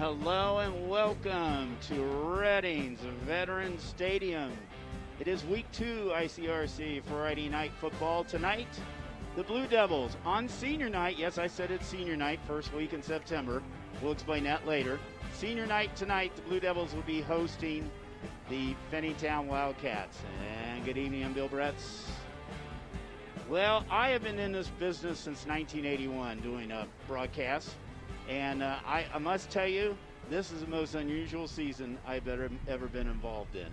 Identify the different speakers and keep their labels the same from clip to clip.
Speaker 1: hello and welcome to Reading's Veterans Stadium. It is week 2 ICRC Friday night football. Tonight, the Blue Devils on senior night. Yes, I said it's senior night, first week in September. We'll explain that later. Senior night tonight, the Blue Devils will be hosting the Finneytown Wildcats. And good evening, I'm Bill Bretz. Well, I have been in this business since 1981 doing broadcasts. And I must tell you, this is the most unusual season I've ever been involved in.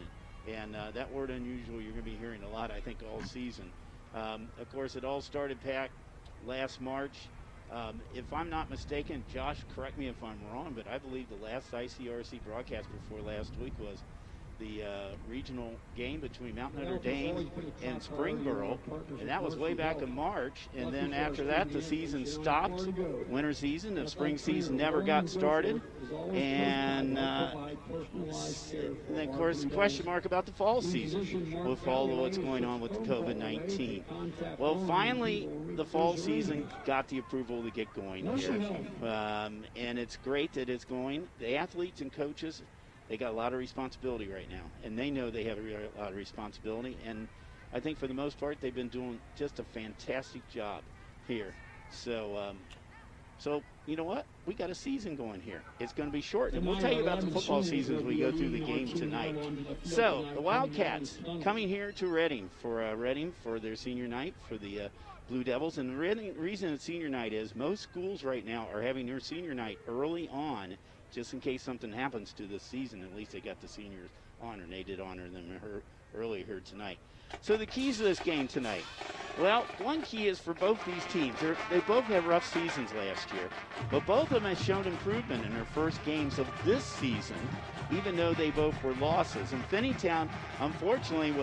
Speaker 1: And that word unusual, you're going to be hearing a lot, I think, all season. Of course, it all started back last March. If I'm not mistaken, Josh, correct me if I'm wrong, but I believe the last ICRC broadcast before last week was the regional game between Mount Notre Dame and Springboro, and that was way back in March. And then after that, the season stopped, winter season. The spring season never got started, and then, of course, the question mark about the fall season with all of what's going on with the COVID-19. Well, finally, the fall season got the approval to get going here, and it's great that it's going. The athletes and coaches, they got a lot of responsibility right now, and they know they have a lot of responsibility. And I think for the most part, they've been doing just a fantastic job here. So you know what? We got a season going here. It's going to be short, and we'll tell you about the football season as we go through the game tonight. So the Wildcats coming here to Reading for their senior night for the Blue Devils. And the reason it's senior night is most schools right now are having their senior night early on, just in case something happens to this season. At least they got the seniors honor, and they did honor them earlier here tonight. So the keys to this game tonight. Well, one key is for both these teams. They both had rough seasons last year, but both of them have shown improvement in their first games of this season, even though they both were losses. And Finneytown, unfortunately,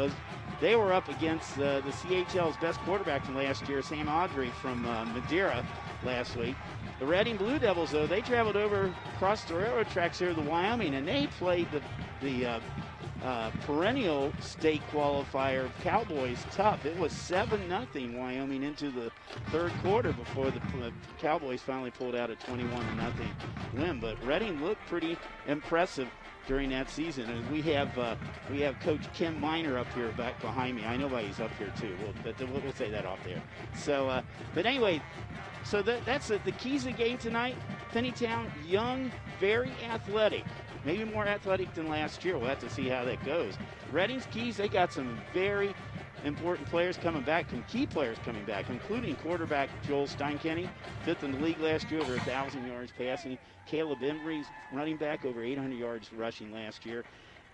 Speaker 1: they were up against the CHL's best quarterback from last year, Sam Audrey from Madeira last week. The Reading Blue Devils, though, they traveled over across the railroad tracks here to Wyoming, and they played the perennial state qualifier Cowboys tough. It was 7-0 Wyoming into the third quarter before the Cowboys finally pulled out a 21-0 win. But Reading looked pretty impressive during that season. And we have Coach Kim Miner up here back behind me. I know why he's up here too. We'll say that off there. So, but anyway. So that's the keys of the game tonight. Finneytown, young, very athletic. Maybe more athletic than last year. We'll have to see how that goes. Reading's keys, they got some very important players coming back, some key players coming back, including quarterback Joel Steinkenny, 5th in the league last year, over 1,000 yards passing. Caleb Embry's running back, over 800 yards rushing last year.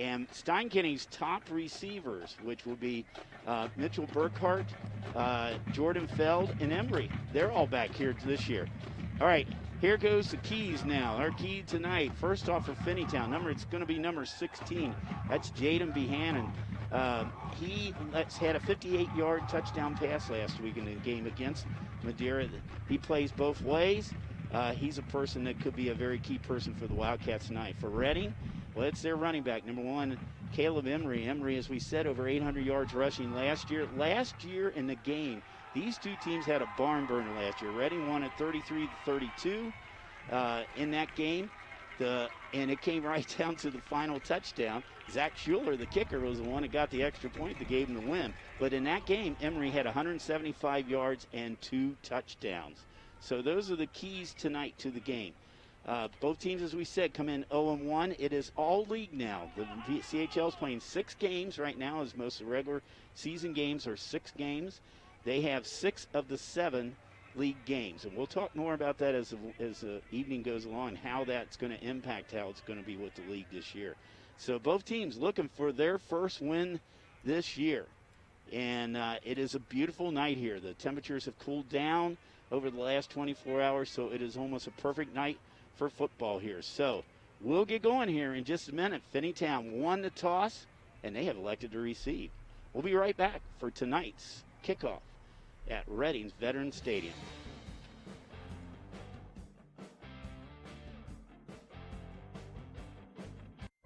Speaker 1: And Steinkenny's top receivers, which will be Mitchell Burkhart, Jordan Feld, and Embry. They're all back here this year. All right, here goes the keys now. Our key tonight, first off for Finneytown, it's going to be number 16. That's Jaden Behannon. He had a 58-yard touchdown pass last week in the game against Madeira. He plays both ways. He's a person that could be a very key person for the Wildcats tonight. For Reading, well, it's their running back, number 1, Caleb Embry. Embry, as we said, over 800 yards rushing last year. Last year in the game, these two teams had a barn burner last year. Reading won at 33-32 in that game, and it came right down to the final touchdown. Zach Schuler, the kicker, was the one that got the extra point that gave him the win. But in that game, Embry had 175 yards and 2 touchdowns. So those are the keys tonight to the game. Both teams, as we said, come in 0-1. It is all league now. The CHL is playing 6 games right now, as most of the regular season games are 6 games. They have 6 of the 7 league games, and we'll talk more about that as the evening goes along, how that's going to impact how it's going to be with the league this year. So both teams looking for their first win this year, and it is a beautiful night here. The temperatures have cooled down over the last 24 hours, so it is almost a perfect night for football here. So we'll get going here in just a minute. Finneytown won the toss, and they have elected to receive. We'll be right back for tonight's kickoff at Reading's Veterans Stadium.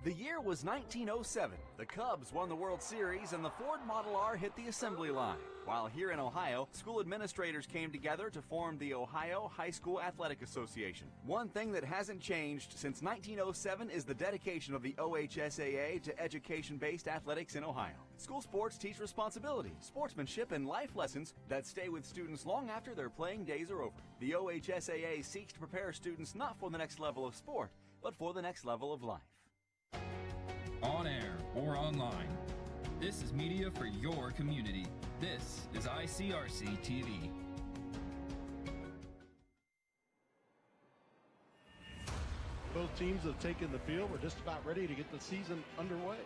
Speaker 2: The year was 1907. The Cubs won the World Series and the Ford Model R hit the assembly line. While here in Ohio, school administrators came together to form the Ohio High School Athletic Association. One thing that hasn't changed since 1907 is the dedication of the OHSAA to education-based athletics in Ohio. School sports teach responsibility, sportsmanship, and life lessons that stay with students long after their playing days are over. The OHSAA seeks to prepare students not for the next level of sport, but for the next level of life.
Speaker 3: On air or online, this is media for your community. This is ICRC-TV.
Speaker 4: Both teams have taken the field. We're just about ready to get the season underway.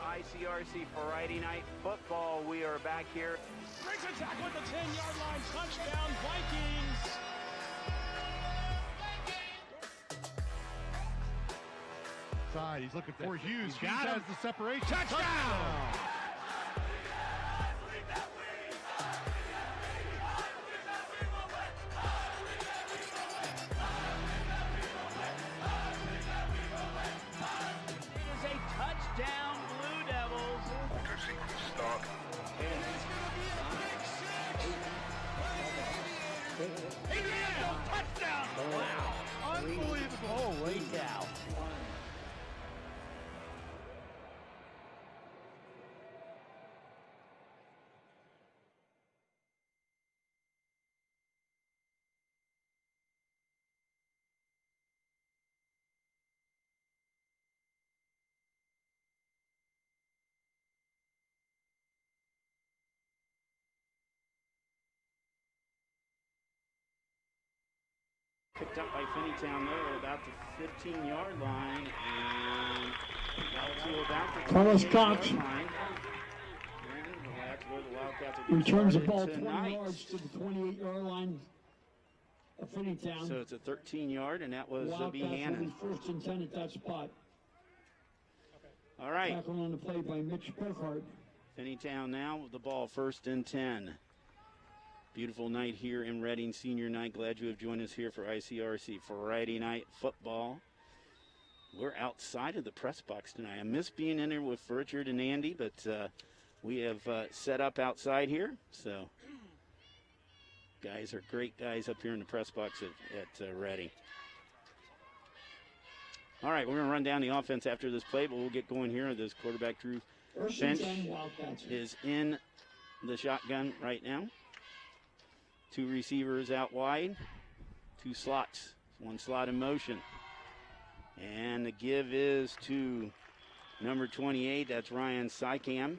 Speaker 1: ICRC Friday Night Football. We are back here.
Speaker 5: Brings a tackle at the 10-yard line. Touchdown, Vikings.
Speaker 4: Side, he's looking for Hughes.
Speaker 5: He's got
Speaker 4: has the separation.
Speaker 5: Touchdown!
Speaker 1: It is a touchdown, Blue Devils.
Speaker 5: Stop. And it's going to be a big six. Indiana, touchdown! Wow. Unbelievable.
Speaker 1: Holy cow. Picked up by Finneytown there at about the 15-yard line, and out to about the
Speaker 6: Carlos Cox
Speaker 1: 28-yard line. And that's where the Wildcats will be
Speaker 6: returns the ball
Speaker 1: started
Speaker 6: 20
Speaker 1: tonight.
Speaker 6: yards to the 28-yard line of Finneytown.
Speaker 1: So it's a 13-yard, and that was B.
Speaker 6: Wildcats will
Speaker 1: Hannon.
Speaker 6: be first and 10 at that spot.
Speaker 1: All right,
Speaker 6: Tackle on the play by Mitch Burkhart.
Speaker 1: Finneytown now with the ball, first and 10. Beautiful night here in Reading, senior night. Glad you have joined us here for ICRC Friday Night Football. We're outside of the press box tonight. I miss being in there with Richard and Andy, but we have set up outside here. So, guys are great guys up here in the press box at Reading. All right, we're going to run down the offense after this play, but we'll get going here. This quarterback, Drew Finch, is in the shotgun right now. Two receivers out wide, two slots, one slot in motion. And the give is to number 28, that's Ryan Sykam.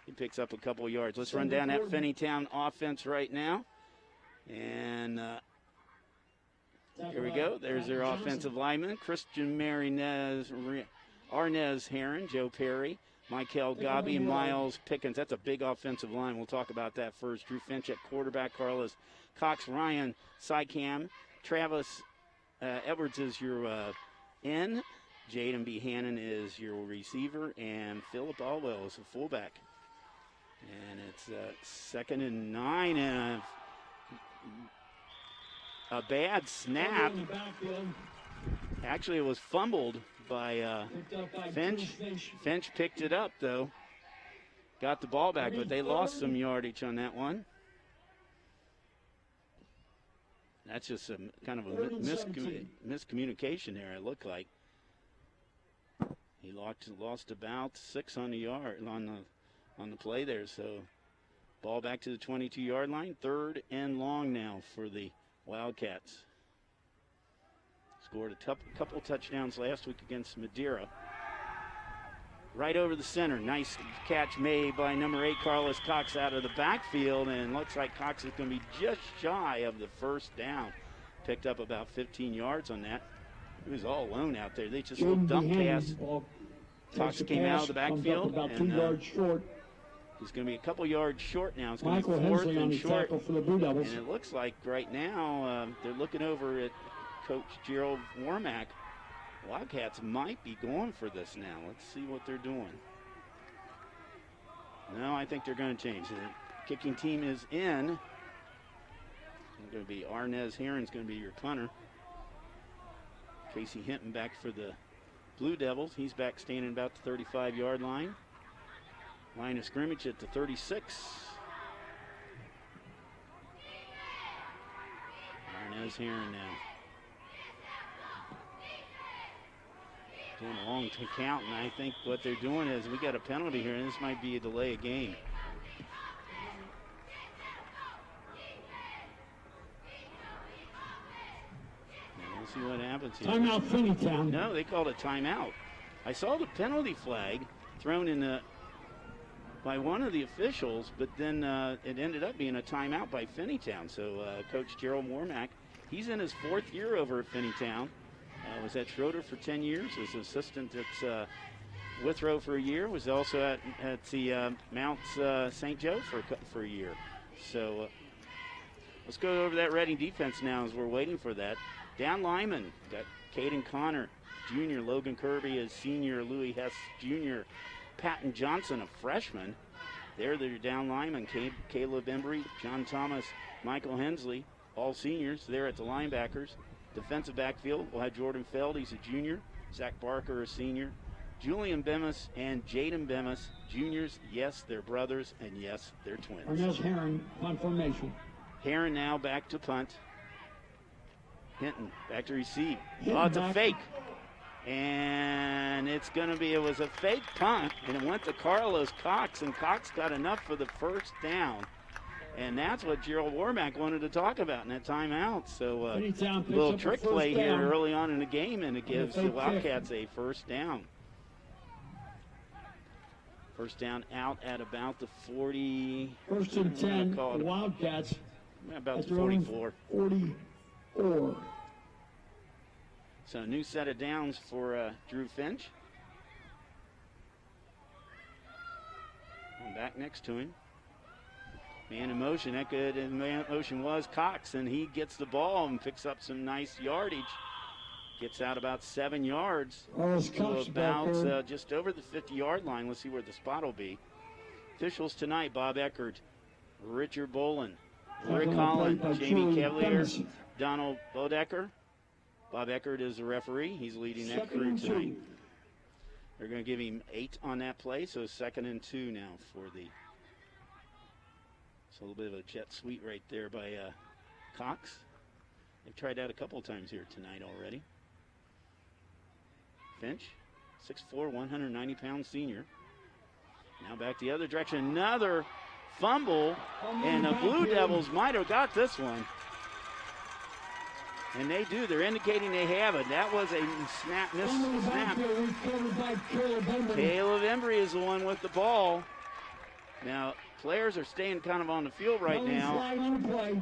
Speaker 1: He picks up a couple of yards. Let's run down that Finneytown offense right now. And here we go. There's their offensive lineman, Christian Marinez, Arnez Heron, Joe Perry, Michael Gabi, and Miles Pickens. That's a big offensive line. We'll talk about that first. Drew Finch at quarterback, Carlos Cox, Ryan Sykam, Travis Edwards is your end, Jaden B. Hannon is your receiver, and Philip Alwell is a fullback. And it's 2nd and 9, and a bad snap. Actually, it was fumbled by Finch. Finch picked it up, though. Got the ball back, but they lost some yardage on that one. That's just a kind of a miscommunication there, it looked like. He lost about 6 on the yard on the play there, so ball back to the 22-yard line. 3rd and long now for the Wildcats. Scored a couple touchdowns last week against Madeira. Right over the center. Nice catch made by number 8, Carlos Cox, out of the backfield. And looks like Cox is going to be just shy of the first down. Picked up about 15 yards on that. He was all alone out there. They just little dump pass. Cox came out of the backfield.
Speaker 6: About 2 yards short.
Speaker 1: He's going to be a couple yards short now. It's going to
Speaker 6: Michael
Speaker 1: be 4th
Speaker 6: Hensley on
Speaker 1: and
Speaker 6: the
Speaker 1: short.
Speaker 6: tackle for the Blue Devils.
Speaker 1: And it looks like right now they're looking over at Coach Gerald Warmack. Wildcats might be going for this now. Let's see what they're doing. No, I think they're going to change. The kicking team is in. It's going to be Arnez Heron's going to be your punter. Casey Hinton back for the Blue Devils. He's back standing about the 35-yard line. Line of scrimmage at the 36. There's Heron now. Doing a long count, and I think what they're doing is we got a penalty here, and this might be a delay of game. We'll see what happens here.
Speaker 6: Timeout, Finneytown.
Speaker 1: No, they called a timeout. I saw the penalty flag thrown in by one of the officials, but then it ended up being a timeout by Finneytown. So Coach Gerald Wormack, he's in his 4th year over at Finneytown. Was at Schroeder for 10 years, was assistant at Withrow for a year, was also at the Mount St. Joe for a year. So let's go over that Reading defense now as we're waiting for that. Down lineman, got Caden Connor, junior, Logan Kirby is senior, Louis Hess, junior, Patton Johnson, a freshman. They're down linemen, Caleb Embry, John Thomas, Michael Hensley, all seniors. They're at the linebackers. Defensive backfield, we'll have Jordan Feld, he's a junior. Zach Barker, a senior. Julian Bemis and Jaden Bemis, juniors. Yes, they're brothers, and yes, they're twins.
Speaker 6: Ernest Heron, punt formation.
Speaker 1: Heron now back to punt. Hinton back to receive.
Speaker 6: Hinton
Speaker 1: It's a
Speaker 6: back.
Speaker 1: fake. And it was a fake punt, and it went to Carlos Cox, and Cox got enough for the first down. And that's what Gerald Wormack wanted to talk about in that timeout. So a
Speaker 6: Finneytown picks
Speaker 1: little
Speaker 6: up
Speaker 1: trick
Speaker 6: the first
Speaker 1: play here
Speaker 6: down.
Speaker 1: early on in the game, and it gives the
Speaker 6: fake
Speaker 1: Wildcats a first down. First down out at about the 40.
Speaker 6: First and 10,
Speaker 1: call it
Speaker 6: Wildcats.
Speaker 1: about
Speaker 6: at
Speaker 1: the
Speaker 6: their own
Speaker 1: 44.
Speaker 6: 44.
Speaker 1: So a new set of downs for Drew Finch. I'm back next to him. Man in motion, that good in man in motion was Cox, and he gets the ball and picks up some nice yardage. Gets out about 7 yards
Speaker 6: Carlos
Speaker 1: to
Speaker 6: Cox
Speaker 1: about
Speaker 6: back there.
Speaker 1: just over the 50-yard line. Let's see where the spot will be. Officials tonight, Bob Eckert, Richard Bolin, Rick
Speaker 6: Tackle
Speaker 1: Holland,
Speaker 6: played by
Speaker 1: Jamie
Speaker 6: Julian
Speaker 1: Cavalier,
Speaker 6: Bemis.
Speaker 1: Donald Bodecker. Bob Eckert is the referee. He's leading that
Speaker 6: Second
Speaker 1: crew
Speaker 6: and
Speaker 1: tonight.
Speaker 6: 2.
Speaker 1: They're going to give him 8 on that play, so 2nd and 2 now for the. It's a little bit of a jet sweep right there by Cox. They've tried that a couple times here tonight already. Finch, 6'4", 190-pound senior. Now back the other direction. Another fumble, and the Blue Devils might have got this one. And they do. They're indicating they have it. That was a snap, missed snap. Caleb Embry is the one with the ball. Now, players are staying kind of on the field right now.
Speaker 6: Flag on the play.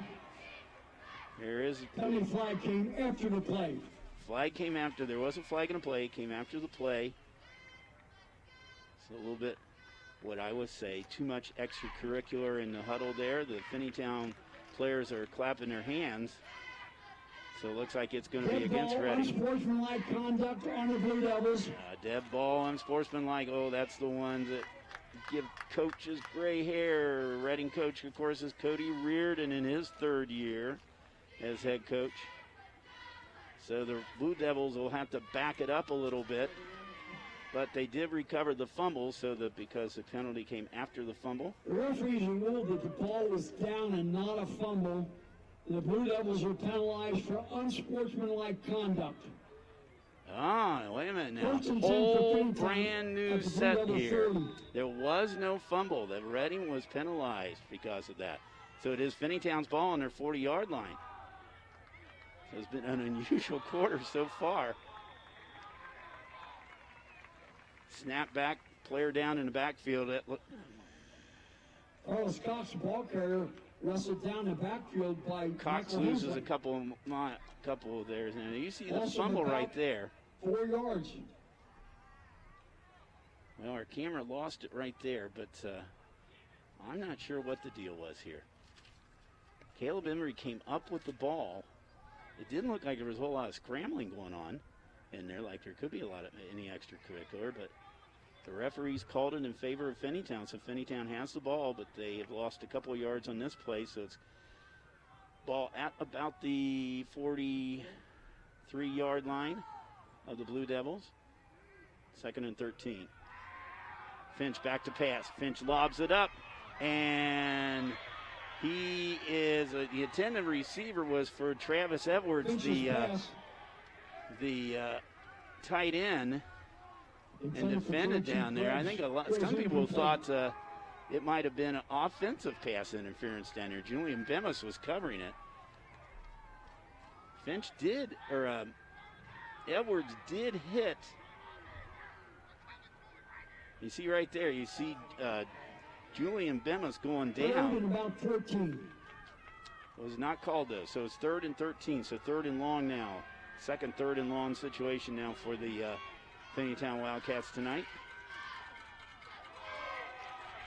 Speaker 1: There is
Speaker 6: Penalty flag came after the play.
Speaker 1: flag came after. There was a flag in the play. Came after the play. It's a little bit, what I would say, too much extracurricular in the huddle there. The Finneytown players are clapping their hands. So it looks like it's going to be against Reading.
Speaker 6: Unsportsmanlike conduct on the Blue Devils.
Speaker 1: Dead ball, unsportsmanlike. Oh, that's the ones that give coaches gray hair. Reading coach, of course, is Cody Reardon in his 3rd year as head coach. So the Blue Devils will have to back it up a little bit. But they did recover the fumble, so that because the penalty came after the fumble.
Speaker 6: The referees ruled that the ball was down and not a fumble. The Blue Devils were penalized for unsportsmanlike conduct.
Speaker 1: Wait a minute now.
Speaker 6: First and 10 for
Speaker 1: Whole
Speaker 6: Finneytown
Speaker 1: brand new
Speaker 6: at the Blue
Speaker 1: set
Speaker 6: Devil
Speaker 1: here.
Speaker 6: 30.
Speaker 1: There was no fumble. The Reading was penalized because of that. So it is Finneytown's ball on their 40-yard line. So it's been an unusual quarter so far. Snap back, player down in the backfield.
Speaker 6: Carlos Cox, the ball carrier, wrestled down the backfield by
Speaker 1: Cox
Speaker 6: Michael
Speaker 1: loses
Speaker 6: Hensley.
Speaker 1: a couple of theirs. Now you see the
Speaker 6: Also
Speaker 1: fumble
Speaker 6: about
Speaker 1: right there.
Speaker 6: 4 yards.
Speaker 1: Well, our camera lost it right there, but I'm not sure what the deal was here. Caleb Emery came up with the ball. It didn't look like there was a whole lot of scrambling going on in there, like there could be a lot of any extracurricular, but the referees called it in favor of Finneytown. So Finneytown has the ball, but they have lost a couple of yards on this play, so it's ball at about the 43-yard line of the Blue Devils. 2nd and 13. Finch back to pass. Finch lobs it up, and he is the intended receiver was for Travis Edwards, the tight end, and defended down there. I think some people thought it might have been an offensive pass interference down there. Julian Bemis was covering it. Finch did, or Edwards did hit. You see right there, you see Julian Bemis going down.
Speaker 6: About 13.
Speaker 1: Was not called though, so it's 3rd and 13, so 3rd and long now. 2nd, 3rd and long situation now for the Finneytown Wildcats tonight.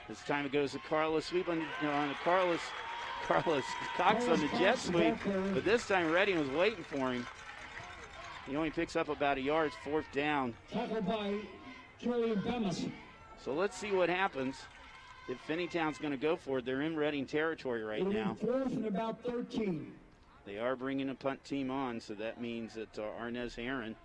Speaker 1: This time it goes to Carlos sweep on the Carlos Cox on the jet sweep, but this time Redding was waiting for him. He only picks up about a yard, 4th down.
Speaker 6: Tackled by Julian Bemis.
Speaker 1: So let's see what happens if Finneytown's going to go for it. They're in Redding territory right now.
Speaker 6: 4th and about 13.
Speaker 1: They are bringing a punt team on, so that means that Arnez Heron,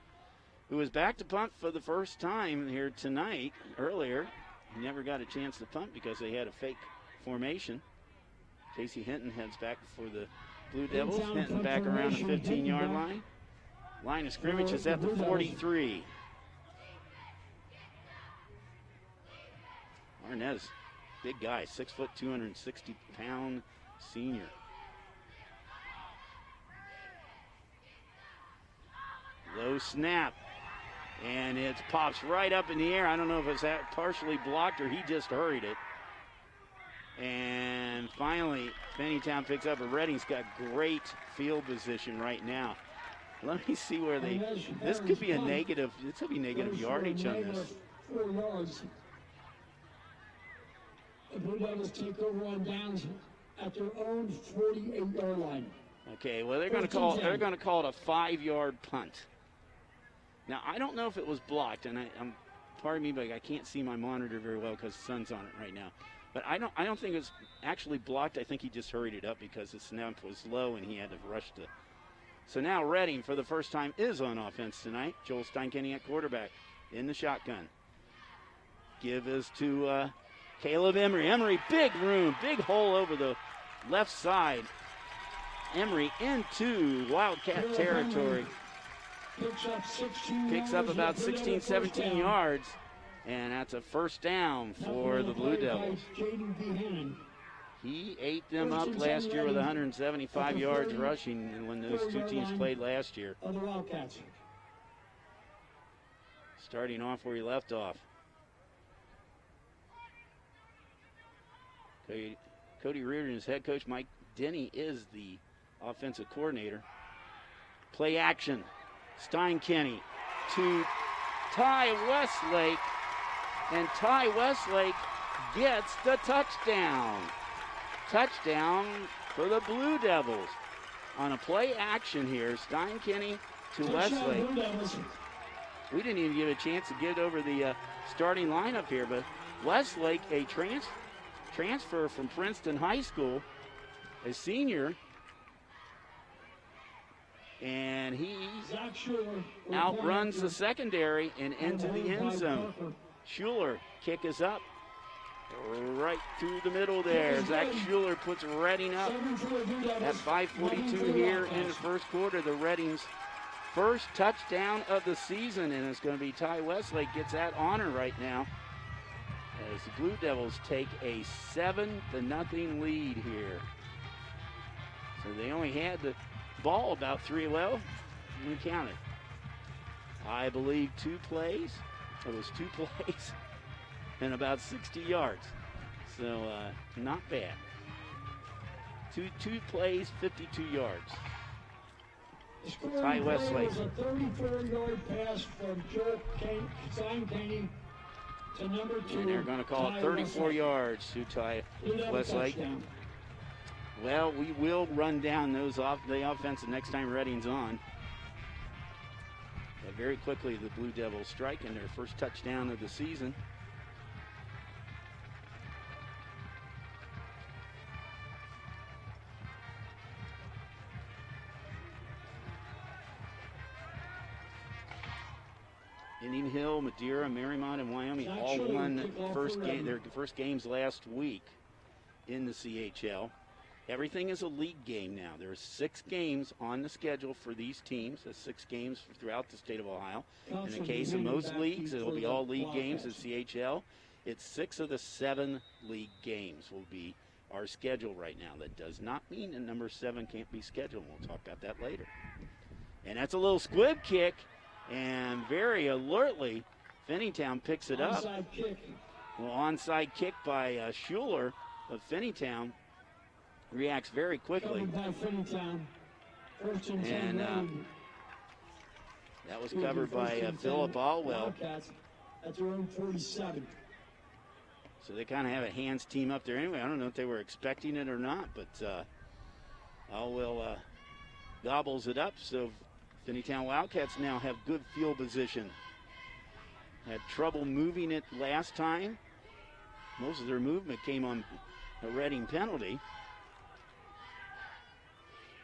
Speaker 1: who was back to punt for the first time here tonight, earlier, he never got a chance to punt because they had a fake formation. Casey Hinton heads back for the Blue Devils. Hinton back around the 15-yard line. Line of scrimmage is at the 43. Arnez, big guy, 6 foot, 260-pound senior. Low snap, and it pops right up in the air. I don't know if it's partially blocked or he just hurried it. And finally, Finneytown picks up, but Redding's got great field position right now. Let me see where this could be a negative, this could be negative yardage on this.
Speaker 6: 4 yards. The Blue Devils take over on downs at their own 48-yard line.
Speaker 1: Okay, well they're going to call it a 5-yard punt. Now I don't know if it was blocked, and pardon me, but I can't see my monitor very well because the sun's on it right now. But I don't think it's actually blocked. I think he just hurried it up because the snap was low and he had to rush to. So now Redding for the first time is on offense tonight. Joel Steinkenny at quarterback in the shotgun. Give is to Caleb Emery. Emery, big room, big hole over the left side. Emery into Wildcat territory. Picks up about 16, 17 yards. And that's a 1st down for the Blue Devils. He ate them up last year with 175 yards rushing when those two teams played last year. Starting off where he left off. Cody Reardon, his head coach. Mike Denny is the offensive coordinator. Play action. Steinkenny to Ty Westlake. And Ty Westlake gets the touchdown. Touchdown for the Blue Devils. On a play action here, Steinkenny to Westlake. We didn't even give a chance to get over the starting lineup here, but Westlake, a transfer from Princeton High School, a senior, and he outruns the secondary and into the end zone. Schuler, kick is up, right through the middle there. Zach Schuler puts Redding up at 5:42 here in the first quarter. The Redding's first touchdown of the season, and it's going to be Ty Westlake gets that honor right now as the Blue Devils take a 7-0 lead here. So they only had the ball about 3, well, we counted. I believe 2 plays. It was 2 plays and about 60 yards. So not bad. Two plays, 52 yards. Ty Westlake.
Speaker 6: It was a 34-yard pass from Joel Steinkenny to number 2.
Speaker 1: And they're going to call it 34 yards to Ty Westlake. Well, we will run down the offense the next time Redding's on. But very quickly, the Blue Devils strike in their first touchdown of the season. Indian Hill, Madeira, Marymount, and Wyoming all won their first games last week in the CHL. Everything is a league game now. There are 6 games on the schedule for these teams. There's 6 games throughout the state of Ohio. In the case of most leagues, it'll be all league games in CHL. It's 6 of the 7 league games will be our schedule right now. That does not mean that number 7 can't be scheduled. We'll talk about that later. And that's a little squib kick, and very alertly, Finneytown picks it up.
Speaker 6: Onside kick.
Speaker 1: Well, onside kick by Schuler of Finneytown. Reacts very quickly. And that was covered by Philip Alwell.
Speaker 6: Wildcats at their own 47.
Speaker 1: So they kind of have a hands team up there anyway. I don't know if they were expecting it or not, but Alwell gobbles it up. So Finneytown Wildcats now have good field position. Had trouble moving it last time. Most of their movement came on a Reading penalty.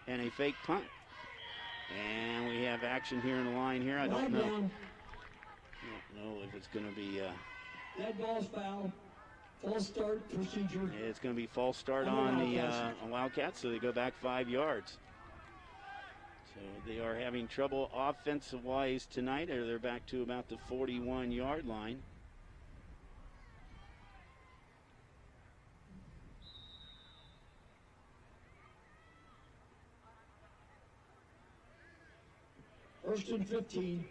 Speaker 1: And a fake punt. And we have action here in the line here. I don't know if it's going to be
Speaker 6: Dead ball's foul. False start procedure.
Speaker 1: It's going to be false start on the Wildcats, so they go back 5 yards. So they are having trouble offensive-wise tonight. They're back to about the 41-yard line.
Speaker 6: First and 15.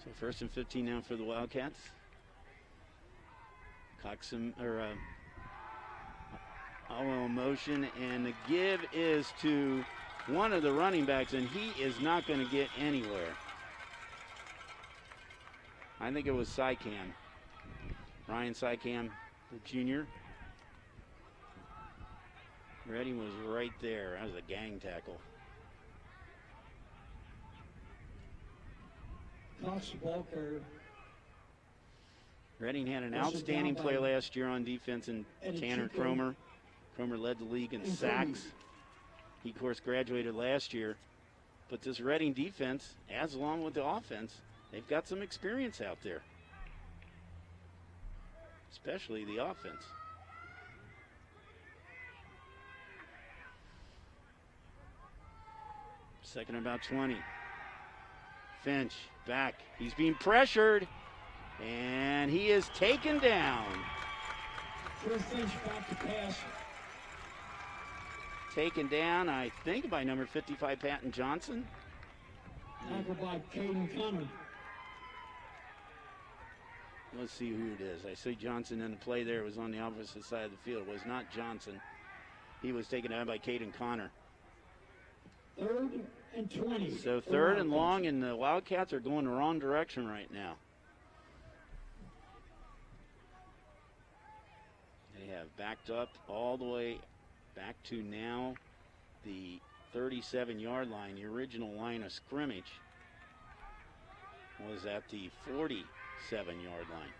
Speaker 1: So first and 15 now for the Wildcats. Coxum Alwell in motion, and the give is to one of the running backs, and he is not going to get anywhere. I think it was Sycam, Ryan Sycam, the junior. Reading was right there. That was a gang tackle.
Speaker 6: Cox, ball carrier.
Speaker 1: Reading had an outstanding play last year on defense, and Tanner Cromer. Cromer led the league in sacks. He, of course, graduated last year. But this Reading defense, as along with the offense, they've got some experience out there, especially the offense. Second about 20. Finch back. He's being pressured, and he is taken down.
Speaker 6: Finch back to pass.
Speaker 1: Taken down, I think, by number 55, Patton Johnson.
Speaker 6: Tackled by Caden Connor.
Speaker 1: Let's see who it is. I see Johnson in the play there. It was on the opposite side of the field. It was not Johnson. He was taken down by Caden Connor.
Speaker 6: 3rd and 20.
Speaker 1: So 3rd and long, and the Wildcats are going the wrong direction right now. They have backed up all the way back to now the 37-yard line. The original line of scrimmage was at the 47-yard line.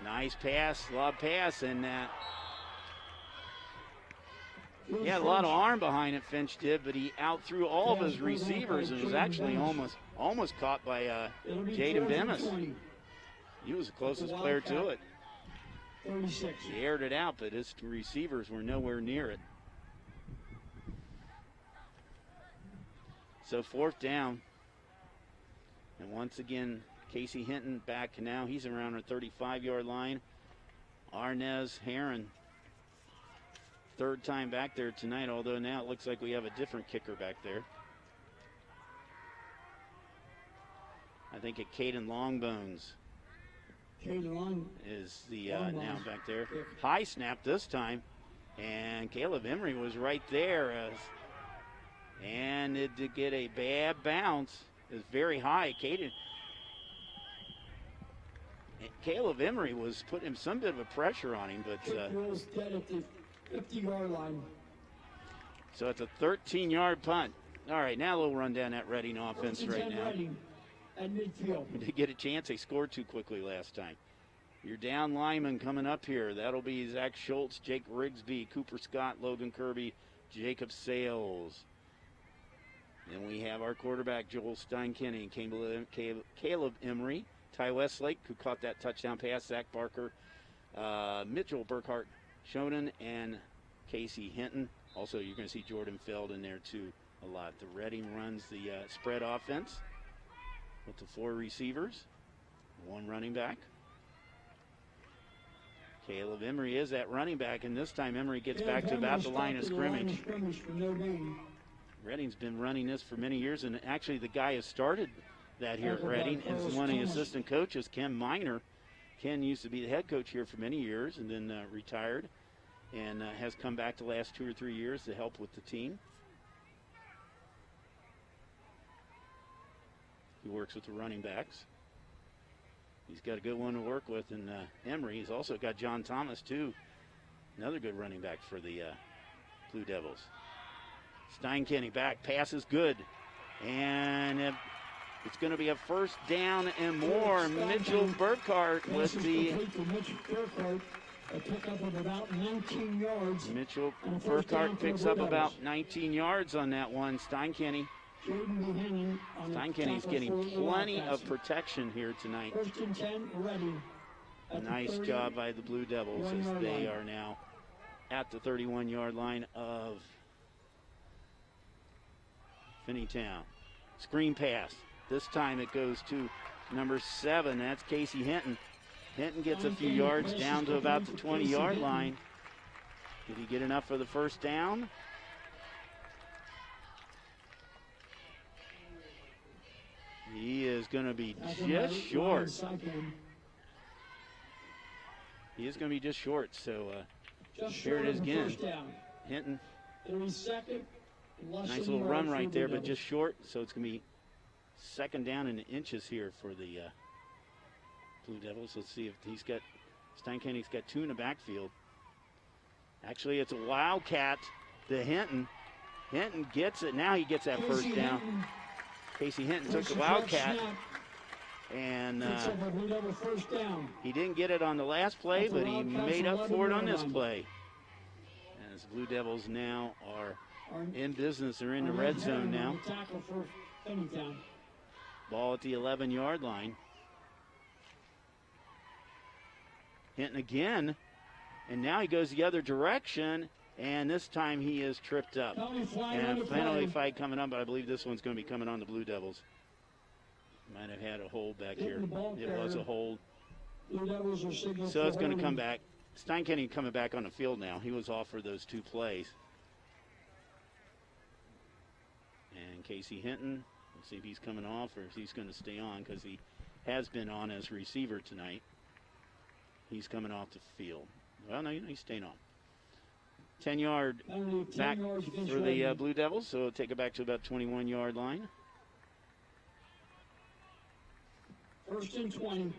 Speaker 1: Nice pass, lob pass, and he had a lot of arm behind it, Finch did, but he outthrew all of his receivers and was actually almost caught by Jaden Bemis. He was the closest player to it.
Speaker 6: 36.
Speaker 1: He aired it out, but his receivers were nowhere near it. So 4th down. And once again, Casey Hinton back now. He's around our 35-yard line. Arnez Heron, 3rd time back there tonight, although now it looks like we have a different kicker back there. I think it Caden Longbones is the now back there. High snap this time, and Caleb Emery was right there, and it did get a bad bounce. It was very high. Caleb Emery was putting some bit of a pressure on him, but
Speaker 6: Rolls dead at the 50-yard line.
Speaker 1: So it's a 13-yard punt. All right, now we'll run down that Reading offense right now.
Speaker 6: Reading at midfield.
Speaker 1: They get a chance. They scored too quickly last time. Your down linemen coming up here. That'll be Zach Schultz, Jake Rigsby, Cooper Scott, Logan Kirby, Jacob Sales. Then we have our quarterback, Joel Steinkenny, Caleb Emery, Ty Westlake, who caught that touchdown pass, Zach Barker, Mitchell Burkhart Shonen, and Casey Hinton. Also, you're going to see Jordan Feld in there, too, a lot. The Reading runs the spread offense with the 4 receivers, 1 running back. Caleb Emery is that running back, and this time Emery gets back to about the line of scrimmage. Reading's been running this for many years, and actually the guy who started that here at Reading is one of the assistant coaches, Ken Miner. Ken used to be the head coach here for many years and then retired and has come back the last 2 or 3 years to help with the team. He works with the running backs. He's got a good one to work with, and Emery. He's also got John Thomas, too. Another good running back for the Blue Devils. Steinkenny back, pass is good. And it's going to be a first down and more. Mitchell Burkhart with the... Mitchell Burkhart picks up about 19 yards on that one. Steinkenny's getting plenty of protection here tonight. Nice job by the Blue Devils as they are now at the 31-yard line of Finneytown. Screen pass. This time it goes to number 7. That's Casey Hinton. Hinton gets a few yards down to about the 20-yard line. Did he get enough for the first down? He is going to be just short. He is going to be just short, so here it is again. Hinton. Nice little run right there, but just short, so it's going to be second down in the inches here for the Blue Devils. Let's see if he's got, Steinkenny's got 2 in the backfield. Actually, it's a Wildcat to Hinton. Hinton gets it. Now he gets that first down. Casey Hinton took the Wildcat, and he didn't get it on the last play, but he made up for it on this play. As the Blue Devils now are in business. They're in the red zone now. Ball at the 11-yard line. Hinton again, and now he goes the other direction, and this time he is tripped up. And a penalty fight coming up, but I believe this one's going to be coming on the Blue Devils. Might have had a hold back here. It was a hold. So it's going to come back. Steinkenny coming back on the field now. He was off for those 2 plays. And Casey Hinton, let's see if he's coming off or if he's going to stay on, because he has been on as receiver tonight. He's coming off the field. Well, no, he's staying on. 10-yard back for the Blue Devils, so it'll take it back to about 21-yard line.
Speaker 6: First and 20.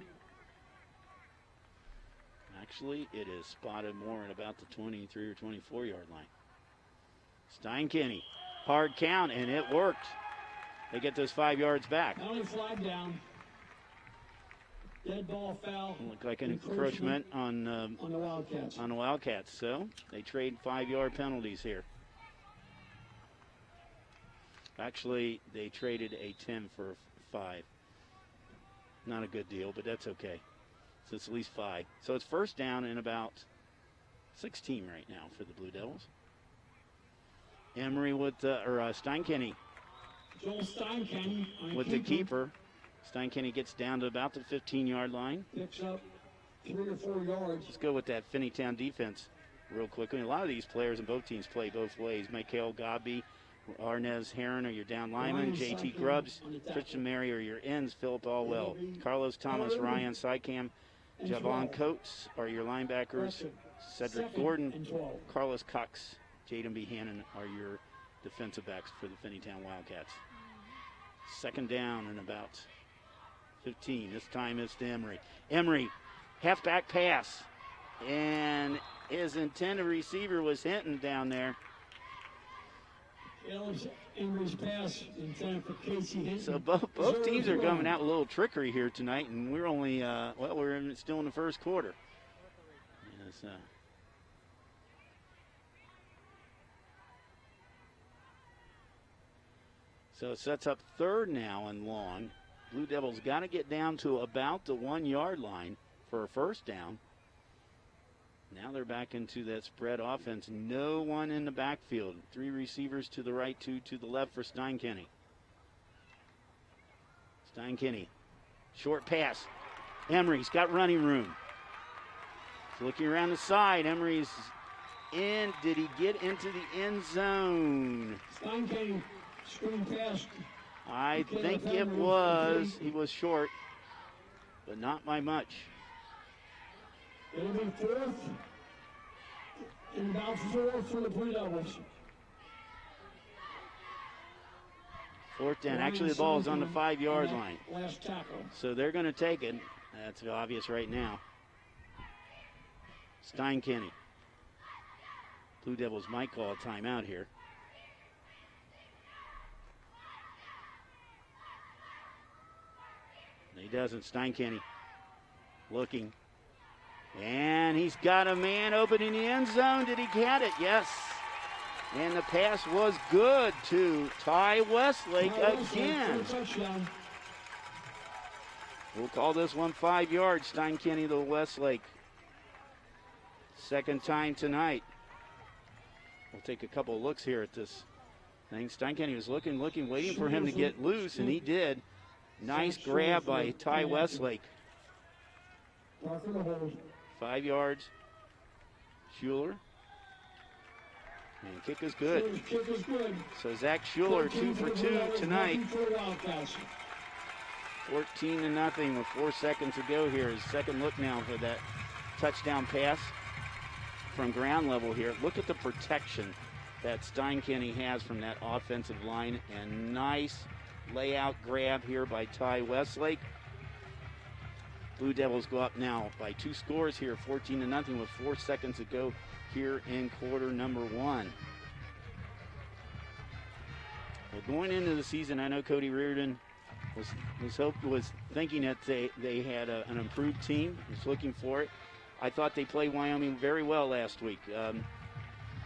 Speaker 1: Actually, it is spotted more at about the 23 or 24-yard line. Steinkenny, hard count, and it worked. They get those 5 yards back.
Speaker 6: Penalty flag down. Dead ball foul.
Speaker 1: Looked like an encroachment on the
Speaker 6: Wildcats.
Speaker 1: On the Wildcats. So they trade 5-yard penalties here. Actually, they traded a 10 for 5. Not a good deal, but that's okay. So it's at least 5. So it's first down and about 16 right now for the Blue Devils. Emery with Steinkenny.
Speaker 6: Joel Steinkenny
Speaker 1: with the keeper. Steinkenny gets down to about the 15-yard line.
Speaker 6: Picks up 3 or 4 yards.
Speaker 1: Let's go with that Finneytown defense real quickly. A lot of these players in both teams play both ways. Michael Godby, Arnez Heron are your down linemen. J.T. Grubbs, Christian Mary are your ends. Philip Allwell, Carlos Thomas, Ryan Sycam, Javon Coates are your linebackers. Cedric Gordon, Carlos Cox, Jaden B. Hannon are your defensive backs for the Finneytown Wildcats. Second down and about 15. This time it's to Emery. Emery, halfback pass. And his intended receiver was Hinton down there.
Speaker 6: Alex Emery's pass intended for Casey Hinton.
Speaker 1: So both teams are coming out with a little trickery here tonight, and we're only, we're still in the first quarter. Yes, so it sets up third now and long. Blue Devils got to get down to about the 1 yard line for a first down. Now they're back into that spread offense. No one in the backfield. 3 receivers to the right, 2 to the left for Steinkenny. Steinkenny, short pass. Emery's got running room. He's looking around the side. Emery's in. Did he get into the end zone?
Speaker 6: Steinkenny screen pass.
Speaker 1: I think it was. He was short, but not by much.
Speaker 6: It'll be fourth and about 4 for the Blue Devils.
Speaker 1: Fourth down. Actually, the ball is on the 5 yard line.
Speaker 6: Last tackle.
Speaker 1: So they're going to take it. That's obvious right now. Steinkenny. Blue Devils might call a timeout here. He doesn't. Steinkenny looking. And he's got a man open in the end zone. Did he get it? Yes. And the pass was good to Ty Westlake again. We'll call this one 5 yards. Steinkenny to Westlake. Second time tonight. We'll take a couple of looks here at this thing. Steinkenny was looking, waiting for him to get loose, and he did. Nice grab by Ty Westlake. 5 yards. Schuler. And kick is good. So Zach Schuler 2 for 2 tonight. 14-0 with 4 seconds to go here. His second look now for that touchdown pass from ground level here. Look at the protection that Steinkenny has from that offensive line. And nice layout grab here by Ty Westlake. Blue Devils go up now by 2 scores here, 14-0 with 4 seconds to go here in quarter number 1. Well, going into the season, I know Cody Reardon was thinking that they had an improved team. Was looking for it. I thought they played Wyoming very well last week.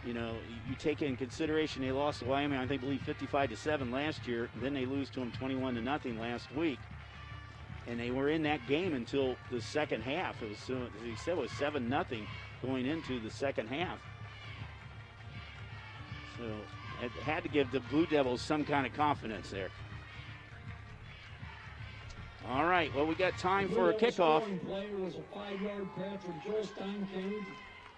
Speaker 1: You know, you take in consideration they lost to Wyoming, I believe 55-7 last year. Then they lose to them 21-0 last week. And they were in that game until the second half. It was, as he said, it was 7-0 going into the second half. So it had to give the Blue Devils some kind of confidence there. All right, well, we got time for a kickoff.
Speaker 6: Play was a 5-yard pass from Joe Steinkenny.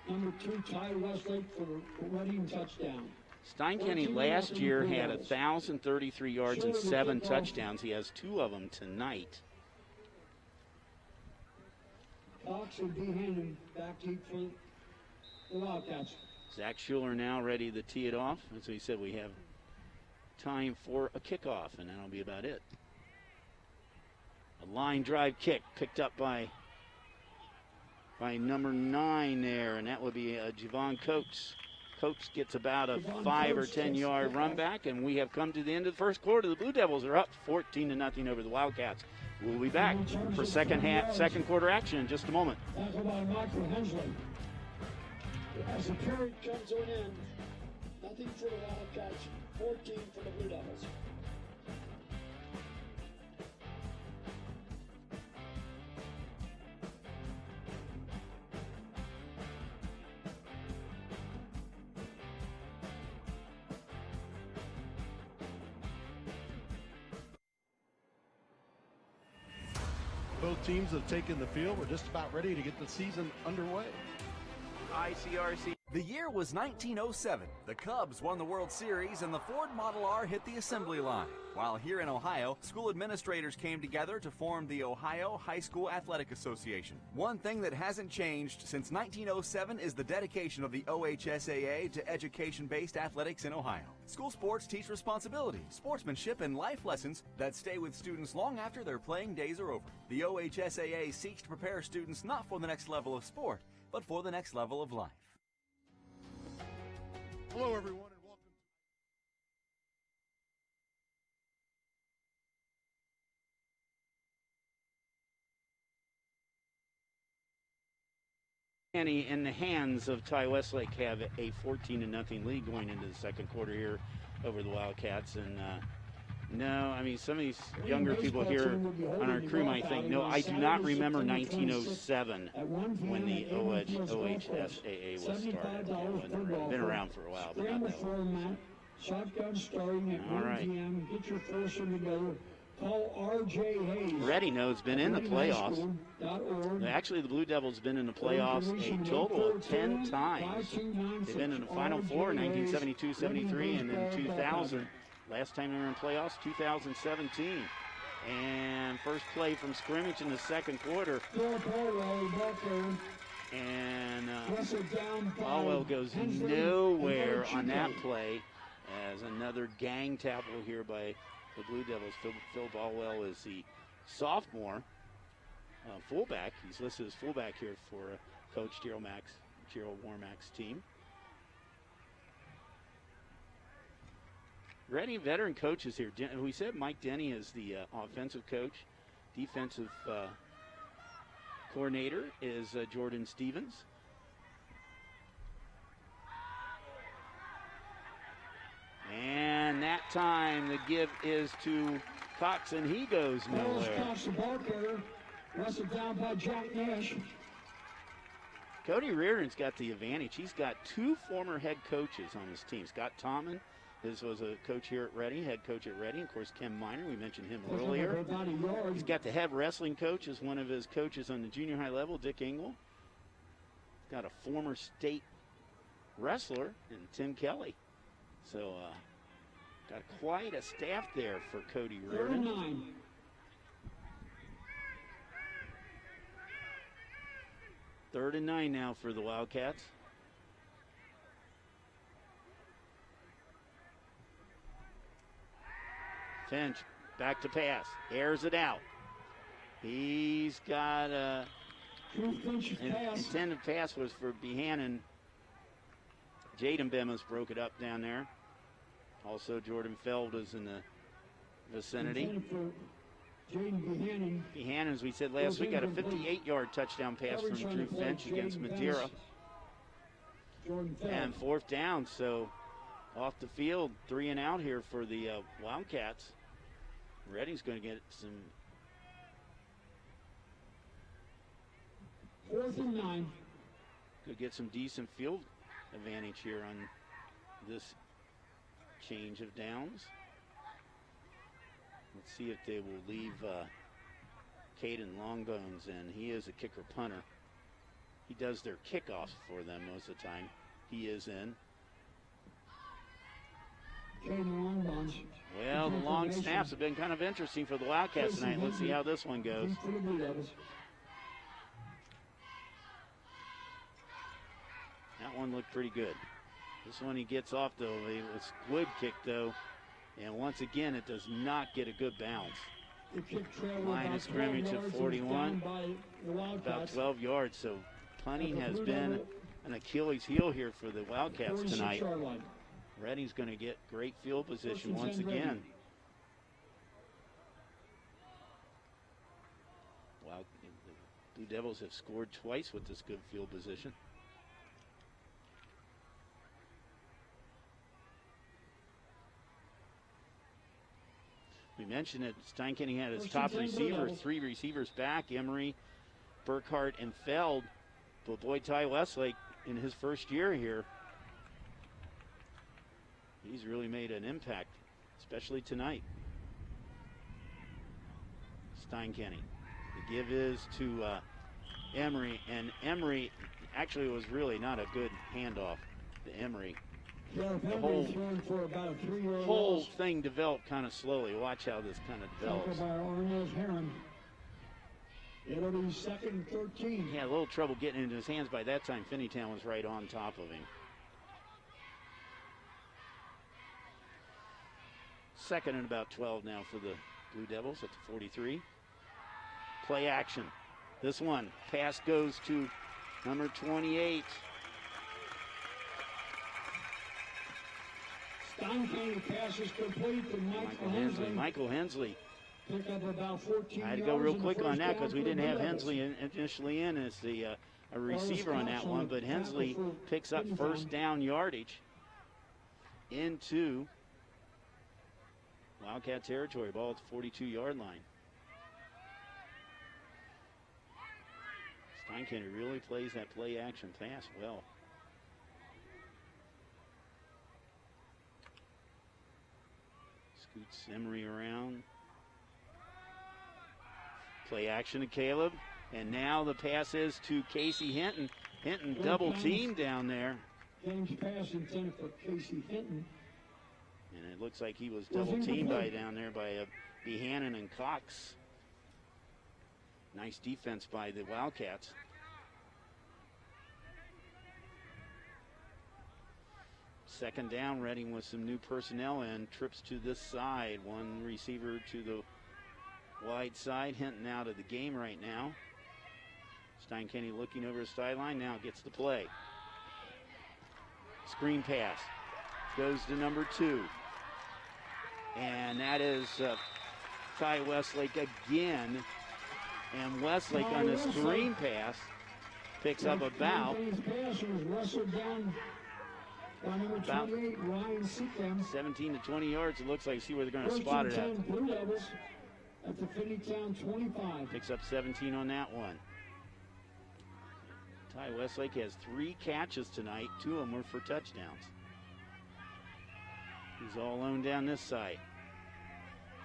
Speaker 6: Number 2, Ty Westlake for the running touchdown.
Speaker 1: Steinkenny last year had 1,033 yards and 7 touchdowns. He has 2 of them tonight.
Speaker 6: Cox and D. Hannon back deep for the Wildcats.
Speaker 1: Zach Schuler now ready to tee it off. As we said, we have time for a kickoff, and that'll be about it. A line drive kick picked up by number 9 there, and that would be Javon Coates. Coates gets about a 5 or 10 yard run back, and we have come to the end of the first quarter. The Blue Devils are up 14-0 over the Wildcats. We'll be back for second quarter action in just a moment.
Speaker 6: As the period comes to an end, nothing for the Wildcats, 14 for the Blue Devils.
Speaker 4: Both teams have taken the field. We're just about ready to get the season underway.
Speaker 1: ICRC.
Speaker 2: The year was 1907. The Cubs won the World Series and the Ford Model R hit the assembly line. While here in Ohio, school administrators came together to form the Ohio High School Athletic Association. One thing that hasn't changed since 1907 is the dedication of the OHSAA to education-based athletics in Ohio. School sports teach responsibility, sportsmanship, and life lessons that stay with students long after their playing days are over. The OHSAA seeks to prepare students not for the next level of sport, but for the next level of life.
Speaker 4: Hello, everyone.
Speaker 1: In the hands of Ty Westlake have a 14-0 lead going into the second quarter here over the Wildcats. And no, I mean, some of these younger people here on our crew might think, no, I do not remember 1907 when the OHSAA was started. It's been around for a while, but not that long.
Speaker 6: Shotgun starting at 1 p.m. Get your foursome together. Call R.J. Hayes.
Speaker 1: Reading's been in the playoffs. Actually, the Blue Devils have been in the playoffs a total of 10 times. They've been in the Final Four, 1972, 73, and then 2000. Last time they were in playoffs, 2017. And first play from scrimmage in the second quarter. And Ballwell goes nowhere on that play as another gang tackle here by the Blue Devils. Phil Ballwell is the sophomore fullback. He's listed as fullback here for Coach Gerald Warmack's team. Ready veteran coaches here. We said Mike Denny is the offensive coach. Defensive coordinator is Jordan Stevens. And that time the give is to Cox, and he goes nowhere.
Speaker 6: Wrestled down by Jack Nash.
Speaker 1: Cody Reardon's got the advantage. He's got two former head coaches on his team. Scott Tomlin, this was a coach here at Reading, head coach at Reading. Of course, Ken Miner, we mentioned him earlier. He's got the head wrestling coach as one of his coaches on the junior high level, Dick Engel. He's got a former state wrestler in Tim Kelly. So, got quite a staff there for Cody Reardon. 3rd and 9 now for the Wildcats. Finch back to pass, airs it out. He's got an intended pass was for Behannon. Jaden Bemis broke it up down there. Also, Jordan Feld is in the vicinity. Behannon, as we said last week, got a 58-yard touchdown pass from Drew Finch against Madeira. And 4th down, so off the field, 3 and out here for the Wildcats. Reading's going to get some.
Speaker 6: 4th and 9.
Speaker 1: Could get some decent field advantage here on this change of downs. Let's see if they will leave Caden Longbones in. He is a kicker punter. He does their kickoffs for them most of the time. He is in.
Speaker 6: Caden Longbones.
Speaker 1: Well, the long snaps have been kind of interesting for the Wildcats tonight. Let's see how this one goes. That one looked pretty good. This one he gets off, though. It was good kick, though. And once again, it does not get a good bounce. Line of scrimmage at 41, about 12 yards. So punting has been an Achilles heel here for the Wildcats tonight. Reading's going to get great field position once again. Wow, the Blue Devils have scored twice with this good field position. We mentioned that Steinkenny had his top receivers, 3 receivers back, Emery, Burkhart, and Feld. But boy, Ty Westlake, in his first year here, he's really made an impact, especially tonight. Steinkenny. The give is to Emery, and Emery actually was really not a good handoff to Emery. The whole thing developed kind of slowly. Watch how this kind of develops.
Speaker 6: It'll be 2nd and 13.
Speaker 1: He had a little trouble getting into his hands. By that time, Finneytown was right on top of him. 2nd and about 12 now for the Blue Devils at the 43. Play action. This one, pass goes to number 28.
Speaker 6: Steinkenny pass is complete to
Speaker 1: Michael Hensley.
Speaker 6: Pick up about 14
Speaker 1: I had to go real quick on that because we didn't have Hensley initially in as the a receiver on that one, but Hensley picks up first down yardage into Wildcat territory. Ball at the 42-yard line. Steinkenny really plays that play-action pass well. Scoots Emery around. Play action to Caleb. And now the pass is to Casey Hinton. Hinton double teamed down there.
Speaker 6: James pass intended for Casey Hinton.
Speaker 1: And it looks like he was double teamed down there by Behannon and Cox. Nice defense by the Wildcats. Second down, Reading with some new personnel and trips to this side. One receiver to the wide side. Hinton out of the game right now. Steinkenny looking over his sideline, now gets the play. Screen pass. Goes to number 2. And that is Ty Westlake again. And Westlake on the screen pass picks up about 17 to 20 yards. It looks like. See where they're going to spot it at.
Speaker 6: Blue Devils at the Finneytown 25.
Speaker 1: Picks up 17 on that one. Ty Westlake has 3 catches tonight. 2 of them were for touchdowns. He's all alone down this side.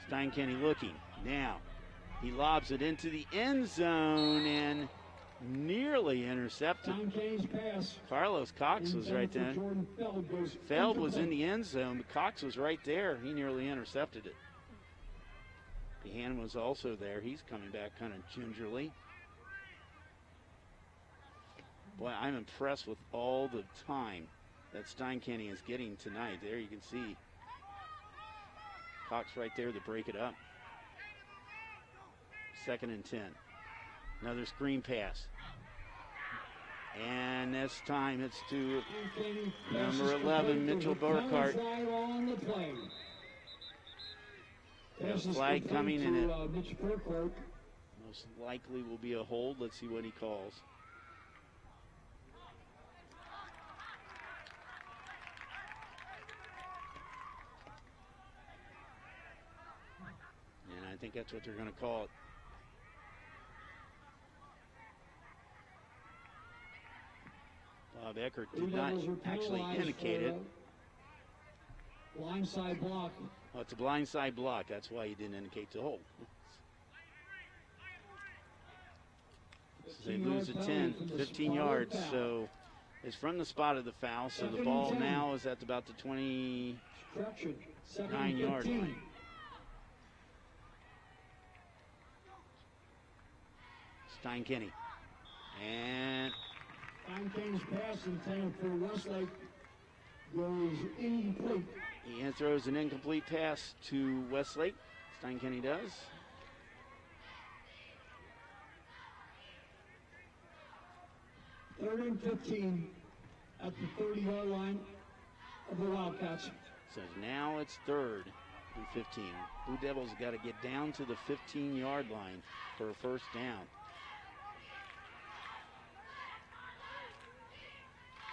Speaker 1: Steinkenny looking. Now, he lobs it into the end zone and nearly intercepted.
Speaker 6: Steinkenny's pass.
Speaker 1: Carlos Cox was right there. Feld was in the end zone, but Cox was right there. He nearly intercepted it. Behan was also there. He's coming back kind of gingerly. Boy, I'm impressed with all the time that Steinkenny is getting tonight. There you can see Cox right there to break it up. 2nd and 10. Another screen pass. And this time it's to number 11, Mitchell Burkhart. There's a flag coming, and it most likely will be a hold. Let's see what he calls. And I think that's what they're going to call it. Bob Eckert did not actually indicate it.
Speaker 6: Blindside block.
Speaker 1: Oh, it's a blindside block. That's why he didn't indicate the hold. So they lose at 10, 15 yards. So it's from the spot of the foul. So the ball now is at about the 29-yard line. Steinkenny. And
Speaker 6: Steinkenny's pass intended for Westlake goes incomplete.
Speaker 1: He throws an incomplete pass to Westlake. Steinkenny does.
Speaker 6: Third and 15 at the 30-yard line of the Wildcats.
Speaker 1: So now it's 3rd and 15. Blue Devils got to get down to the 15-yard line for a first down.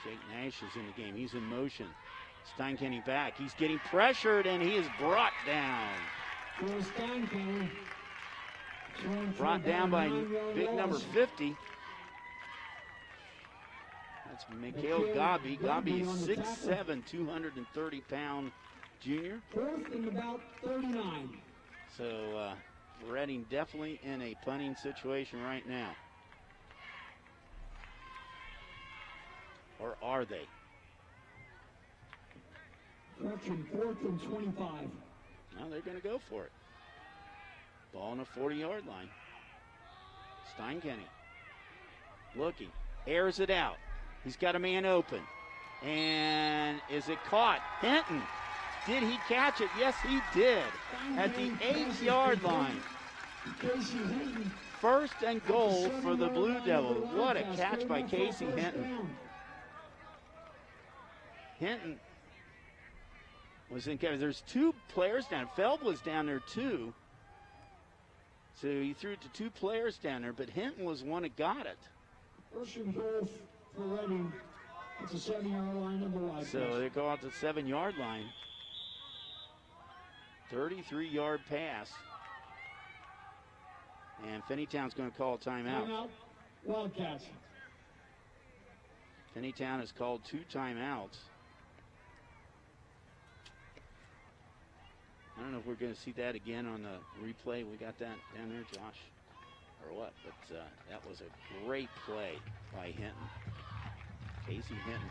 Speaker 1: Jake Nash is in the game. He's in motion. Steinkenny back. He's getting pressured, and he is brought down. Brought down by big number 50. That's Mikhail Gabi. Gabi is 6'7", 230-pound junior.
Speaker 6: 4th and about 39.
Speaker 1: So Reading definitely in a punting situation right now. Or are they?
Speaker 6: Correction, 4th and 25.
Speaker 1: No, they're going to go for it. Ball on the 40-yard line. Steinkenny looking, airs it out. He's got a man open. And is it caught? Hinton, did he catch it? Yes, he did. At the 8-yard line. First and goal for the Blue Devils. What a catch by Casey Hinton. Hinton was in cover. There's 2 players down. Feld was down there too. So he threw it to 2 players down there, but Hinton was one that got it.
Speaker 6: First and goal for Reading at the 7-yard line of the Wildcats.
Speaker 1: So they go out to the 7-yard line. 33-yard pass. And Finneytown's going to call a timeout.
Speaker 6: Timeout, Wildcats.
Speaker 1: Finneytown has called 2 timeouts. I don't know if we're going to see that again on the replay. We got that down there, Josh, or what? But that was a great play by Hinton. Casey Hinton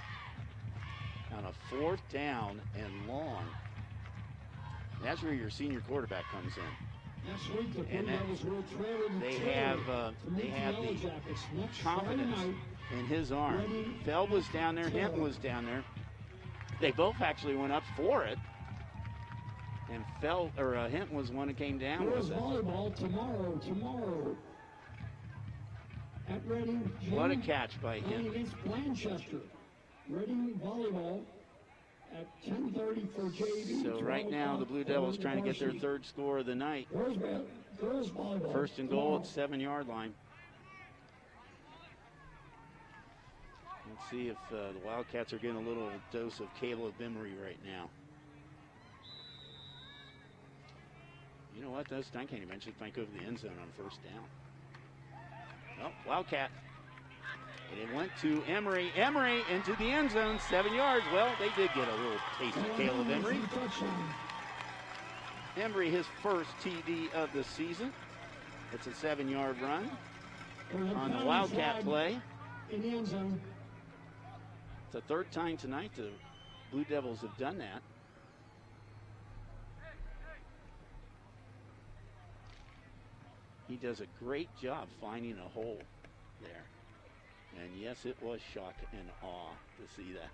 Speaker 1: on a 4th down and long. That's where your senior quarterback comes in.
Speaker 6: Next week, the
Speaker 1: And
Speaker 6: Blue Devils will travel to
Speaker 1: they
Speaker 6: Taylor
Speaker 1: have
Speaker 6: to meet
Speaker 1: the
Speaker 6: Yellow Jackets next
Speaker 1: confidence
Speaker 6: Friday night.
Speaker 1: in his arm. Feld was down there, Hinton was down there. They both actually went up for it. And Hinton was the one who came down
Speaker 6: Girls
Speaker 1: with it.
Speaker 6: volleyball tomorrow. At Reading.
Speaker 1: What a catch by
Speaker 6: Playing
Speaker 1: Hinton.
Speaker 6: against Blanchester. Reading volleyball at 10:30 for JV.
Speaker 1: So right now the Blue Devils trying to get their 3rd score of the night.
Speaker 6: Girls volleyball.
Speaker 1: First and goal at 7-yard line. Let's see if the Wildcats are getting a little dose of Caleb Emery right now. You know what? Those I can't even mention might go to the end zone on 1st down. Well, Wildcat. And it went to Emery. Emery into the end zone, 7 yards. Well, they did get a little taste of Caleb Emery. Emery, his first TD of the season. It's a 7-yard run on the Wildcat play.
Speaker 6: In the end zone.
Speaker 1: It's the 3rd time tonight the Blue Devils have done that. He does a great job finding a hole there. And yes, it was shock and awe to see that.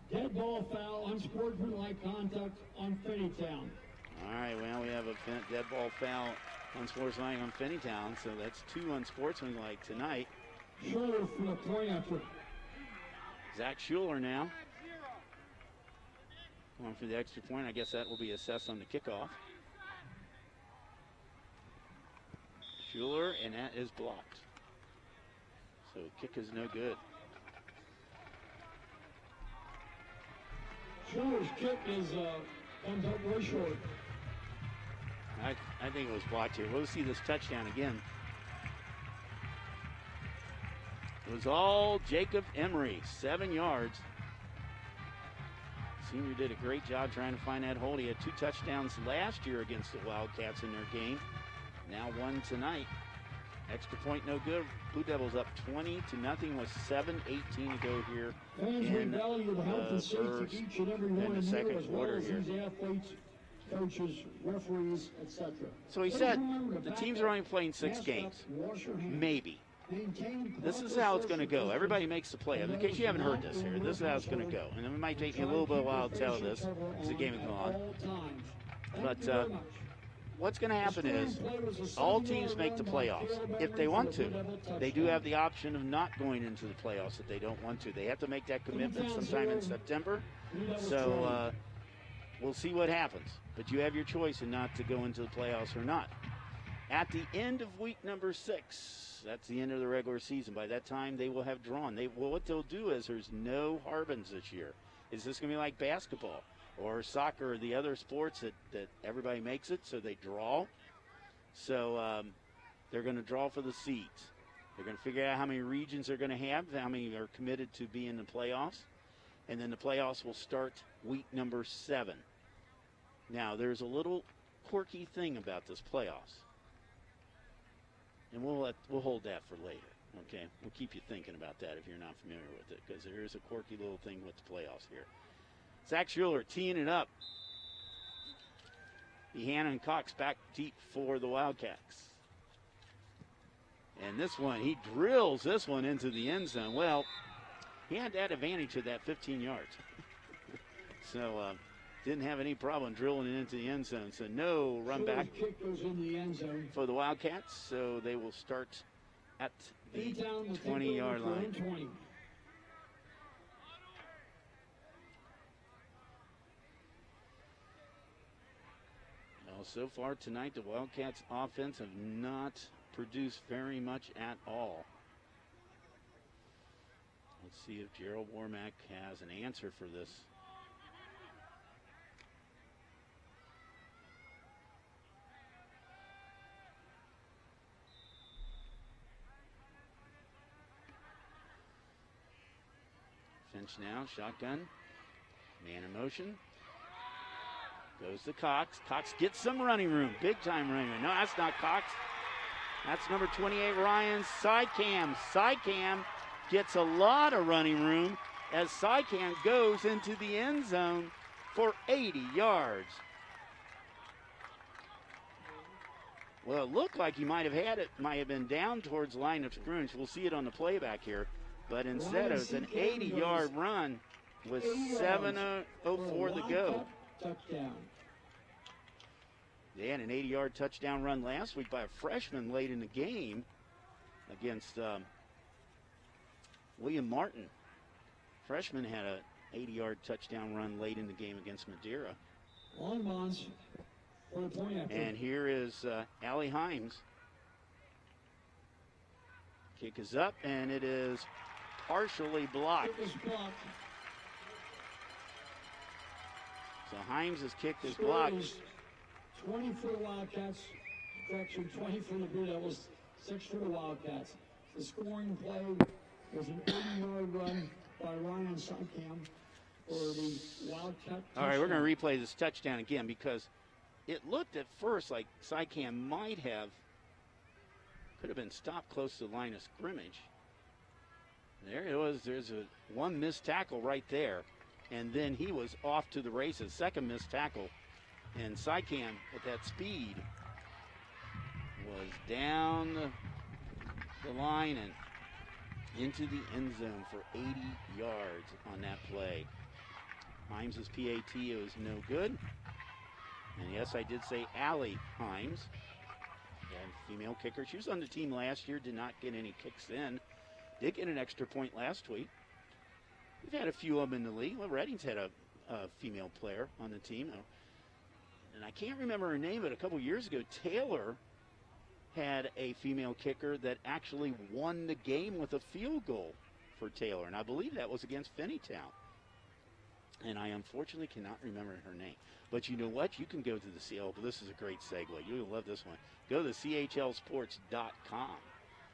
Speaker 6: Dead ball foul, unsportsmanlike conduct on Finneytown.
Speaker 1: All right, well, we have a dead ball foul, unsportsmanlike on Finneytown, so that's 2 unsportsmanlike tonight.
Speaker 6: Schuler from the point after.
Speaker 1: Zach Schuler now. Going for the extra point. I guess that will be assessed on the kickoff. Schuler, and that is blocked. So kick is no good.
Speaker 6: Schuler's kick is comes up way short.
Speaker 1: I think it was blocked here. We'll see this touchdown again. It was all Jacob Emery, 7 yards. Senior did a great job trying to find that hole. He had 2 touchdowns last year against the Wildcats in their game. Now 1 tonight. Extra point no good. Blue Devils up 20-0 with 7:18 to go here
Speaker 6: Fans
Speaker 1: in
Speaker 6: value the health and safety of each and every one of you, as well as these athletes, coaches, referees, etc.
Speaker 1: So he said the teams are only playing 6 games. Maybe. This is how it's going to go. Everybody makes the play. In case you haven't heard this here, this is how it's going to go. And it might take me a little bit of a while to tell this because the game is on. But what's going to happen is all teams make the playoffs if they want to. They do have the option of not going into the playoffs if they don't want to. They have to make that commitment sometime in September. So we'll see what happens. But you have your choice in not to go into the playoffs or not. At the end of week number 6, that's the end of the regular season. By that time, they will have drawn. What they'll do is there's no Harbins this year. Is this going to be like basketball or soccer or the other sports that everybody makes it, so they draw? So they're going to draw for the seeds. They're going to figure out how many regions they're going to have, how many are committed to be in the playoffs. And then the playoffs will start week number 7. Now, there's a little quirky thing about this playoffs. And we'll hold that for later, okay? We'll keep you thinking about that if you're not familiar with it, because there is a quirky little thing with the playoffs here. Zach Schuler teeing it up. Behannon Cox back deep for the Wildcats. And this one, he drills this one into the end zone. Well, he had that advantage of that 15 yards. So, didn't have any problem drilling it into the end zone. So no run back for the Wildcats. So they will start at the 20-yard line. Well, so far tonight, the Wildcats offense have not produce very much at all. Let's see if Gerald Warmack has an answer for this. Finch now, shotgun, man in motion. Goes to Cox. Cox gets some running room, big time running room. No, that's not Cox. That's number 28, Ryan Sycam. Sycam gets a lot of running room as Sycam goes into the end zone for 80 yards. Well, it looked like he might have been down towards the line of scrimmage. We'll see it on the playback here. But instead, it was an 80-yard run with 7:04 to go.
Speaker 6: Touchdown.
Speaker 1: They had an 80-yard touchdown run last week by a freshman late in the game against William Martin. Freshman had an 80-yard touchdown run late in the game against Madeira.
Speaker 6: Longmont for the point after.
Speaker 1: And here is Allie Himes. Kick is up, and it is partially blocked.
Speaker 6: It was blocked.
Speaker 1: So Himes' kick is
Speaker 6: Score
Speaker 1: blocked.
Speaker 6: is 20 for the Wildcats. Correction, 20 for the Blue Devils, 6 for the Wildcats. The scoring play was an 80-yard run by Ryan Sycam for the Wildcat.
Speaker 1: All right, we're going to replay this touchdown again because it looked at first like Sycam could have been stopped close to the line of scrimmage. There it was. There's one missed tackle right there. And then he was off to the races. Second missed tackle. And Sycam, at that speed, was down the line and into the end zone for 80 yards on that play. Himes' PAT was no good. And yes, I did say Allie Himes, female kicker. She was on the team last year, did not get any kicks in. Did get an extra point last week. We've had a few of them in the league. Well, Redding's had a female player on the team. And I can't remember her name, but a couple years ago, Taylor had a female kicker that actually won the game with a field goal for Taylor. And I believe that was against Finneytown. And I unfortunately cannot remember her name. But you know what? You can go to the CL. This is a great segue. You'll love this one. Go to the CHLsports.com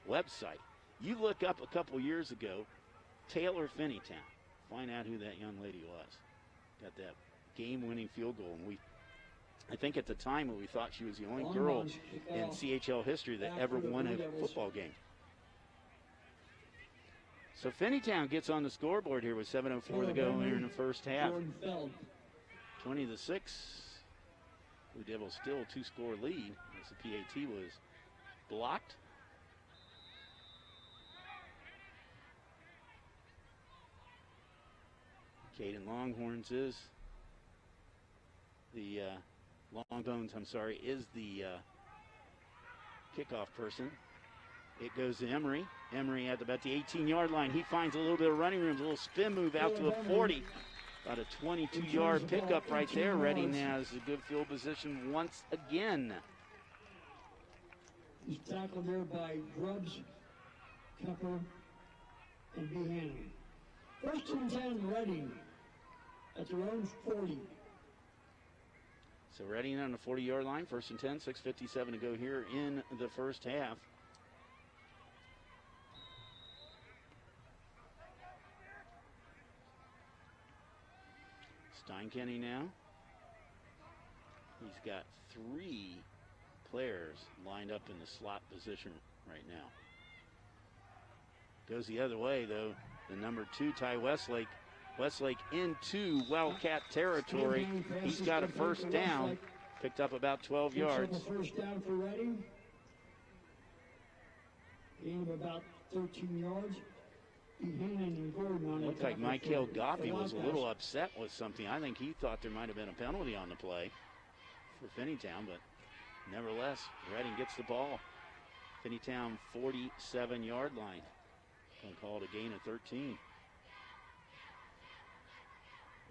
Speaker 1: website. You look up a couple years ago, Taylor Finneytown. Find out who that young lady was. Got that game-winning field goal. And I think at the time we thought she was the only girl in CHL history that ever won a football game. So Finneytown gets on the scoreboard here with 7:04 to go here in the first half. 20-6. Blue Devils still a 2-score lead as the PAT was blocked. Caden Longhorns is the Longbones, is the kickoff person. It goes to Emery. Emery at about the 18-yard line. He finds a little bit of running room, a little spin move out to a 40. About a 22-yard pickup right there. Redding has a good field position once again.
Speaker 6: He's tackled there by Grubbs, Kepper, and Buchanan. First and 10, Redding at their own 40.
Speaker 1: So Redding on the 40-yard line. First and 10, 6:57 to go here in the first half. Steinkenny now. He's got 3 players lined up in the slot position right now. Goes the other way, though. The number 2, Ty Westlake. Westlake into Wildcat territory. He's got a first down. Picked up about 12 yards.
Speaker 6: First down for Redding. Gain of about 13 yards.
Speaker 1: Looked like Michael Goffey was a little upset with something. I think he thought there might have been a penalty on the play for Finneytown, but nevertheless, Redding gets the ball. Finneytown 47-yard line. Gonna call it a gain of 13.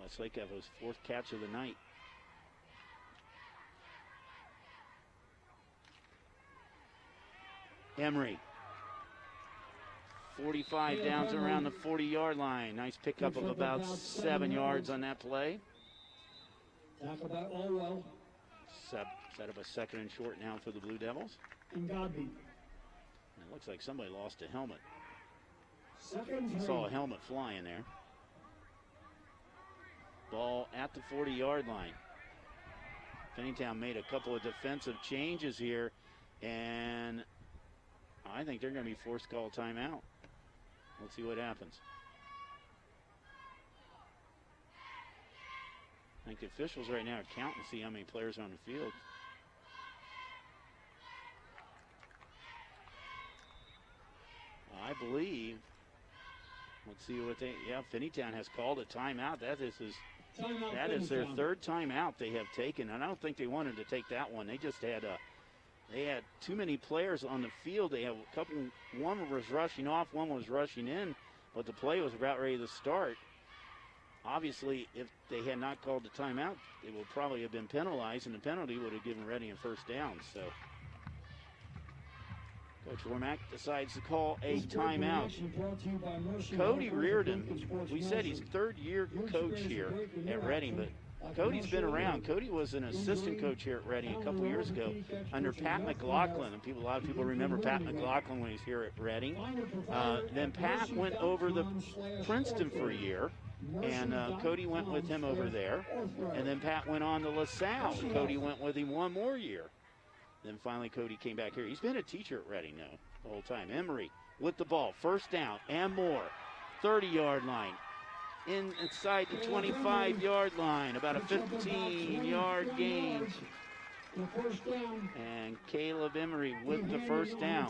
Speaker 1: Westlake have his 4th catch of the night. Emery. 45 downs around the 40-yard line. Nice pickup of about 7 yards on that play.
Speaker 6: Tackle by Allwell.
Speaker 1: Set up a second and short now for the Blue Devils.
Speaker 6: And Godby.
Speaker 1: It looks like somebody lost a helmet.
Speaker 6: Second.
Speaker 1: I saw a helmet flying there. Ball at the 40-yard line. Finneytown made a couple of defensive changes here, and I think they're going to be forced to call timeout. Let's see what happens. I think the officials right now are counting to see how many players are on the field. I believe, let's see what Finneytown has called a timeout. That is their third timeout they have taken, and I don't think they wanted to take that one. They just had too many players on the field. They have a couple. One was rushing off, one was rushing in, but the play was about ready to start. Obviously, if they had not called the timeout, they would probably have been penalized, and the penalty would have given Reading a first down. So Coach Wormack decides to call a timeout. Cody Reardon, we said he's third-year coach here at Reading, but Cody's been around. Cody was an assistant coach here at Reading a couple years ago under Pat McLaughlin. And a lot of people remember Pat McLaughlin when he's here at Reading. Then Pat went over to Princeton for a year, and Cody went with him over there. And then Pat went on to LaSalle. Cody went with him one more year. Then finally Cody came back here. He's been a teacher at Reading now the whole time. Emery with the ball, first down and more. 30-yard line. Inside the 25-yard line, about a 15-yard gain. And Caleb Emery with the first down.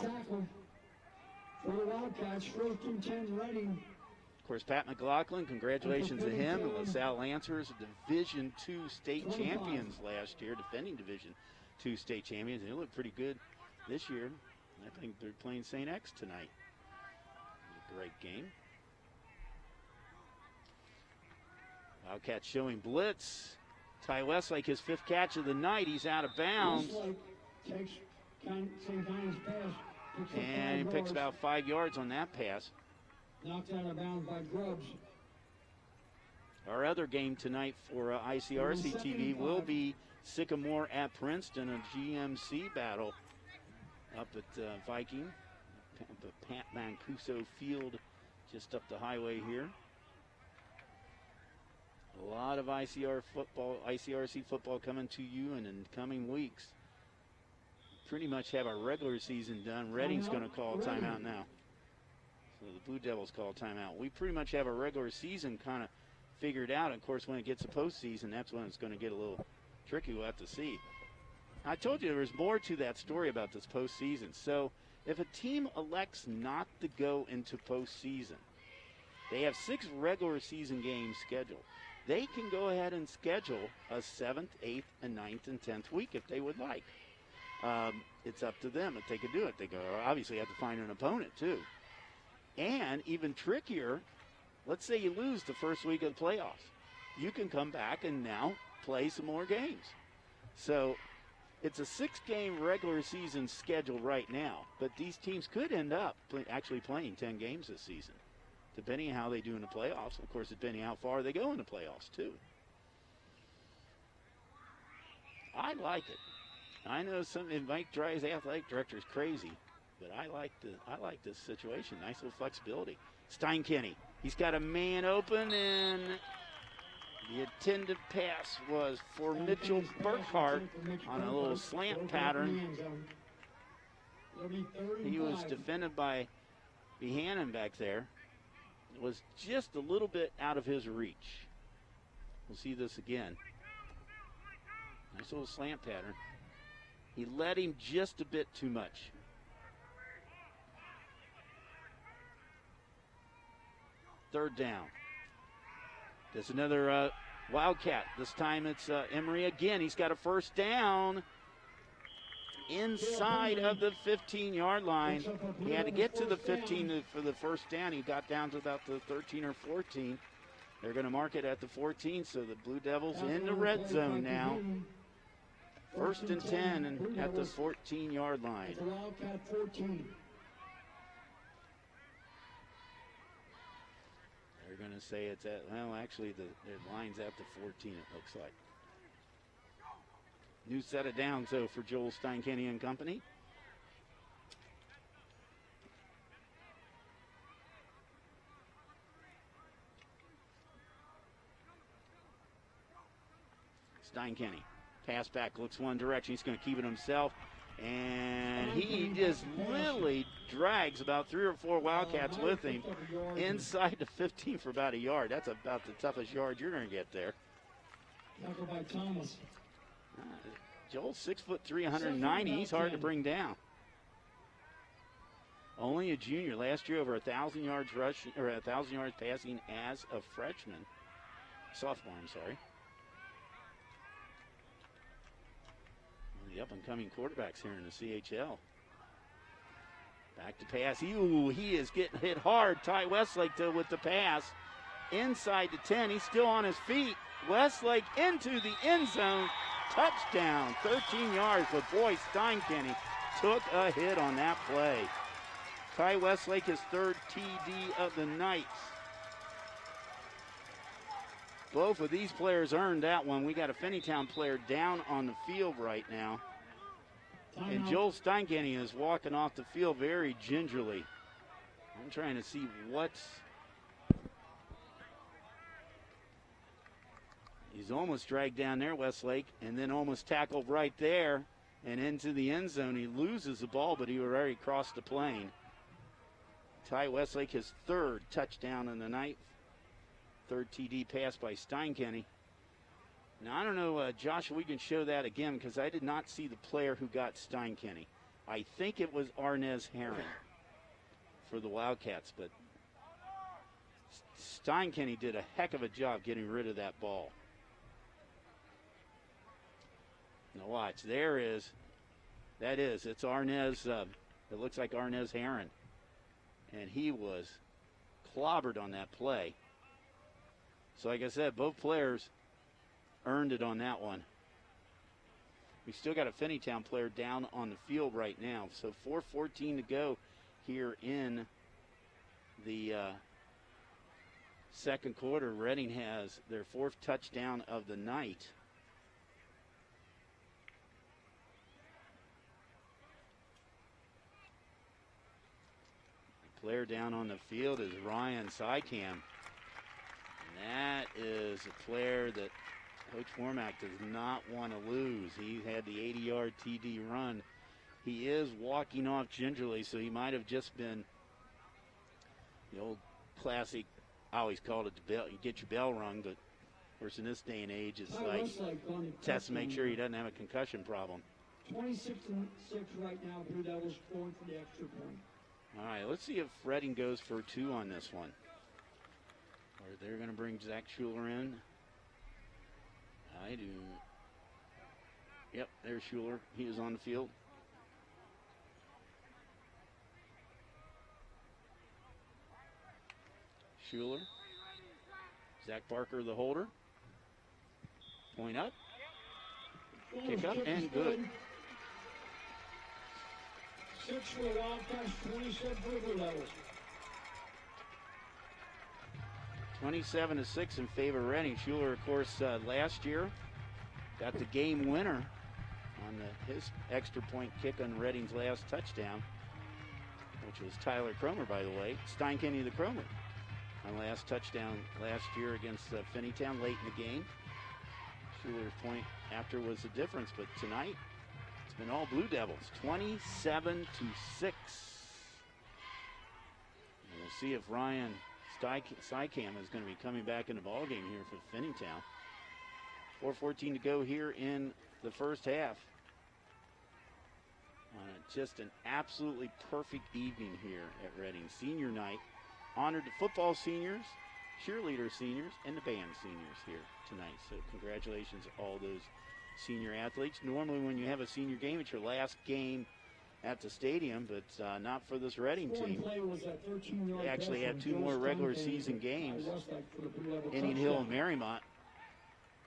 Speaker 6: For the Wildcats, 1st and 10 Reading.
Speaker 1: Of course, Pat McLaughlin, congratulations to him. And LaSalle Lancers, Division II state champions last year, defending Division II state champions. They look pretty good this year. I think they're playing St. X tonight. A great game. Wildcats showing blitz. Ty Westlake, his 5th catch of the night. He's out of bounds. And he picks about 5 yards on that pass.
Speaker 6: Knocked out of bounds by Grubbs.
Speaker 1: Our other game tonight for ICRC-TV will be Sycamore at Princeton, a GMC battle up at Viking, the Pat Mancuso Field, just up the highway here. A lot of ICRC football coming to you in the coming weeks. Pretty much have our regular season done. Reading's going to call a timeout now. So the Blue Devils call a timeout. We pretty much have our regular season kind of figured out. Of course, when it gets to postseason, that's when it's going to get a little tricky. We'll have to see. I told you there was more to that story about this postseason. So if a team elects not to go into postseason, they have 6 regular season games scheduled. They can go ahead and schedule a 7th, 8th, and 9th, and 10th week if they would like. It's up to them if they can do it. They obviously have to find an opponent, too. And even trickier, let's say you lose the first week of the playoffs. You can come back and now play some more games. So it's a 6-game regular season schedule right now, but these teams could end up actually playing 10 games this season, depending on how they do in the playoffs. Of course, depending on how far they go in the playoffs, too. I like it. I know Mike Dry's athletic director is crazy, but I like this situation. Nice little flexibility. Steinkenny, he's got a man open, and the intended pass was for Mitchell Burkhart on a little slant pattern. He was defended by Behannon back there. It was just a little bit out of his reach. We'll see this again. Nice little slant pattern. He led him just a bit too much. Third down. There's another Wildcat. This time it's Emery again. He's got a first down inside of the 15-yard line. He had to get to the 15 for the first down. He got down to about the 13 or 14. They're going to mark it at the 14, so the Blue Devils in the red zone now. First and 10 and at the 14-yard line.
Speaker 6: Wildcat 14.
Speaker 1: to say it's at, well, actually, the line's at the 14, it looks like. New set of downs, though, for Joel Steinkenny and company. Steinkenny, pass back, looks one direction. He's going to keep it himself. And he just literally drags about 3 or 4 Wildcats with him inside the 15 for about a yard. That's about the toughest yard you're going to get there.
Speaker 6: Tackle by Thomas.
Speaker 1: Joel's 6'3", 190. He's hard to bring down. Only a junior. Last year, over 1,000 yards rushing, or 1,000 yards passing as a freshman. Sophomore, I'm sorry. The up-and-coming quarterbacks here in the CHL. Back to pass. He is getting hit hard. Ty Westlake with the pass. Inside the 10. He's still on his feet. Westlake into the end zone. Touchdown. 13 yards. But boy, Steinkenny took a hit on that play. Ty Westlake, his 3rd TD of the night. Both of these players earned that one. We got a Finneytown player down on the field right now. And Joel Steinkenny is walking off the field very gingerly. I'm trying to see what's... He's almost dragged down there, Westlake, and then almost tackled right there and into the end zone. He loses the ball, but he already crossed the plane. Ty Westlake, his 3rd touchdown in the night. 3rd TD pass by Steinkenny. Now, I don't know, Josh, we can show that again because I did not see the player who got Steinkenny. I think it was Arnez Herron for the Wildcats, but Steinkenny did a heck of a job getting rid of that ball. Now watch, it's Arnez, it looks like Arnez Herron. And he was clobbered on that play. So like I said, both players earned it on that one. We still got a Finneytown player down on the field right now. So 4:14 to go here in the second quarter. Reading has their 4th touchdown of the night. The player down on the field is Ryan Sycam. That is a player that Coach Wormack does not want to lose. He had the 80-yard TD run. He is walking off gingerly, so he might have just been the old classic, I always called it the bell, you get your bell rung, but of course in this day and age it's like test to make sure he doesn't have a concussion problem.
Speaker 6: 26-6 right now, Blue Devils going for the extra point.
Speaker 1: All right, let's see if Reading goes for 2 on this one. Or they're going to bring Zach Schuler in. I do. Yep, there's Schuler. He is on the field. Schuler. Zach Parker, the holder. Point up. Kick up and good.
Speaker 6: 6 for the Wildcats, 27 for the Blue Devils.
Speaker 1: 27-6 in favor of Reading. Schuler, of course, last year got the game winner on his extra point kick on Reading's last touchdown, which was Tyler Cromer, by the way. Steinkenny the Cromer on last touchdown last year against Finneytown late in the game. Schuler's point after was the difference, but tonight it's been all Blue Devils, 27-6. And we'll see if Ryan Sycam is going to be coming back in the ballgame here for Finneytown. 4:14 to go here in the first half. Just an absolutely perfect evening here at Reading. Senior night. Honored the football seniors, cheerleader seniors, and the band seniors here tonight. So congratulations to all those senior athletes. Normally when you have a senior game, it's your last game at the stadium, but not for this Reading team. They actually have 2 more regular season games, Indian Hill and Marymount.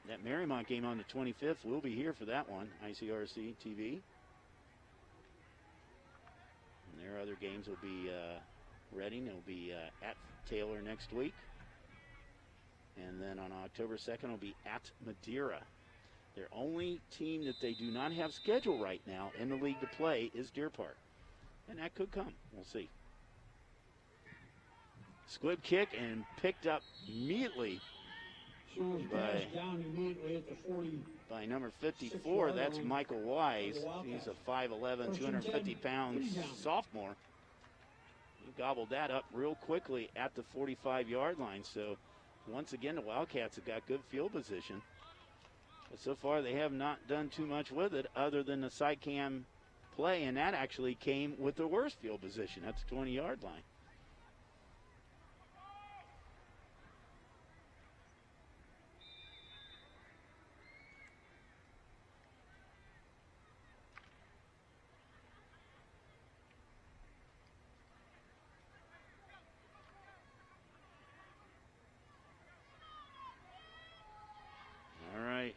Speaker 1: That Marymount game on the 25th, we'll be here for that one, ICRC-TV. And their other games will be Reading. It'll be at Taylor next week. And then on October 2nd, will be at Madeira. Their only team that they do not have scheduled right now in the league to play is Deer Park. And that could come. We'll see. Squib kick and picked up immediately
Speaker 6: down immediately at the 40.
Speaker 1: By number 54. That's Michael Wise. He's a 5'11", 250-pound sophomore. He gobbled that up real quickly at the 45-yard line. So once again, the Wildcats have got good field position. But so far, they have not done too much with it other than the side cam play, and that actually came with the worst field position at the 20-yard line.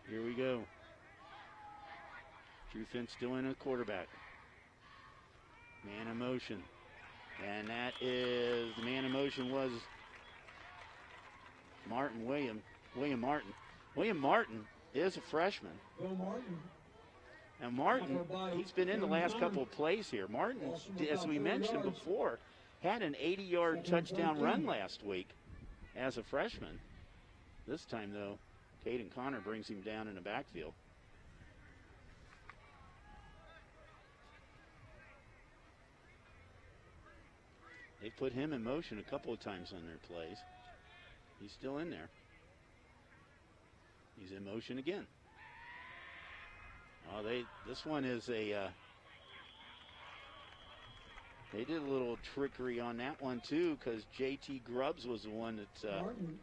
Speaker 1: Here we go. Drew Finn still in a quarterback. Man in motion. And that is, the man in motion was William Martin. William Martin is a freshman.
Speaker 6: Bill Martin.
Speaker 1: And Martin, he's been in the last couple of plays here. Martin, as we mentioned before, had an 80-yard touchdown run last week as a freshman. This time, though, Caden Connor brings him down in the backfield. They put him in motion a couple of times on their plays. He's still in there. He's in motion again. Oh, this one is a, they did a little trickery on that one too, because JT Grubbs was the one that,
Speaker 6: Martin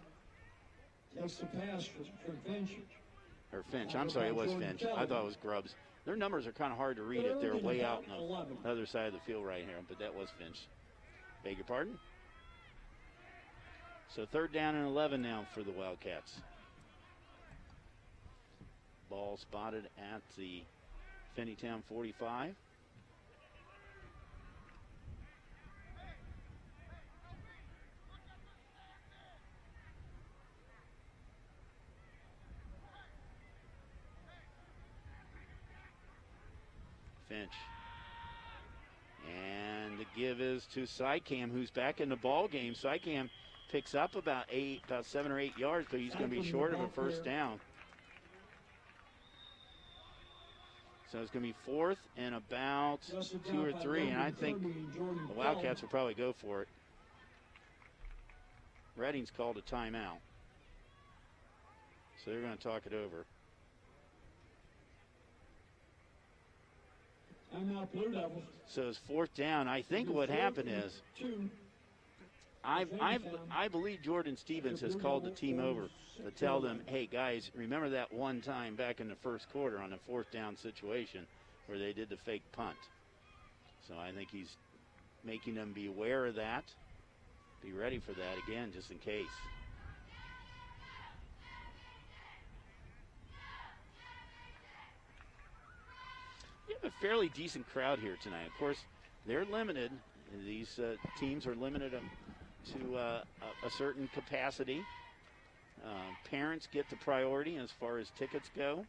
Speaker 6: takes the pass for Finch.
Speaker 1: Or Finch, I'm sorry, it was Finch. I thought it was Grubbs. Their numbers are kind of hard to read if they're way out on the other side of the field right here, but that was Finch. Beg your pardon? So 3rd down and 11 now for the Wildcats. Ball spotted at the Finneytown 45. Finch. And the give is to Sycam, who's back in the ball game. Sycam picks up about 7 or 8 yards, but he's going to be short of a first down. So it's going to be 4th and about 2 or 3, and I think the Wildcats will probably go for it. Redding's called a timeout, so they're going to talk it over. So it's 4th down. I think what happened is, I believe Jordan Stevens has called the team over to tell them, hey guys, remember that one time back in the first quarter on the 4th down situation where they did the fake punt. So I think he's making them be aware of that, be ready for that again, just in case. We have a fairly decent crowd here tonight. Of course, they're limited. These teams are limited to a certain capacity. Parents get the priority as far as tickets go.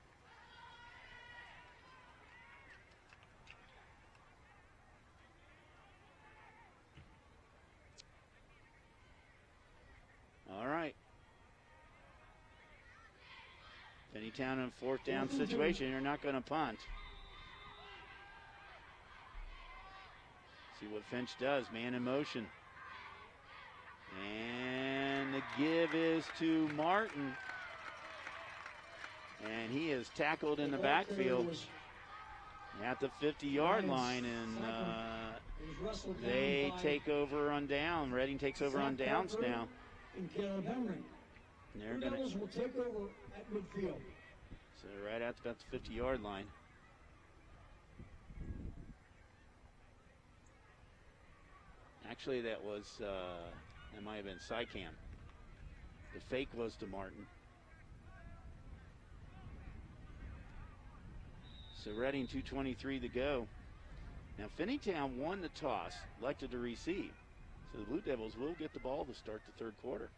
Speaker 1: All right. Finneytown in a 4th down situation. You're not going to punt. See what Finch does. Man in motion. And the give is to Martin. And he is tackled in the backfield at the 50-yard line. And they take over on down. Reading takes over on downs now.
Speaker 6: And Caleb Henry.
Speaker 1: They're
Speaker 6: The
Speaker 1: gonna,
Speaker 6: Devils will take over at midfield.
Speaker 1: so right at about the 50-yard line. Actually, that was, that might have been Sycam. The fake was to Martin. So Reading 2:23 to go. Now Finneytown won the toss, elected to receive. So the Blue Devils will get the ball to start the 3rd quarter.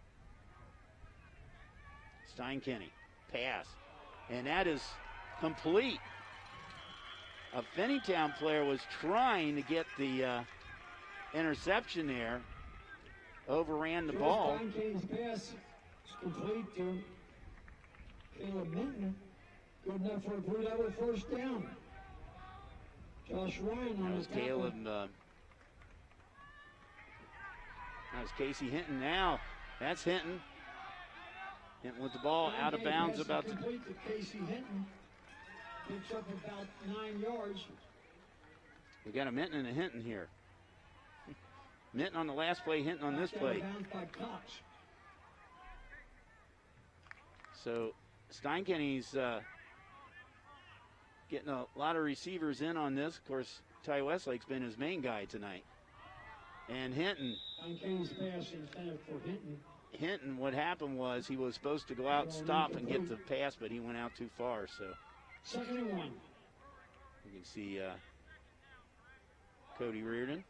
Speaker 1: Steinkenny, pass, and that is complete. A Finneytown player was trying to get the interception there, overran the ball.
Speaker 6: Steinkenny's pass is complete to Caleb Minton. Good enough for a Blue Devil first down. Josh Ryan on
Speaker 1: That was
Speaker 6: the tackle.
Speaker 1: Caleb. That was Casey Hinton now. That's Hinton. Hinton with the ball out of bounds about to.
Speaker 6: Complete to Casey Hinton. Picks up about 9 yards.
Speaker 1: We got a Minton and a Hinton here. Minton on the last play, Hinton on this play.
Speaker 6: Bounds by Cox.
Speaker 1: So Steinkenny's getting a lot of receivers in on this. Of course, Ty Westlake's been his main guy tonight. And Hinton.
Speaker 6: Steinkenny's pass intended for Hinton.
Speaker 1: Hinton, what happened was he was supposed to go out, stop, and get the pass, but he went out too far. So
Speaker 6: 2nd and 1.
Speaker 1: you can see Cody Reardon,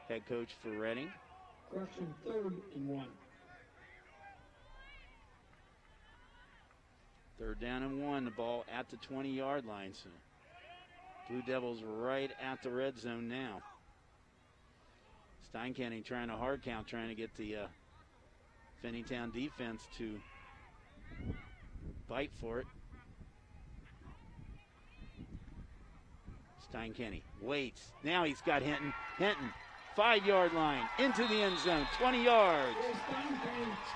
Speaker 1: head coach for Reading.
Speaker 6: Correction, 3rd and 1.
Speaker 1: 3rd down and 1, the ball at the 20-yard line. So Blue Devils right at the red zone now. Steinkenny trying to hard count, trying to get the Finneytown defense to bite for it. Steinkenny waits. Now he's got Hinton. Hinton, 5-yard line, into the end zone, 20 yards.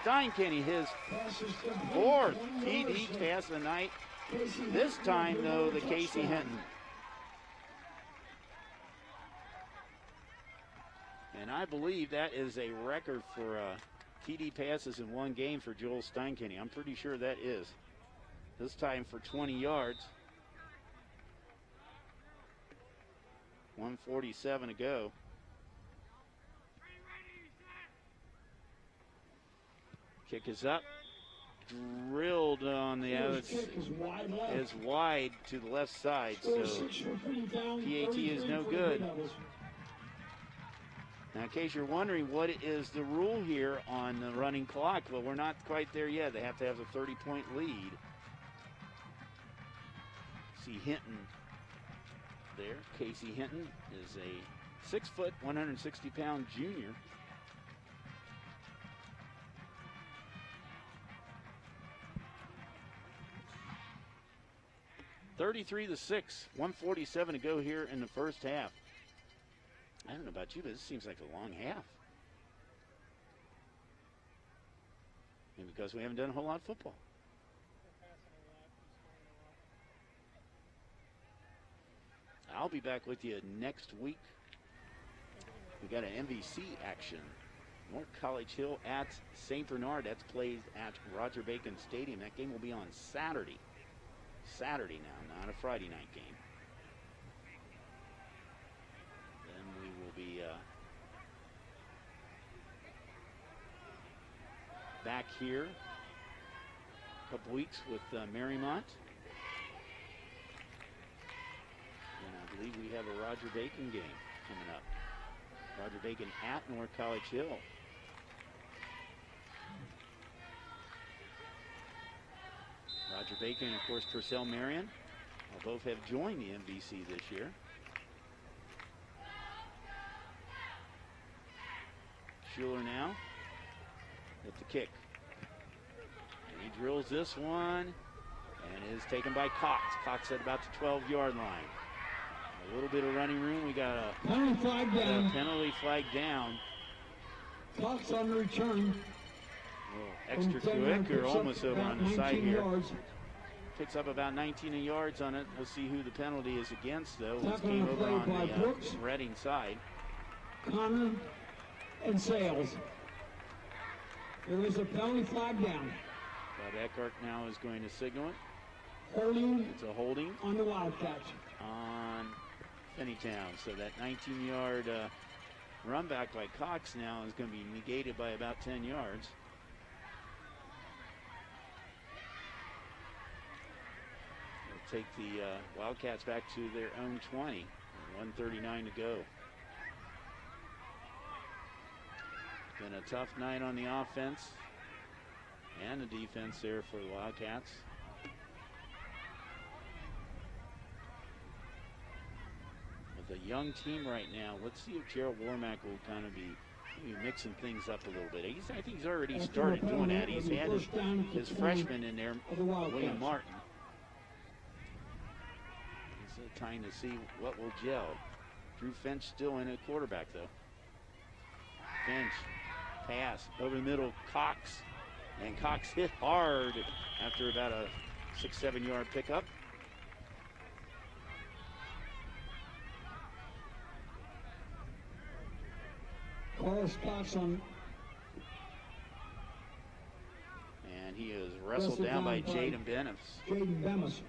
Speaker 1: Steinkenny, his 4th TD pass of the night. This time, though, the Casey Hinton. And I believe that is a record for TD passes in one game for Joel Steinkenny. I'm pretty sure that is. This time for 20 yards. 1:47 to go. Kick is up. Drilled on the other. Is wide to the left side. So PAT is no good. Now, in case you're wondering, what is the rule here on the running clock? Well, we're not quite there yet. They have to have a 30-point lead. See Hinton there. Casey Hinton is a 6-foot, 160-pound junior. (33-6), 1:47 to go here in the first half. I don't know about you, but this seems like a long half. Maybe because we haven't done a whole lot of football. I'll be back with you next week. We got an MVC action. North College Hill at St. Bernard. That's played at Roger Bacon Stadium. That game will be on Saturday. Saturday now, not a Friday night game. Then we will be back here a couple weeks with Marymount. And I believe we have a Roger Bacon game coming up. Roger Bacon at North College Hill. Roger Bacon and, of course, Purcell Marion both have joined the MVC this year. Schuler now at the kick. And he drills this one and is taken by Cox. Cox at about the 12-yard line. A little bit of running room. We got a
Speaker 6: penalty flag down.
Speaker 1: Penalty flag down.
Speaker 6: Cox on the return.
Speaker 1: Extra quick or almost over on the side here. Picks up about 19 yards on it. We'll see who the penalty is against, though. This came over on the Reading side.
Speaker 6: Connor and Sales. There is a penalty flag down.
Speaker 1: Bob Eckhart now is going to signal it.
Speaker 6: Holding.
Speaker 1: It's a holding
Speaker 6: on the Wildcats.
Speaker 1: On Finneytown. So that 19-yard run back by Cox now is going to be negated by about 10 yards. They'll take the Wildcats back to their own 20. 1:39 to go. Been a tough night on the offense. And the defense there for the Wildcats. With a young team right now, let's see if Gerald Warmack will kind of be mixing things up a little bit. I think he's already started doing that. He's had his freshman in there, William Martin. It's time to see what will gel. Drew Finch still in at quarterback, though. Finch, pass over the middle, Cox. And Cox hit hard after about a 6-7 yard pickup.
Speaker 6: Carlos Cox on.
Speaker 1: And he is wrestled down by Jaden Bemis.
Speaker 6: Jaden Bemis.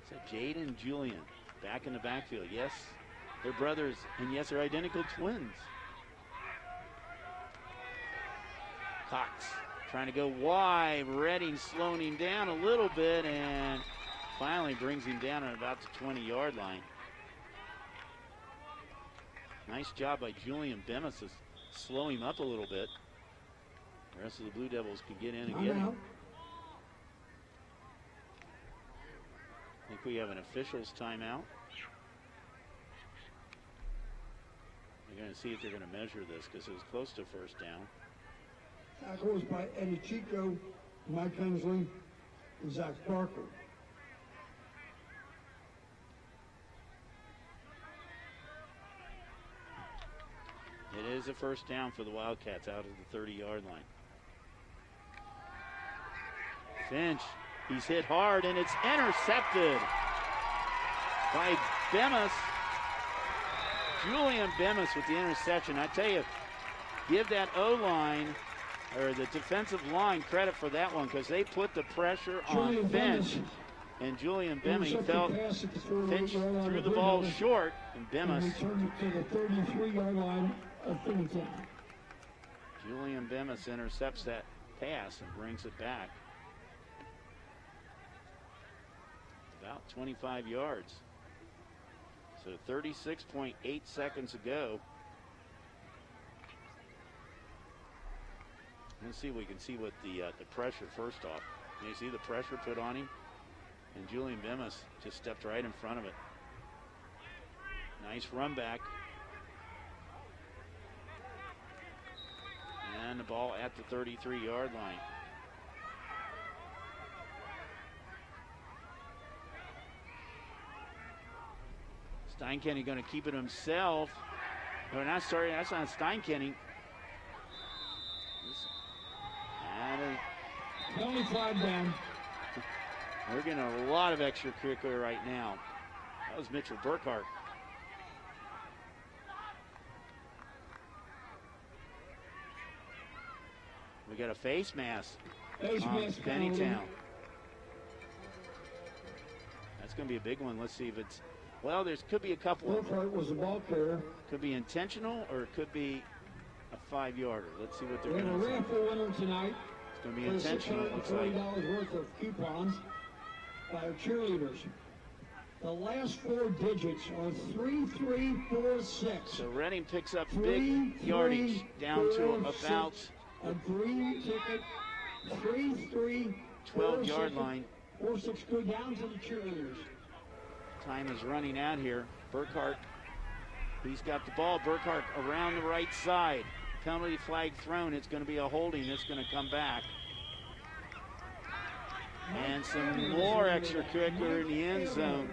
Speaker 1: So Jaden and Julian back in the backfield. Yes, they're brothers, and yes, they're identical twins. Cox trying to go wide. Redding slowing him down a little bit and finally brings him down at about the 20-yard line. Nice job by Julian Bemis to slow him up a little bit. The rest of the Blue Devils could get in and get him. I think we have an officials timeout. We're going to see if they're going to measure this because it was close to first down.
Speaker 6: Tackles by Eddie Chico, Mike Hensley, and Zach Parker.
Speaker 1: It is a first down for the Wildcats out of the 30-yard line. Finch, he's hit hard and it's intercepted by Bemis. Julian Bemis with the interception. I tell you, give that O-line or the defensive line credit for that one because they put the pressure on Finch. And Julian Bemis felt Finch threw the ball short, and Bemis
Speaker 6: returned it to the 33-yard line of Finneytown.
Speaker 1: Julian Bemis intercepts that pass and brings it back. About 25 yards. So 36.8 seconds ago. Let's see if we can see what the pressure first off. You see the pressure put on him? And Julian Bemis just stepped right in front of it. Nice run back. And the ball at the 33-yard line. Steinkenny going to keep it himself. No, not sorry, that's not Steinkenny.
Speaker 6: Only 5 down.
Speaker 1: We're getting a lot of extracurricular right now. That was Mitchell Burkhart. We got a face mask on Finneytown. That's going to be a big one. Let's see if it's, well, there could be a couple of them.
Speaker 6: Burkhart was the ball carrier.
Speaker 1: Could be intentional or it could be a 5-yarder. Let's see what they're
Speaker 6: We're
Speaker 1: going to
Speaker 6: a raffle winner tonight.
Speaker 1: It's going to be intentional, it looks like.
Speaker 6: $640 worth of coupons by our cheerleaders. The last 4 digits are 3346.
Speaker 1: So Redding picks up big yardage down to about
Speaker 6: a green ticket,
Speaker 1: 12-yard line.
Speaker 6: 46 go down to the cheerleaders.
Speaker 1: Time is running out here. Burkhart, he's got the ball. Burkhart around the right side. Penalty flag thrown. It's going to be a holding. It's going to come back. And some more extracurricular in the end zone.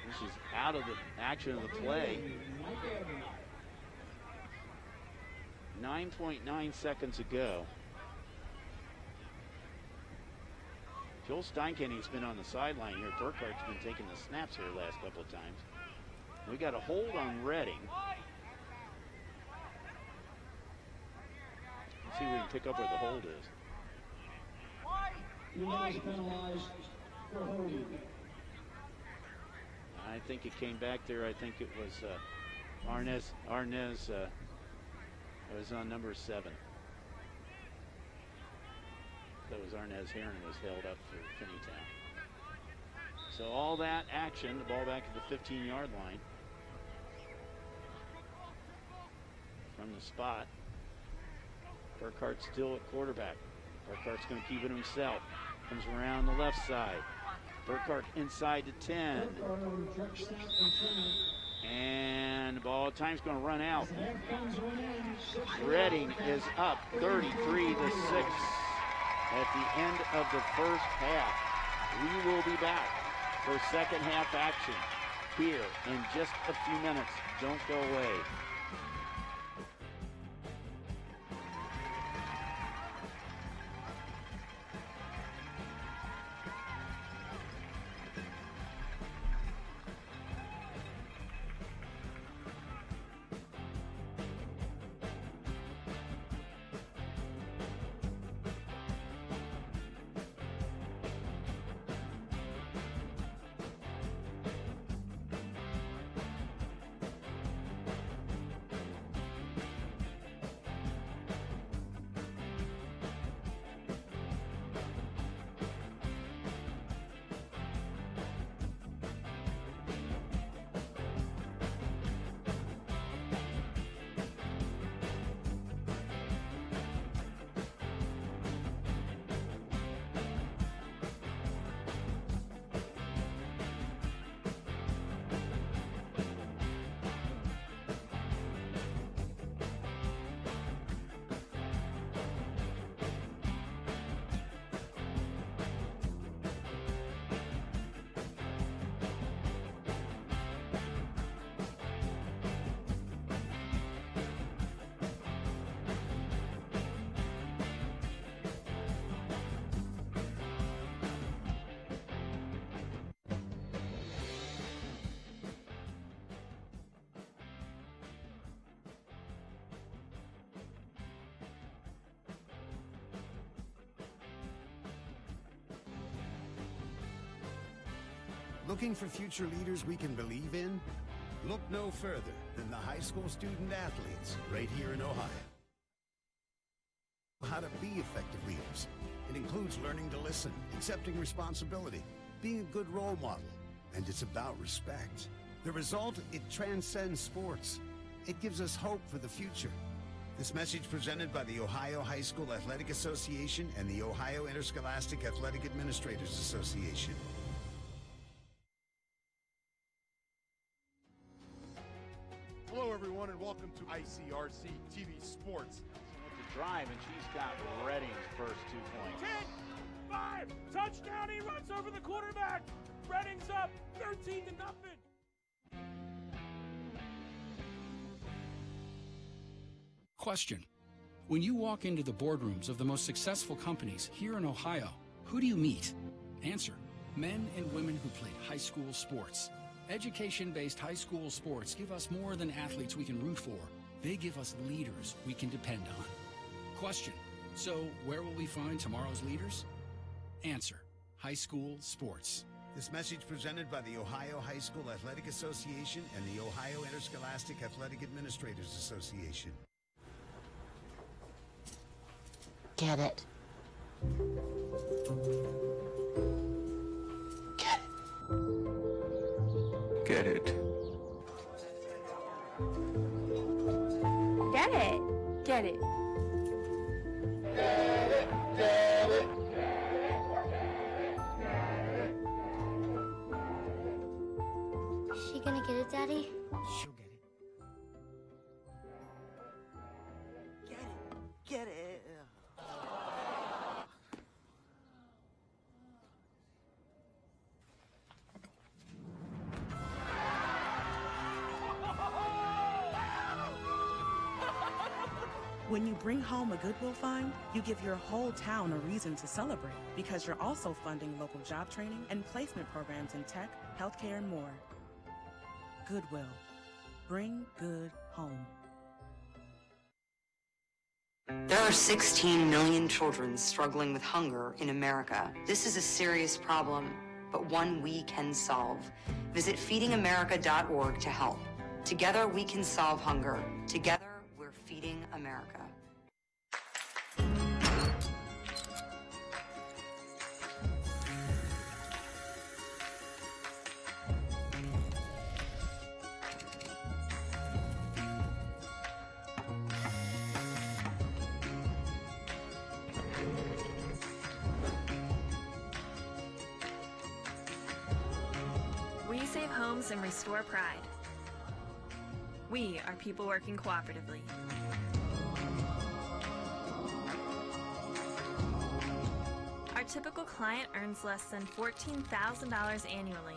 Speaker 1: This is out of the action of the play. 9.9 seconds ago. Joel Steinkenny's been on the sideline here. Burkhart's been taking the snaps here the last couple of times. We got a hold on Redding. Let's see if we can pick up where the hold is.
Speaker 6: Penalized for holding.
Speaker 1: I think it came back there. I think it was Arnez. It was on number 7. That was Arnez Heron was held up for Finneytown. So all that action, the ball back at the 15-yard line. from the spot. Burkhart's still at quarterback. Burkhart's going to keep it himself. Comes around the left side. Burkhart inside to 10. And the ball time's going to run out. Reading is up 33-6 at the end of the first half. We will be back for second half action here in just a few minutes. Don't go away.
Speaker 7: Looking for future leaders we can believe in? Look no further than the high school student athletes right here in Ohio. How to be effective leaders. It includes learning to listen, accepting responsibility, being a good role model, and it's about respect. The result, it transcends sports. It gives us hope for the future. This message presented by the Ohio High School Athletic Association and the Ohio Interscholastic Athletic Administrators Association.
Speaker 4: Hello, everyone, and welcome to ICRC-TV Sports.
Speaker 1: With the drive, and she's got Reading's first 2 points.
Speaker 5: 10-5, touchdown, he runs over the quarterback. Reading's up 13-0.
Speaker 8: Question. When you walk into the boardrooms of the most successful companies here in Ohio, who do you meet? Answer. Men and women who played high school sports. Education-based high school sports give us more than athletes we can root for. They give us leaders we can depend on. Question. So where will we find tomorrow's leaders? Answer. High school sports.
Speaker 7: This message presented by the Ohio High School Athletic Association and the Ohio Interscholastic Athletic Administrators Association.
Speaker 9: Get it.
Speaker 10: Get it.
Speaker 11: Get it. Get it.
Speaker 12: Is she gonna get it, Daddy?
Speaker 9: She'll get it.
Speaker 10: Get it. Get it.
Speaker 13: When you bring home a Goodwill find, you give your whole town a reason to celebrate because you're also funding local job training and placement programs in tech, healthcare, and more. Goodwill. Bring good home.
Speaker 14: There are 16 million children struggling with hunger in America. This is a serious problem, but one we can solve. Visit feedingamerica.org to help. Together we can solve hunger. Together we're feeding America.
Speaker 11: homes and restore pride. We are people working cooperatively. Our typical client earns less than $14,000 annually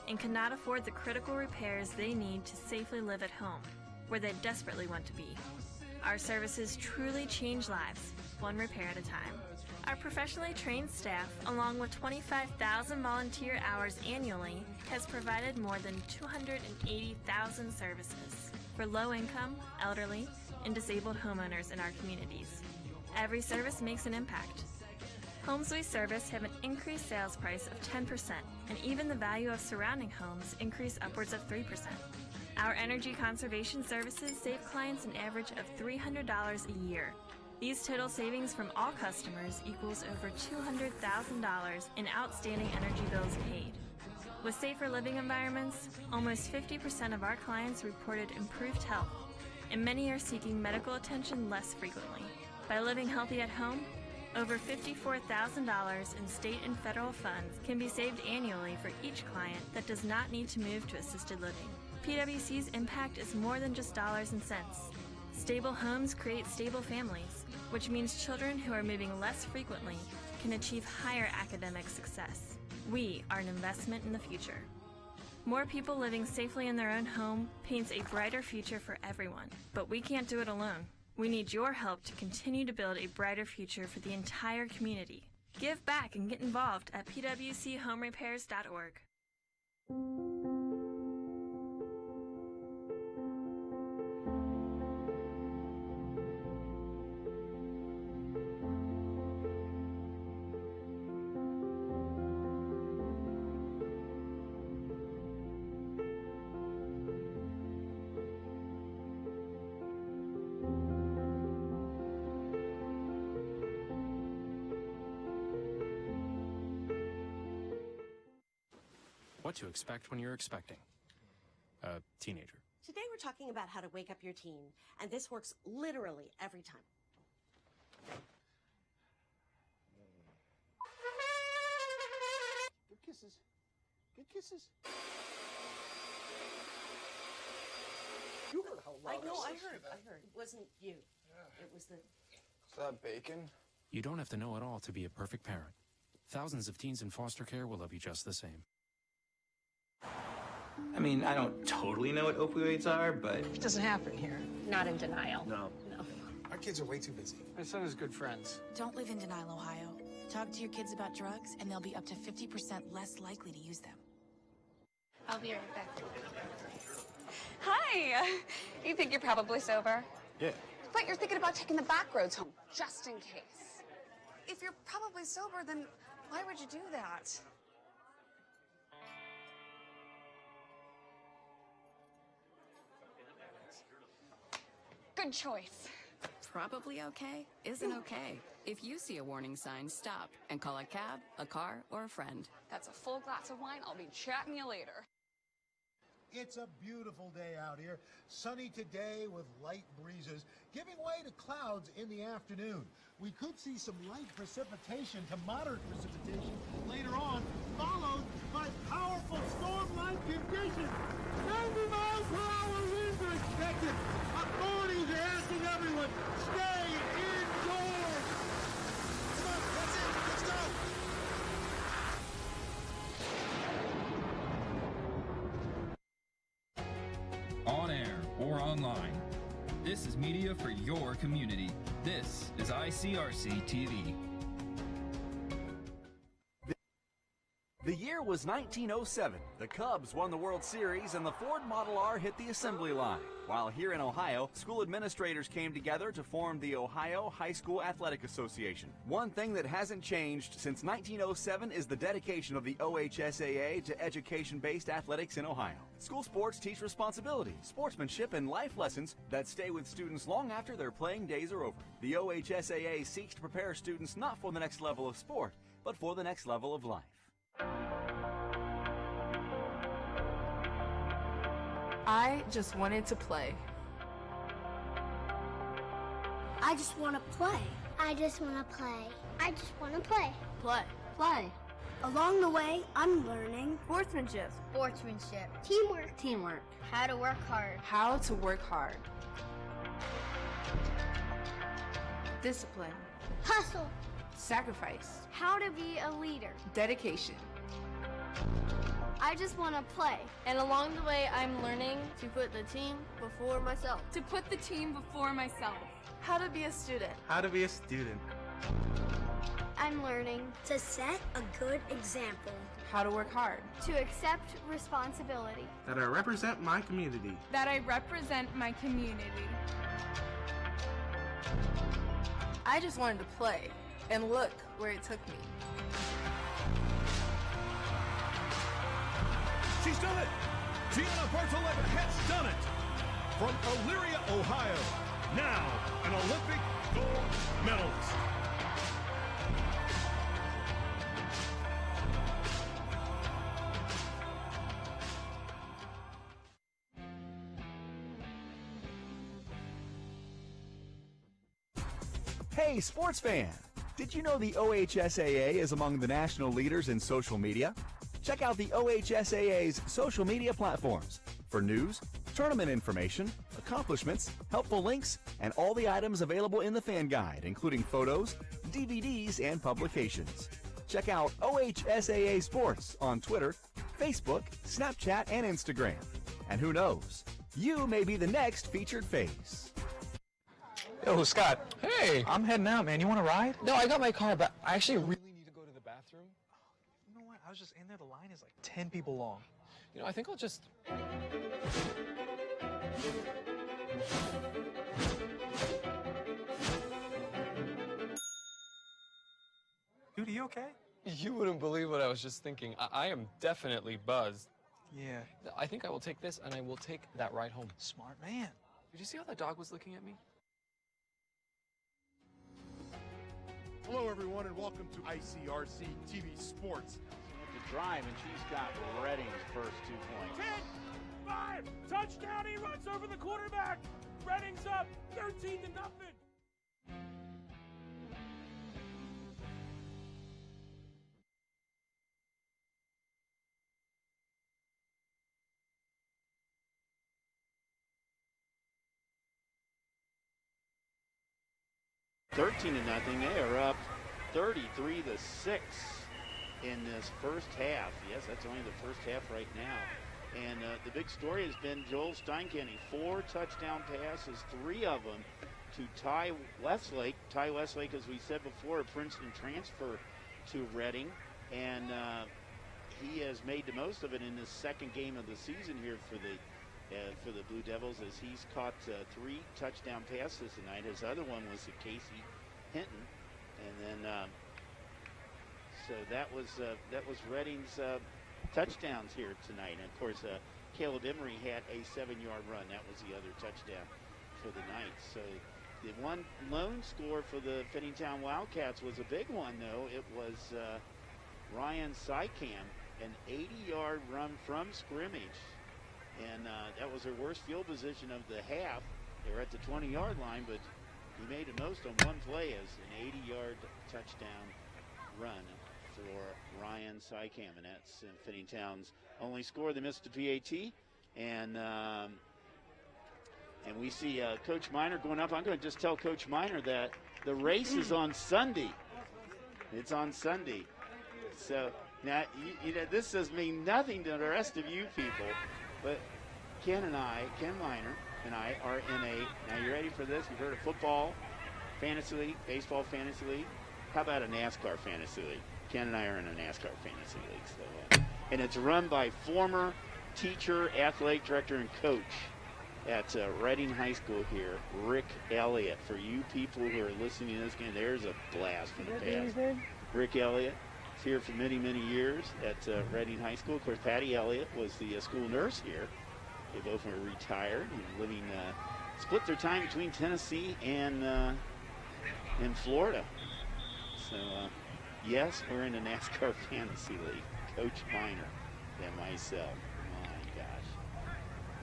Speaker 11: and cannot afford the critical repairs they need to safely live at home, where they desperately want to be. Our services truly change lives, one repair at a time. Our professionally trained staff, along with 25,000 volunteer hours annually, has provided more than 280,000 services for low-income, elderly, and disabled homeowners in our communities. Every service makes an impact. Homes we service have an increased sales price of 10%, and even the value of surrounding homes increase upwards of 3%. Our energy conservation services save clients an average of $300 a year. These total savings from all customers equals over $200,000 in outstanding energy bills paid. With safer living environments, almost 50% of our clients reported improved health, and many are seeking medical attention less frequently. By living healthy at home, over $54,000 in state and federal funds can be saved annually for each client that does not need to move to assisted living. PwC's impact is more than just dollars and cents. Stable homes create stable families, which means children who are moving less frequently can achieve higher academic success. We are an investment in the future. More people living safely in their own home paints a brighter future for everyone, but we can't do it alone. We need your help to continue to build a brighter future for the entire community. Give back and get involved at pwchomrepairs.org.
Speaker 15: What to expect when you're expecting a teenager.
Speaker 16: Today we're talking about how to wake up your teen, and this works literally every time.
Speaker 17: Good kisses. Good kisses. You heard how loud
Speaker 16: I heard. It wasn't you. Yeah. It was the...
Speaker 10: Is that bacon?
Speaker 15: You don't have to know it all to be a perfect parent. Thousands of teens in foster care will love you just the same.
Speaker 18: I mean, I don't totally know what opioids are, but...
Speaker 19: It doesn't happen here.
Speaker 20: Not in denial.
Speaker 18: No.
Speaker 17: Our kids are way too busy.
Speaker 19: My son has good friends.
Speaker 21: Don't live in denial, Ohio. Talk to your kids about drugs, and they'll be up to 50% less likely to use them.
Speaker 20: I'll be right back. Hi! You think you're probably sober?
Speaker 17: Yeah.
Speaker 20: But you're thinking about taking the back roads home, just in case. If you're probably sober, then why would you do that? Good choice.
Speaker 22: Probably okay isn't okay. If you see a warning sign, stop and call a cab, a car, or a friend.
Speaker 20: That's a full glass of wine. I'll be chatting you later.
Speaker 23: It's a beautiful day out here. Sunny today with light breezes, giving way to clouds in the afternoon. We could see some light precipitation to moderate precipitation later on, followed by powerful storm-like conditions. 90 miles per hour winds are expected. Authorities are asking everyone, stay indoors. Come on, that's it. Let's go.
Speaker 3: On air or online. This is media for your community. This is ICRC-TV.
Speaker 2: The year was 1907. The Cubs won the World Series and the Ford Model R hit the assembly line. While here in Ohio, school administrators came together to form the Ohio High School Athletic Association. One thing that hasn't changed since 1907 is the dedication of the OHSAA to education-based athletics in Ohio. School sports teach responsibility, sportsmanship, and life lessons that stay with students long after their playing days are over. The OHSAA seeks to prepare students not for the next level of sport, but for the next level of life.
Speaker 24: I just wanted to play.
Speaker 12: I just want to play. I just want to play. I just want to play.
Speaker 24: Play.
Speaker 12: Play. Along the way, I'm learning
Speaker 24: Sportsmanship.
Speaker 12: teamwork, how to work hard,
Speaker 24: How to work hard. Discipline.
Speaker 12: hustle,
Speaker 24: Sacrifice.
Speaker 12: how to be a leader.
Speaker 24: Dedication.
Speaker 12: I just want to play.
Speaker 1: And along the way, I'm learning to put the team before myself.
Speaker 24: To put the team before myself. How to be a student.
Speaker 18: How to be a student.
Speaker 12: I'm learning to set a good example,
Speaker 24: How to work hard.
Speaker 12: to accept responsibility.
Speaker 18: That I represent my community.
Speaker 24: That I represent my community. I just wanted to play, and look where it took me.
Speaker 4: She's done it! Gianna Bartoletta has done it! From Elyria, Ohio, now an Olympic gold medalist.
Speaker 2: Hey, sports fan! Did you know the OHSAA is among the national leaders in social media? Check out the OHSAA's social media platforms for news, tournament information, accomplishments, helpful links, and all the items available in the fan guide, including photos, DVDs, and publications. Check out OHSAA Sports on Twitter, Facebook, Snapchat, and Instagram. And who knows, you may be the next featured face.
Speaker 10: Yo, Scott. Hey. I'm heading out, man. You want to ride? No, I got my car, but I actually really need to go to the bathroom. You know what? I was just in there. The line is like 10 people long. You know, I think I'll just... Dude, are you okay?
Speaker 5: You wouldn't believe what I was just thinking. I am definitely buzzed.
Speaker 10: Yeah.
Speaker 5: I think I will take this, and I will take that ride home.
Speaker 10: Smart man.
Speaker 5: Did you see how that dog was looking at me?
Speaker 4: Hello, everyone, and welcome to ICRC-TV Sports.
Speaker 6: The drive, and she's got Redding's first 2 points.
Speaker 25: 10-5, touchdown, he runs over the quarterback. Redding's up 13-0.
Speaker 6: $13-0. They are up 33-6 in this first half. Yes, that's only the first half right now. And the big story has been Joel Steinkenny. 4 touchdown passes, 3 of them to Ty Westlake. Ty Westlake, as we said before, a Princeton transfer to Reading. And he has made the most of it in this second game of the season here for the Blue Devils, as he's caught 3 touchdown passes tonight. His other one was to Casey Hinton, and then so that was Reading's touchdowns here tonight. And of course, Caleb Emery had a 7-yard run. That was the other touchdown for the night. So the one lone score for the Finneytown Wildcats was a big one, though. It was Ryan Sycam, an 80-yard run from scrimmage. And that was their worst field position of the half. They were at the 20-yard line, but he made the most on one play as an 80-yard touchdown run for Ryan Sycam, and that's Finneytown's only score. They missed the PAT, and we see Coach Miner going up. I'm going to just tell Coach Miner that the race is on Sunday. It's on Sunday. So now, you know, this does mean nothing to the rest of you people. But Ken Miner and I are in now you ready for this? You've heard of football, fantasy league, baseball fantasy league. How about a NASCAR fantasy league? Ken and I are in a NASCAR fantasy league. So, and it's run by former teacher, athletic director, and coach at Reading High School here, Rick Elliott. For you people who are listening to this game, there's a blast from the past. Rick Elliott is here for many, many years at Reading High School. Of course, Patty Elliott was the school nurse here. They both were retired and living, split their time between Tennessee and Florida. So, yes, we're in the NASCAR Fantasy League. Coach Miner and myself. My gosh.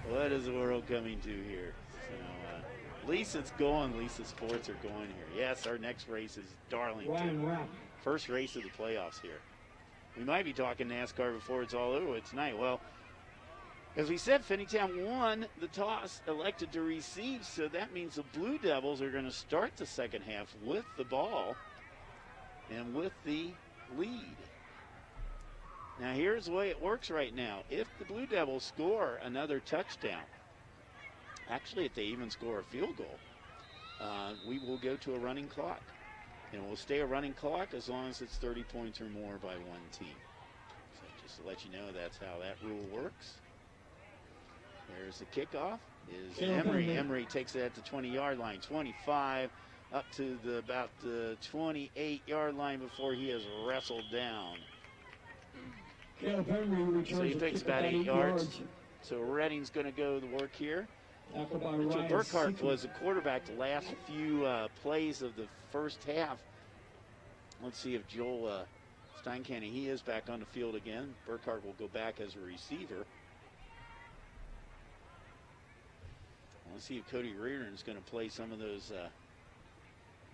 Speaker 6: What is the world coming to here? So, at least it's going. At least the sports are going here. Yes, our next race is Darlington. First race of the playoffs here. We might be talking NASCAR before it's all over tonight. Well, as we said, Finneytown won the toss, elected to receive, so that means the Blue Devils are going to start the second half with the ball and with the lead. Now here's the way it works right now. If the Blue Devils score another touchdown, actually if they even score a field goal, we will go to a running clock. And we'll stay a running clock as long as it's 30 points or more by one team. So just to let you know, that's how that rule works. There's the kickoff. Is Emery. Emery takes it at the 20-yard line, 25, up to about the 28-yard line before he is wrestled down. So he picks about 8 yards. So Redding's going to go to work here. Mitchell Burkhart was the quarterback the last few plays of the first half. Let's see if Joel Steinkenny, he is back on the field again. Burkhart will go back as a receiver. Let's see if Cody Reardon is going to play some of those.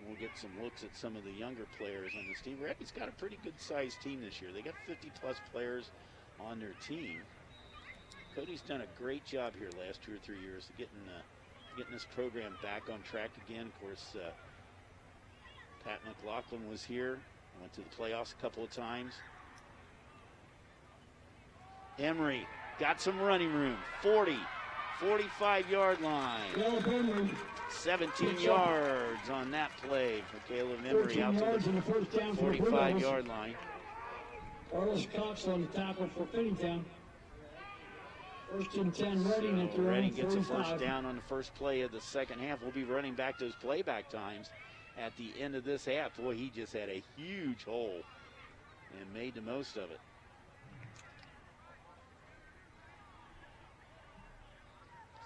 Speaker 6: We'll get some looks at some of the younger players on this team. Redding's got a pretty good-sized team this year. They got 50-plus players on their team. Cody's done a great job here last 2 or 3 years of getting this program back on track again. Of course, Pat McLaughlin was here, went to the playoffs a couple of times. Emery got some running room, 40, 45-yard line. 17 yards on that play for Caleb Emery out to the 45-yard line.
Speaker 7: Carlos Cox on the tackle for Finneytown. First and 10, Redding at their own 45.
Speaker 6: Redding gets a first down on the first play of the second half. We'll be running back those playback times at the end of this half. Boy, he just had a huge hole and made the most of it.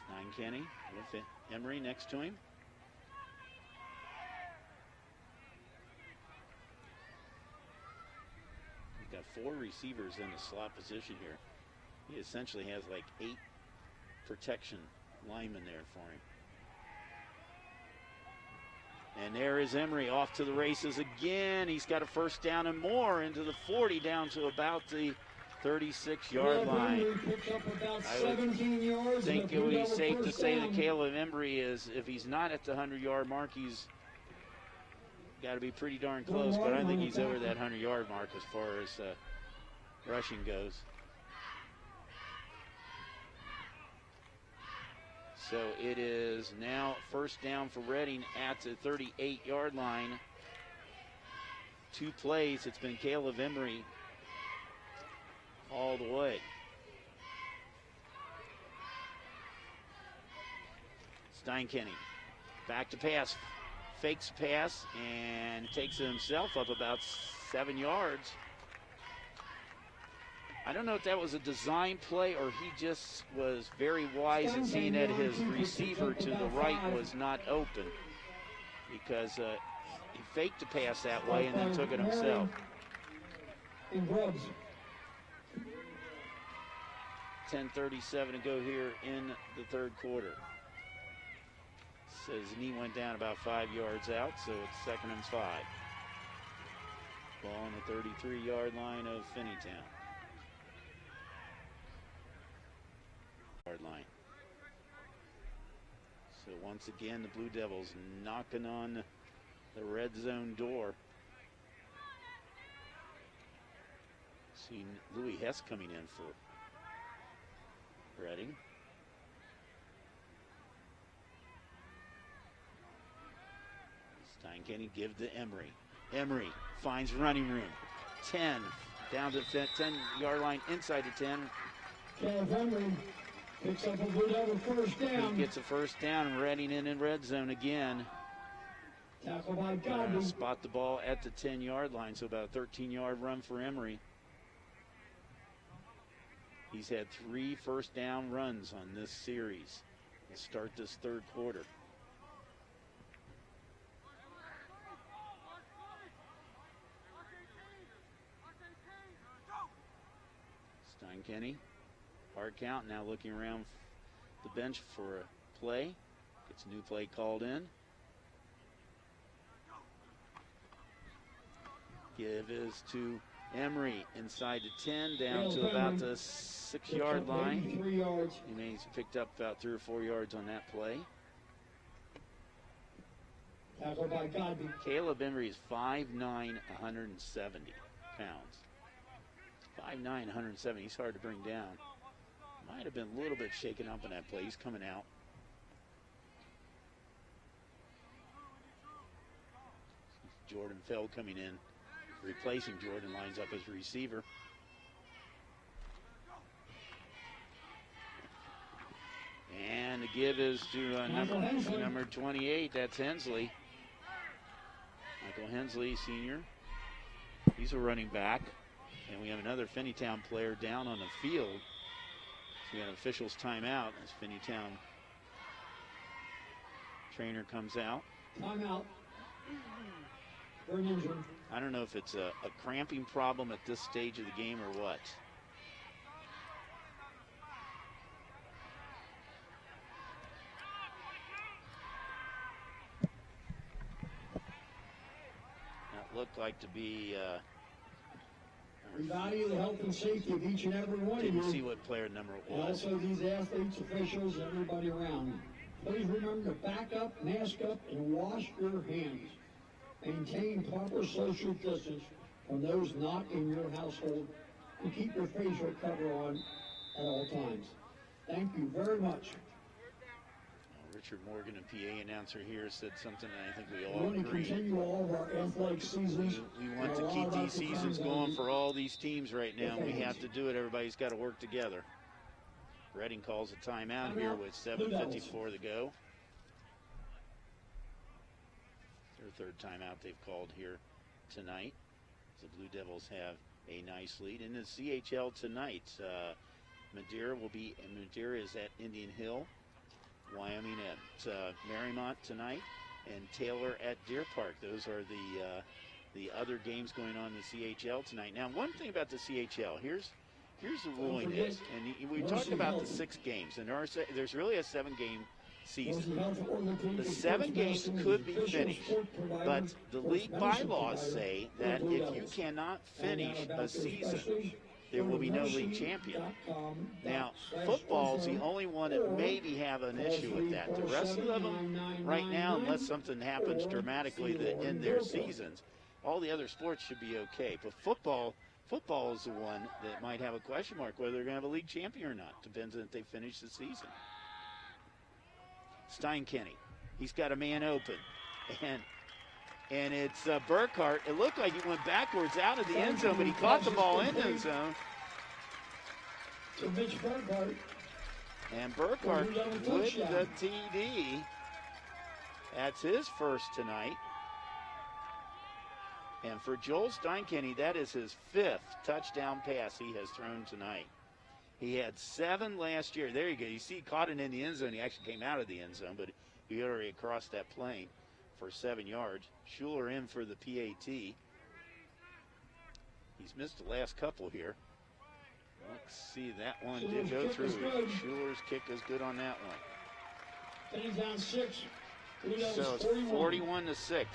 Speaker 6: Steinkenny with Emery next to him. We've got 4 receivers in the slot position here. He essentially has like 8 protection linemen there for him. And there is Emery off to the races again. He's got a first down and more into the 40 down to about the 36-yard line. I would think it would be safe to say that Caleb Emery is, if he's not at the 100-yard mark, he's got to be pretty darn close, but I think he's over that 100-yard mark as far as rushing goes. So it is now first down for Redding at the 38-yard line. 2 plays. It's been Caleb Emery all the way. Steinkenny back to pass. Fakes pass and takes it himself up about 7 yards. I don't know if that was a design play or he just was very wise in seeing that his receiver to the right was not open, because he faked the pass that way and then took it himself. 10:37 to go here in the third quarter. Says knee went down about 5 yards out, so it's 2nd and 5. Ball on the 33-yard line of Finneytown. Line. So once again, the Blue Devils knocking on the red zone door. See Louis Hess coming in for Redding. Steinkenny give to Emery. Emery finds running room. 10 down to the 10-yard line, inside the 10.
Speaker 7: Emery picks up a Blue Devil first down.
Speaker 6: He gets a first down, and Redding in red zone again.
Speaker 7: Tackle by Godby.
Speaker 6: Spot the ball at the 10-yard line, so about a 13-yard run for Emery. He's had 3 first down runs on this series to start this third quarter. Steinkenny, hard count, now looking around the bench for a play. Gets a new play called in. Give is to Emery inside the 10, down to about the 6-yard line. He's picked up about 3 or 4 yards on that play. Caleb Emery is 5'9", 170 pounds. 5'9", 170. He's hard to bring down. Might have been a little bit shaken up in that play. He's coming out. Jordan Feld coming in, replacing Jordan, lines up as receiver. And the give is to number 28. That's Hensley. Michael Hensley, senior. He's a running back. And we have another Finneytown player down on the field. So we got an official's timeout as Finneytown trainer comes out.
Speaker 7: Timeout.
Speaker 6: I don't know if it's a cramping problem at this stage of the game or what. That looked like to be
Speaker 7: we value the health and safety of each and every one of you.
Speaker 6: Didn't see what player number it was.
Speaker 7: And also these athletes, officials, and everybody around. Please remember to back up, mask up, and wash your hands. Maintain proper social distance from those not in your household, and keep your facial cover on at all times. Thank you very much.
Speaker 6: Richard Morgan, a PA announcer here, said something that I think we
Speaker 7: We
Speaker 6: all
Speaker 7: want to
Speaker 6: agree.
Speaker 7: continue all of our athletic seasons.
Speaker 6: We want to keep these seasons going for all these teams right now. We have to do it. Everybody's got to work together. Reading calls a timeout here with 7:54 to go. Their third timeout they've called here tonight. The Blue Devils have a nice lead. In the CHL tonight, Madeira is at Indian Hill. Wyoming at Marymount tonight, and Taylor at Deer Park. Those are the other games going on in the CHL tonight. Now, one thing about the CHL, here's the ruling is, and we talked about the 6 games, and there's really a 7-game season. The 7 games could be finished, but the league bylaws say that if you cannot finish a season, there will be no league champion. Now, football's the only one that maybe have an issue with that. The rest of them, right now, unless something happens dramatically that end their seasons, all the other sports should be okay. But football is the one that might have a question mark whether they're going to have a league champion or not. Depends on if they finish the season. Steinkenny, he's got a man open, and it's Burkhart. It looked like he went backwards out of the end zone, but he caught the ball in the end zone. And Burkhart with the TD. That's his first tonight. And for Joel Steinkenny, that is his 5th touchdown pass he has thrown tonight. He had 7 last year. There you go. You see he caught it in the end zone. He actually came out of the end zone, but he already crossed that plane for 7 yards. Schuler in for the PAT. He's missed the last couple here. Let's see, that one did go through. Schuler's kick is good on that one.
Speaker 7: Down 6.
Speaker 6: So it's 41-6.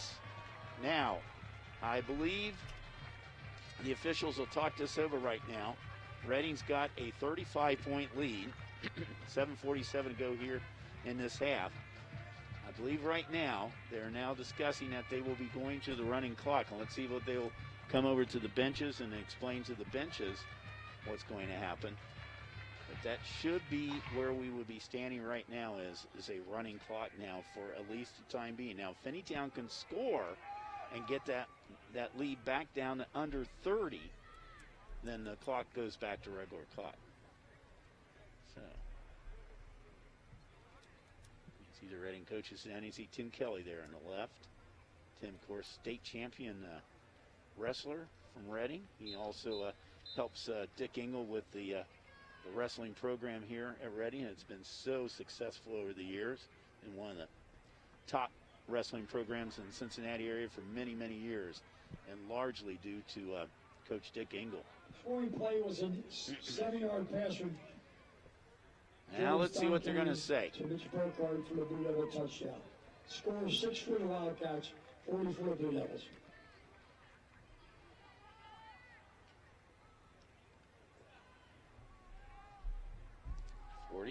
Speaker 6: Now, I believe the officials will talk this over right now. Reading's got a 35-point lead. 7:47 to go here in this half. I believe right now they're now discussing that they will be going to the running clock. And let's see what they'll come over to the benches and explain to the benches what's going to happen. But that should be where we would be standing right now is a running clock now for at least the time being. Now, Finneytown can score and get that lead back down to under 30. Then the clock goes back to regular clock. So, you see the Reading coaches down. You see Tim Kelly there on the left. Tim, of course, state champion wrestler from Reading. He also helps Dick Engel with the wrestling program here at Reading. It's been so successful over the years, and one of the top wrestling programs in the Cincinnati area for many, many years, and largely due to Coach Dick Engel.
Speaker 7: Scoring play was a 7-yard pass.
Speaker 6: Now let's see what they're going to say.
Speaker 7: To Mitch Burkhart for the Blue Devil touchdown. Score 6 for the Wildcats, 40 for the Blue Devils.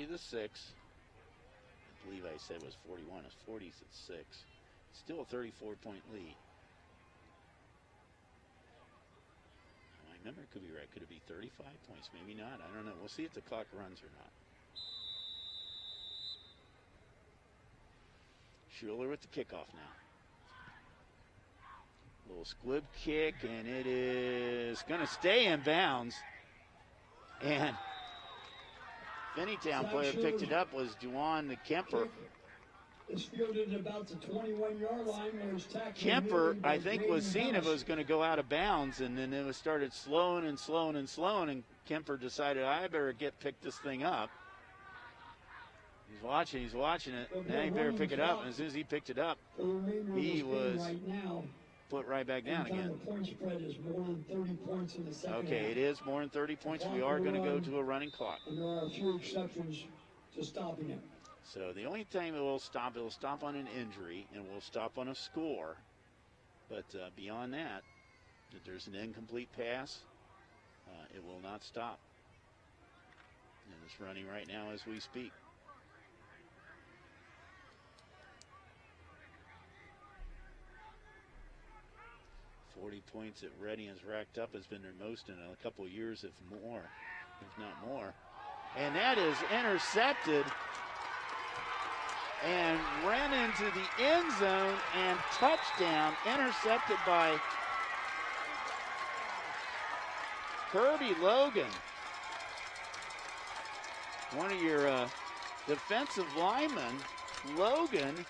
Speaker 6: 40-6. I believe I said it was 41. It's 40-6. Still a 34-point lead. I remember it could be right. Could it be 35 points? Maybe not. I don't know. We'll see if the clock runs or not. Schuler with the kickoff now. Little squib kick, and it is going to stay in bounds. And Finneytown player picked it up was Juwan Kemper.
Speaker 7: It's fielded about the 21-yard line where it's tackled.
Speaker 6: Kemper, I think, was seeing if it was going to go out of bounds, and then it was started slowing and slowing and slowing, and Kemper decided, I better pick this thing up. He's watching it. Now he better pick it up, and as soon as he picked it up, he was put right back down again.
Speaker 7: The point spread is more than 30 points in the second
Speaker 6: Okay,
Speaker 7: half.
Speaker 6: it is more than 30 points. We are going to go to a running clock.
Speaker 7: And there are a few exceptions to stopping it.
Speaker 6: So the only time it will stop on an injury, and will stop on a score. But beyond that, if there's an incomplete pass, it will not stop. And it's running right now as we speak. $40 points that Reading has racked up has been their most in a couple of years, if not more. And that is intercepted and ran into the end zone, and touchdown, intercepted by Kirby Logan. One of your defensive linemen, Logan.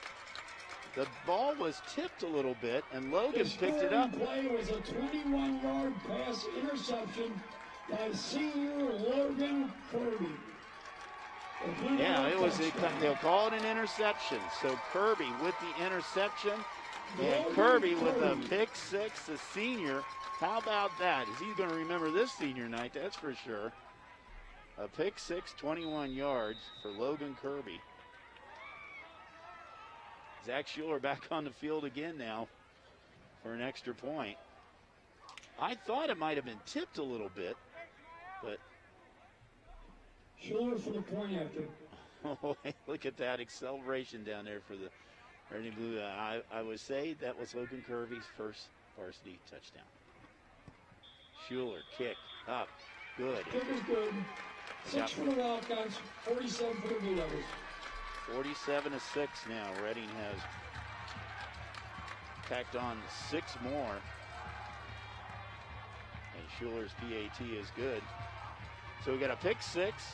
Speaker 6: The ball was tipped a little bit, and Logan picked it up.
Speaker 7: The play was a 21-yard pass interception by senior Logan Kirby.
Speaker 6: Yeah, they'll call it an interception. So Kirby with the interception, and Kirby with a pick six, the senior. How about that? Is he going to remember this senior night? That's for sure. A pick six, 21 yards for Logan Kirby. Zach Schuler back on the field again now for an extra point. I thought it might have been tipped a little bit, but
Speaker 7: Schuler for the point after.
Speaker 6: Oh, look at that acceleration down there for the Reading Blue. I would say that was Logan Kirby's first varsity touchdown. Schuler kick up, good.
Speaker 7: Kick is good. 6 for the Wildcats, 47 for the Blue Devils.
Speaker 6: 47-6 now. Reading has tacked on 6 more. And Schuler's PAT is good. So we got a pick six.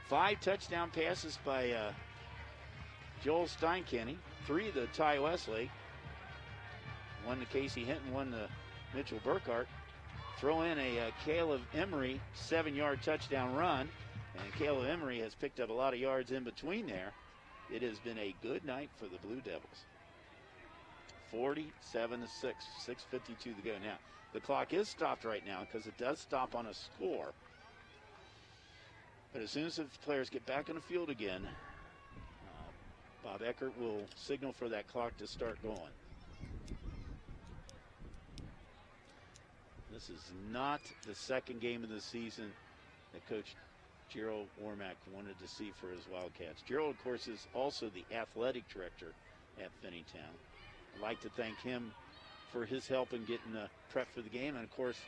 Speaker 6: 5 touchdown passes by Joel Steinkenny. 3 to Ty Westlake. 1 to Casey Hinton, 1 to Mitchell Burkhart. Throw in a Caleb Emery 7-yard touchdown run. And Caleb Emery has picked up a lot of yards in between there. It has been a good night for the Blue Devils. 47-6, 6:52 to go. Now, the clock is stopped right now because it does stop on a score. But as soon as the players get back on the field again, Bob Eckert will signal for that clock to start going. This is not the second game of the season that Coach Gerald Warmack wanted to see for his Wildcats. Gerald, of course, is also the athletic director at Finneytown. I'd like to thank him for his help in getting prep for the game. And, of course,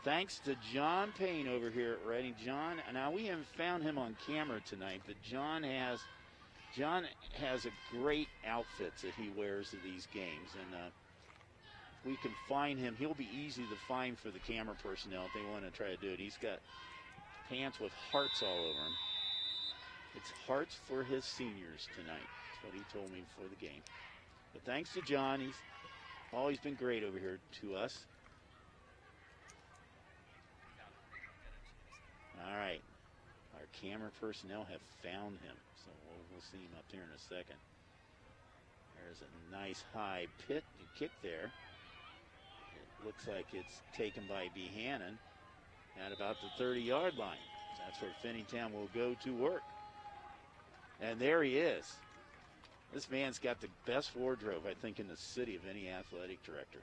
Speaker 6: thanks to John Payne over here at Reading. John, now we haven't found him on camera tonight, but John has a great outfit that he wears to these games. And if we can find him, he'll be easy to find for the camera personnel if they want to try to do it. He's got pants with hearts all over him. It's hearts for his seniors tonight. That's what he told me before the game. But thanks to John, he's always been great over here to us. All right. Our camera personnel have found him. So we'll see him up there in a second. There's a nice high kick there. It looks like it's taken by B. Hannon at about the 30-yard line. That's where Finneytown will go to work. And there he is. This man's got the best wardrobe, I think, in the city of any athletic director.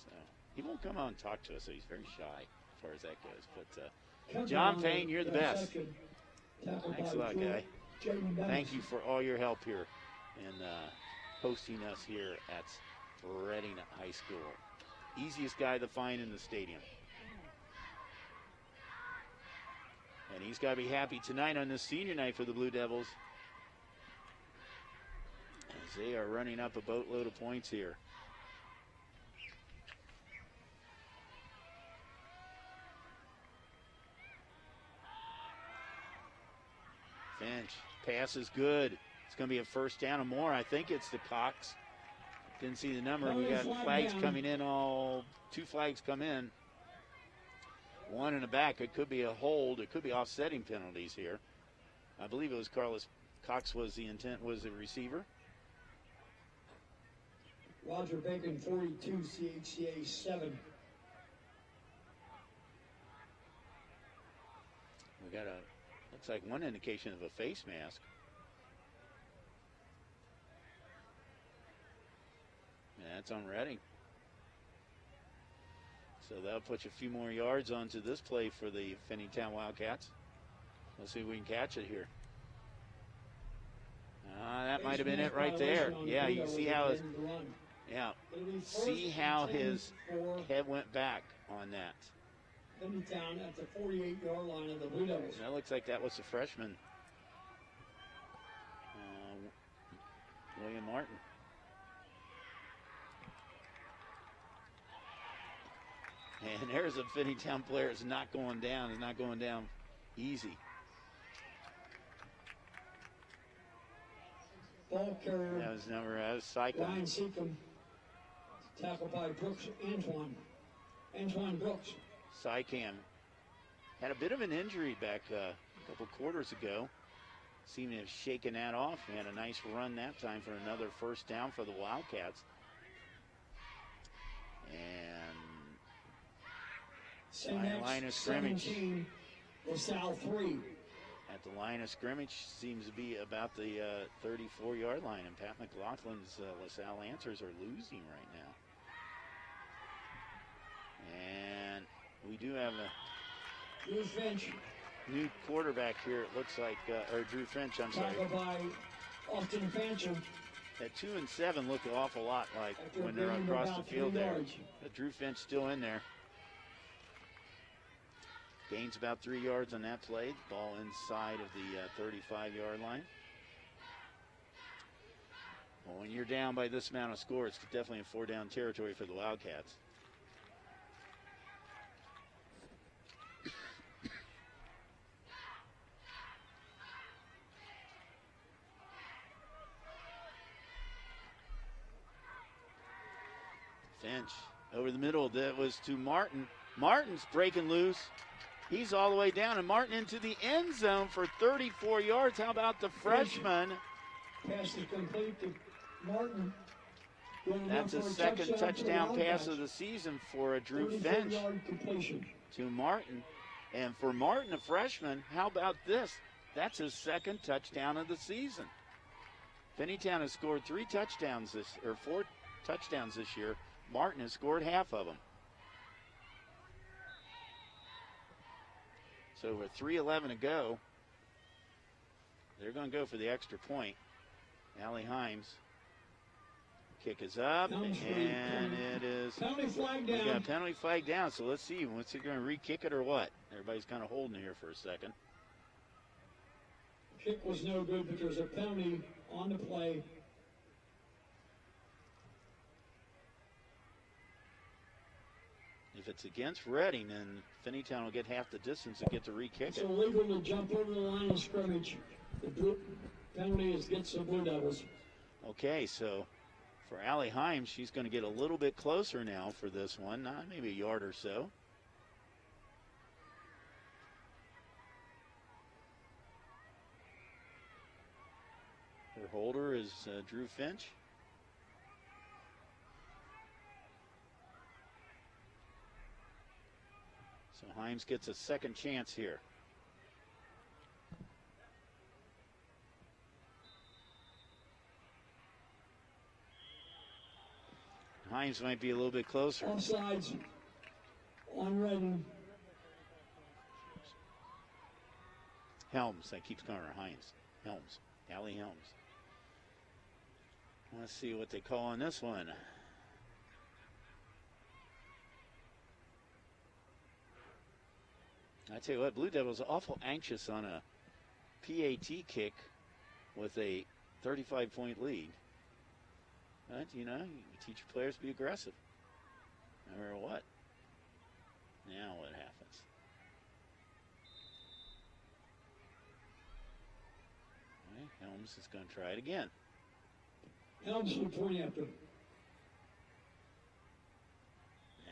Speaker 6: So he won't come out and talk to us, so he's very shy as far as that goes. But John Payne, you're the best. Thanks a lot, Guy. Thank you for all your help here and hosting us here at Reading High School. Easiest guy to find in the stadium. And he's got to be happy tonight on this senior night for the Blue Devils, as they are running up a boatload of points here. Finch, pass is good. It's going to be a first down or more. I think it's the Cox. Didn't see the number. We got flags coming in. Two flags come in. One in the back. It could be a hold. It could be offsetting penalties here. I believe it was Carlos Cox was the receiver.
Speaker 7: Roger Bacon, 42, CHCA 7.
Speaker 6: We got looks like one indication of a face mask. And that's on Reading. So that'll put you a few more yards onto this play for the Finneytown Wildcats. We'll see if we can catch it here. That might have been it right there. Yeah, you see how his head went back on that.
Speaker 7: Finneytown at the 48-yard line of the Blue Devils.
Speaker 6: That looks like that was the freshman, William Martin. And there's a Finneytown player that's not going down. He's not going down easy.
Speaker 7: Ball carrier.
Speaker 6: That was cycling.
Speaker 7: Ryan Seacom. Tackled by Brooks Antoine Brooks.
Speaker 6: Sycam had a bit of an injury back a couple quarters ago. Seemed to have shaken that off. He had a nice run that time for another first down for the Wildcats. And at the line of scrimmage.
Speaker 7: LaSalle 3.
Speaker 6: At the line of scrimmage seems to be about the 34-yard line. And Pat McLaughlin's LaSalle Lancers are losing right now. And we do have a
Speaker 7: Drew Finch.
Speaker 6: New quarterback here, it looks like, or Drew Finch, I'm sorry.
Speaker 7: Tackled by Austin Fancham.
Speaker 6: At 2 and 7 look an awful lot like when they're across the field there. But Drew Finch still in there. Gains about 3 yards on that play. Ball inside of the 35-yard line. Well, when you're down by this amount of score, it's definitely a 4-down territory for the Wildcats. Finch over the middle. That was to Martin. Martin's breaking loose. He's all the way down, and Martin into the end zone for 34 yards. How about the freshman?
Speaker 7: Pass is complete to Martin.
Speaker 6: That's his second touchdown pass of the season for a Drew Finch to Martin. And for Martin, a freshman, how about this? That's his second touchdown of the season. Finneytown has scored 4 touchdowns this year. Martin has scored half of them. So with 3:11 to go, they're going to go for the extra point. Allie Himes. Kick is up, and it is.
Speaker 7: Penalty flag down.
Speaker 6: We got a penalty flag down, so let's see. What's it going to re-kick it or what? Everybody's kind of holding here for a second.
Speaker 7: Kick was no good, but there's a penalty on the play.
Speaker 6: If it's against Reading, then Finneytown will get half the distance and get to re-kick
Speaker 7: It's
Speaker 6: it.
Speaker 7: illegal to jump over the line of scrimmage. The penalty is against the Blue Devils.
Speaker 6: Okay, so for Allie Himes, she's going to get a little bit closer now for this one, maybe a yard or so. Her holder is Drew Finch. So Himes gets a second chance here. Himes might be a little bit closer.
Speaker 7: Offsides on Reading.
Speaker 6: Helms. I keep calling her Hines. Helms. Allie Helms. Let's see what they call on this one. I tell you what, Blue Devils are awful anxious on a PAT kick with a 35-point lead. But, you know, you teach your players to be aggressive, no matter what. Now what happens? Okay, Helms is going to try it again.
Speaker 7: Helms will point after.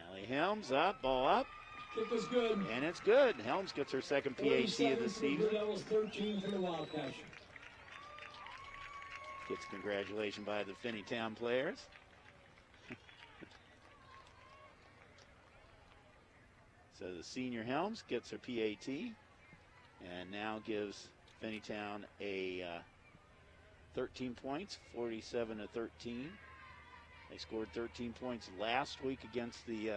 Speaker 6: Allie Helms up, ball up.
Speaker 7: Kick is good.
Speaker 6: And it's good. Helms gets her second PAT of the season.
Speaker 7: That was 13 for the Wildcats.
Speaker 6: Gets congratulations by the Finneytown players. So the senior Helms gets her PAT and now gives Finneytown a 13 points, 47-13. They scored 13 points last week against the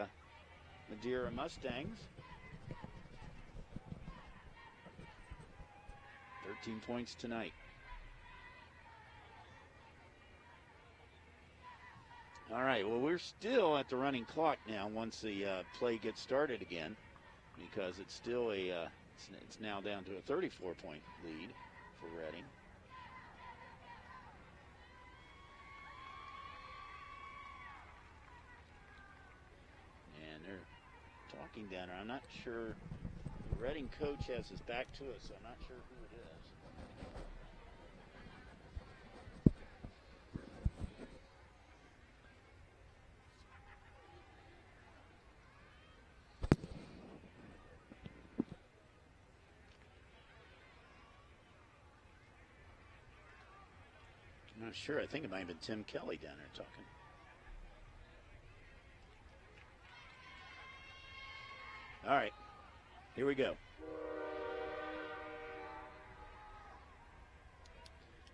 Speaker 6: Madeira Mustangs. 13 points tonight. All right, well, we're still at the running clock now once the play gets started again, because it's still it's now down to a 34-point lead for Reading. And they're talking down there. I'm not sure. The Reading coach has his back to us, so I'm not sure who it is. I'm not sure. I think it might have been Tim Kelly down there talking. All right, here we go.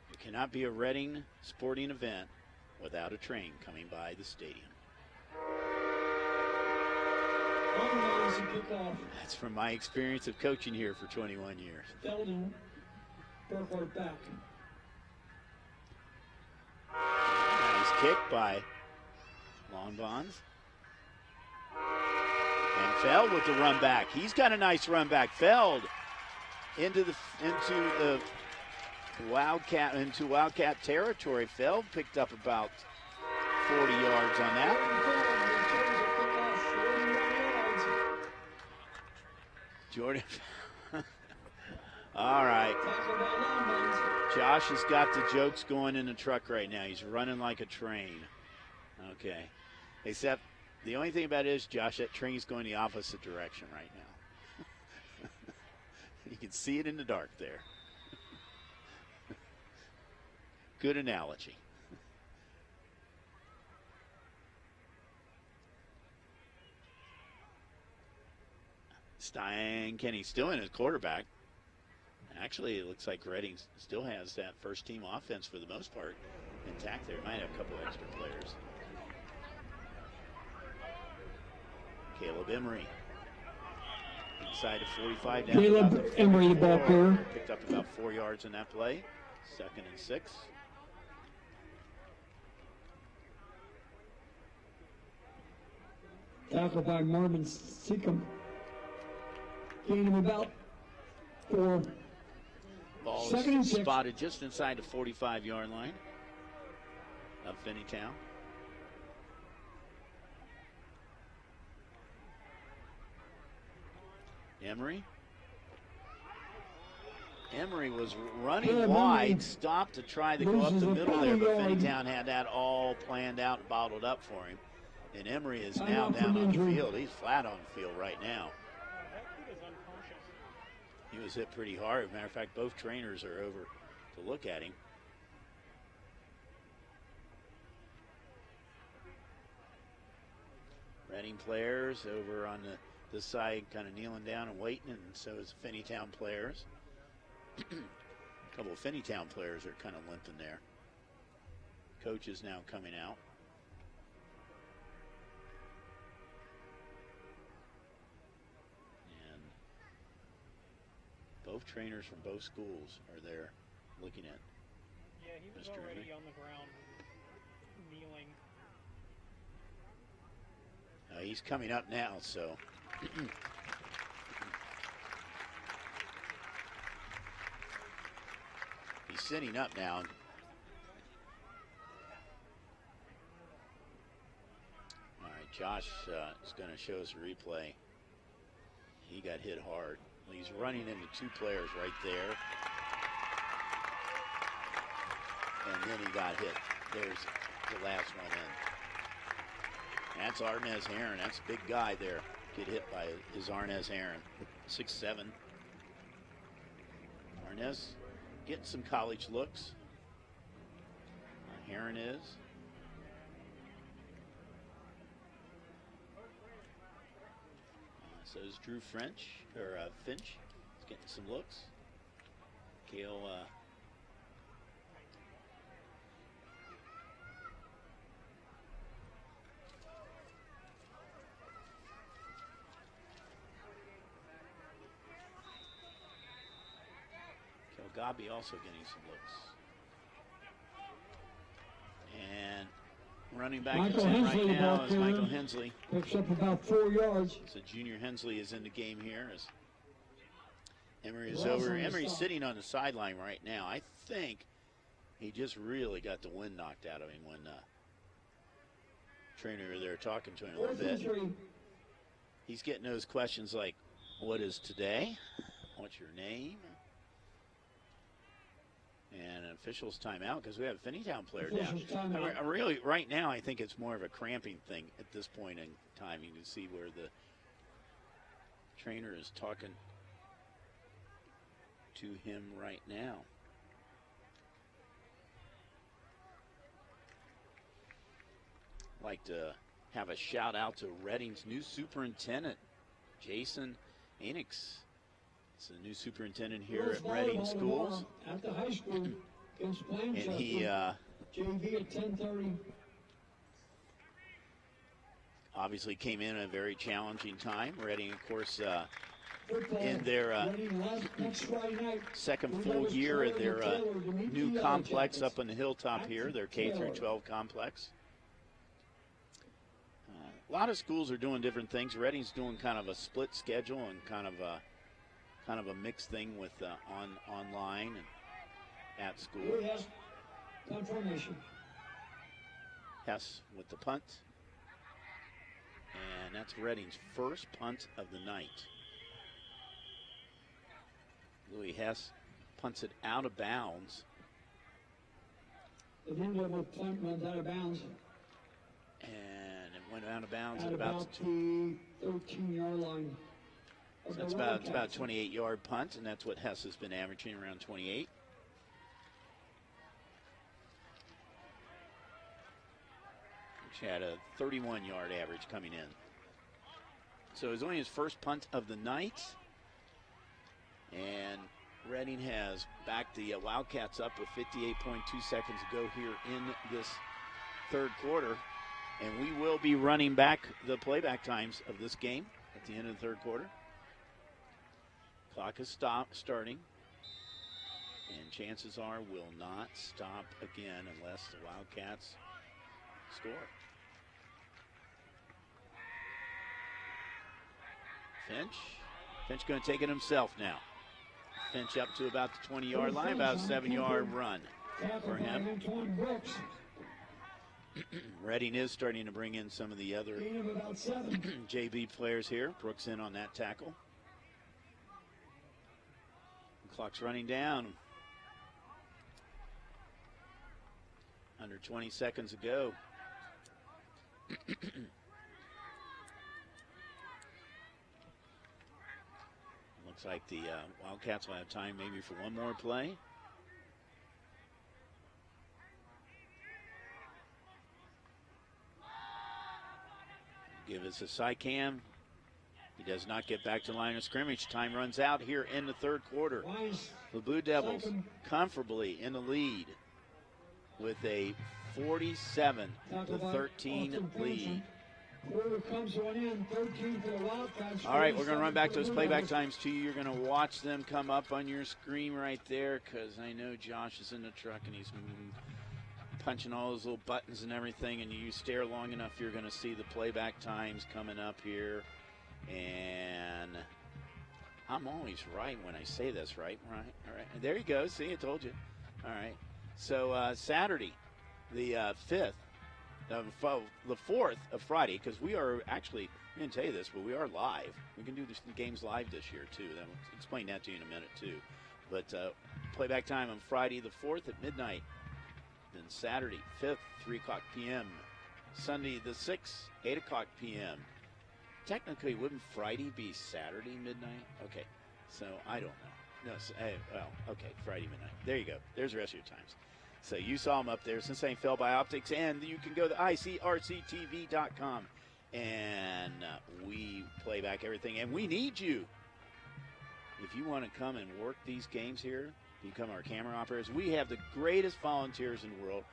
Speaker 6: There cannot be a Reading sporting event without a train coming by the stadium. That's from my experience of coaching here for 21 years.
Speaker 7: Belden, Burkhardt back.
Speaker 6: Nice kick by Longbonds. And Feld with the run back. He's got a nice run back. Feld into Wildcat territory. Feld picked up about 40 yards on that. Jordan. All right. Josh has got the jokes going in the truck right now. He's running like a train. Okay. Except the only thing about it is, Josh, that train's going the opposite direction right now. You can see it in the dark there. Good analogy. Stein Kenny still in his quarterback. Actually, it looks like Reading still has that first team offense for the most part intact there. Might have a couple extra players. Caleb Emery inside of 45 down.
Speaker 7: Caleb Emery, the ball player.
Speaker 6: Picked up about 4 yards in that play. 2nd and 6.
Speaker 7: Tackle by Marvin Seacom. Gained him about 4.
Speaker 6: Ball is spotted just inside the 45-yard line of Finneytown. Emery. Emery was running wide, stopped to try to go up the middle there, but Finneytown had that all planned out and bottled up for him. And Emery is now down on the field. He's flat on the field right now. He was hit pretty hard. As a matter of fact, both trainers are over to look at him. Reading players over on this side kind of kneeling down and waiting, and so is Finneytown players. A couple of Finneytown players are kind of limping there. Coach is now coming out. Both trainers from both schools are there looking at.
Speaker 8: Yeah, he was
Speaker 6: Mr.
Speaker 8: already
Speaker 6: Henry.
Speaker 8: on the ground, kneeling.
Speaker 6: He's coming up now, so. He's sitting up now. All right, Josh is going to show us a replay. He got hit hard. He's running into two players right there. And then he got hit. There's the last one in. That's Arnez Heron. That's a big guy there. Get hit by his Arnez Heron. 6'7". Arnez getting some college looks. Heron is. So is Drew Finch. He's getting some looks. Kale Gabi also getting some looks. And running back
Speaker 7: Michael
Speaker 6: right
Speaker 7: Hensley
Speaker 6: now
Speaker 7: back
Speaker 6: is Michael
Speaker 7: there.
Speaker 6: Hensley.
Speaker 7: Picks up about 4 yards.
Speaker 6: So Junior Hensley is in the game here as Emery is
Speaker 7: Well,
Speaker 6: over.
Speaker 7: from the
Speaker 6: Emery's
Speaker 7: stop.
Speaker 6: sitting on the sideline right now. I think he just really got the wind knocked out of him when trainer were there talking to him a little bit. He's getting those questions like, what is today? What's your name? And an official's timeout because we have a Finneytown player down.
Speaker 7: Official's timeout.
Speaker 6: I really, right now, I think it's more of a cramping thing at this point in time. You can see where the trainer is talking to him right now. Like to have a shout out to Reading's new superintendent, Jason Enix. It's the new superintendent here at Reading Schools.
Speaker 7: At the high school against
Speaker 6: And he
Speaker 7: JV at 10:30.
Speaker 6: obviously came in at a very challenging time. Reading, of course,
Speaker 7: Football.
Speaker 6: in their
Speaker 7: Reading next Friday night.
Speaker 6: second full year at their new complex up on the hilltop here, their K-12 complex. A lot of schools are doing different things. Reading's doing kind of a split schedule and kind of a mixed thing with online and at school.
Speaker 7: Here he has punt formation.
Speaker 6: Hess with the punt. And that's Reading's first punt of the night. Louis Hess punts it out of bounds.
Speaker 7: The Indiana punt went out of bounds.
Speaker 6: And it went out of bounds
Speaker 7: At
Speaker 6: at
Speaker 7: about the 13-yard line.
Speaker 6: So that's about a 28-yard punt, and that's what Hess has been averaging, around 28. Which had a 31-yard average coming in. So it was only his first punt of the night. And Reading has backed the Wildcats up with 58.2 seconds to go here in this third quarter. And we will be running back the playback times of this game at the end of the third quarter. Clock is starting. And chances are will not stop again unless the Wildcats score. Finch going to take it himself now. Finch up to about the 20-yard line, about a 7-yard run for him. Reading is starting to bring in some of the other JV players here. Brooks in on that tackle. The clock's running down. Under 20 seconds to go. Looks like the Wildcats will have time maybe for one more play. Give us a side cam. He does not get back to line of scrimmage. Time runs out here in the third quarter. The Blue Devils comfortably in the lead with a 47-13 lead.
Speaker 7: Quarter comes to an end, 13 for the Wildcats.
Speaker 6: All right, we're going to run back those playback times to you. You're going to watch them come up on your screen right there because I know Josh is in the truck and he's punching all those little buttons and everything, and you stare long enough, you're going to see the playback times coming up here. And I'm always right when I say this, right? Right. All right. There you go. See, I told you. All right. So Saturday, the 5th, the 4th of Friday, because we are actually, I didn't tell you this, but we are live. We can do the games live this year, too. Then we'll explain that to you in a minute, too. But playback time on Friday, the 4th at midnight. Then Saturday, 5th, 3 o'clock p.m. Sunday, the 6th, 8 o'clock p.m. Technically, wouldn't Friday be Saturday midnight? Okay, so I don't know. No, well, okay, Friday midnight. There you go. There's the rest of your times. So you saw them up there, Cincinnati Fell by Optics, and you can go to ICRC-TV.com, and we play back everything, and we need you. If you want to come and work these games here, become our camera operators. We have the greatest volunteers in the world.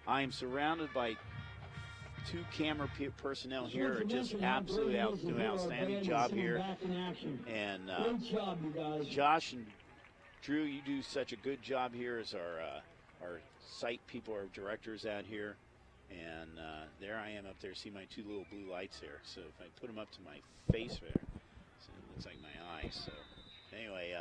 Speaker 6: I am surrounded by 2 camera personnel here are just absolutely doing an outstanding job here. And Josh and Drew, you do such a good job here as our site people, our directors out here. And there I am up there. See my 2 little blue lights here. So if I put them up to my face there, so it looks like my eyes. So anyway,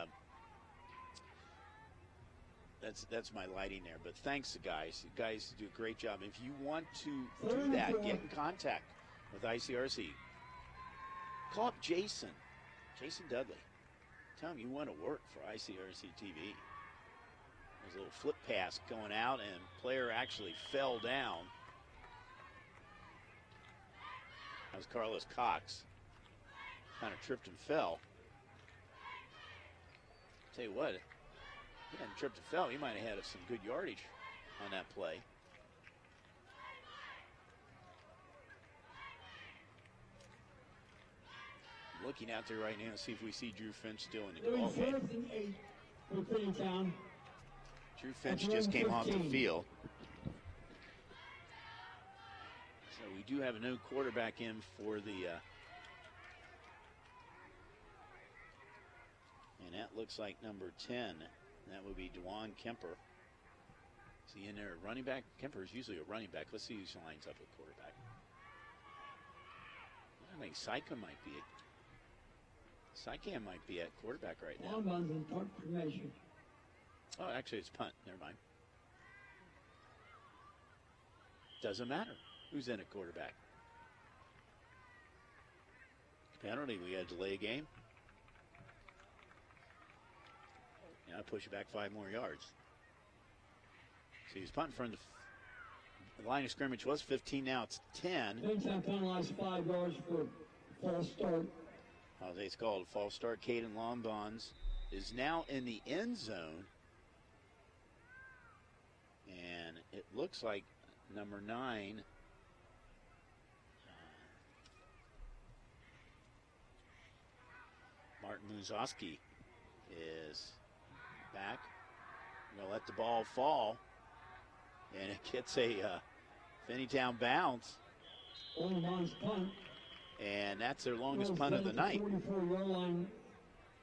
Speaker 6: that's my lighting there. But thanks to guys. You guys do a great job. If you want to do that, get in contact with ICRC. Call up Jason Dudley. Tell him you want to work for ICRC-TV. There's a little flip pass going out, and player actually fell down. That was Carlos Cox. Kind of tripped and fell. Tell you what, if he hadn't tripped and fell, he might have had some good yardage on that play. Looking out there right now to see if we see Drew Finch still in the ball game.
Speaker 7: 4th and 8 for Finneytown.
Speaker 6: Drew Finch just came off the field. So we do have a new quarterback in for the and that looks like number 10. That would be Dewan Kemper. Is he in there at running back? Kemper is usually a running back. Let's see who lines up at quarterback. I think Sycam might be at quarterback right now. Oh, actually, it's punt. Never mind. Doesn't matter who's in at quarterback. Penalty, we had to delay a game. And I push it back 5 more yards. So he's punting from the line of scrimmage was 15, now it's 10.
Speaker 7: Finneytown penalized 5 yards for false start.
Speaker 6: It's called a false start. Caden Longbonds is now in the end zone. And it looks like number 9, Martin Muzowski, is back. Going to let the ball fall. And it gets a Finneytown bounce.
Speaker 7: Punt.
Speaker 6: And that's their longest punt of the night.
Speaker 7: 44-yard line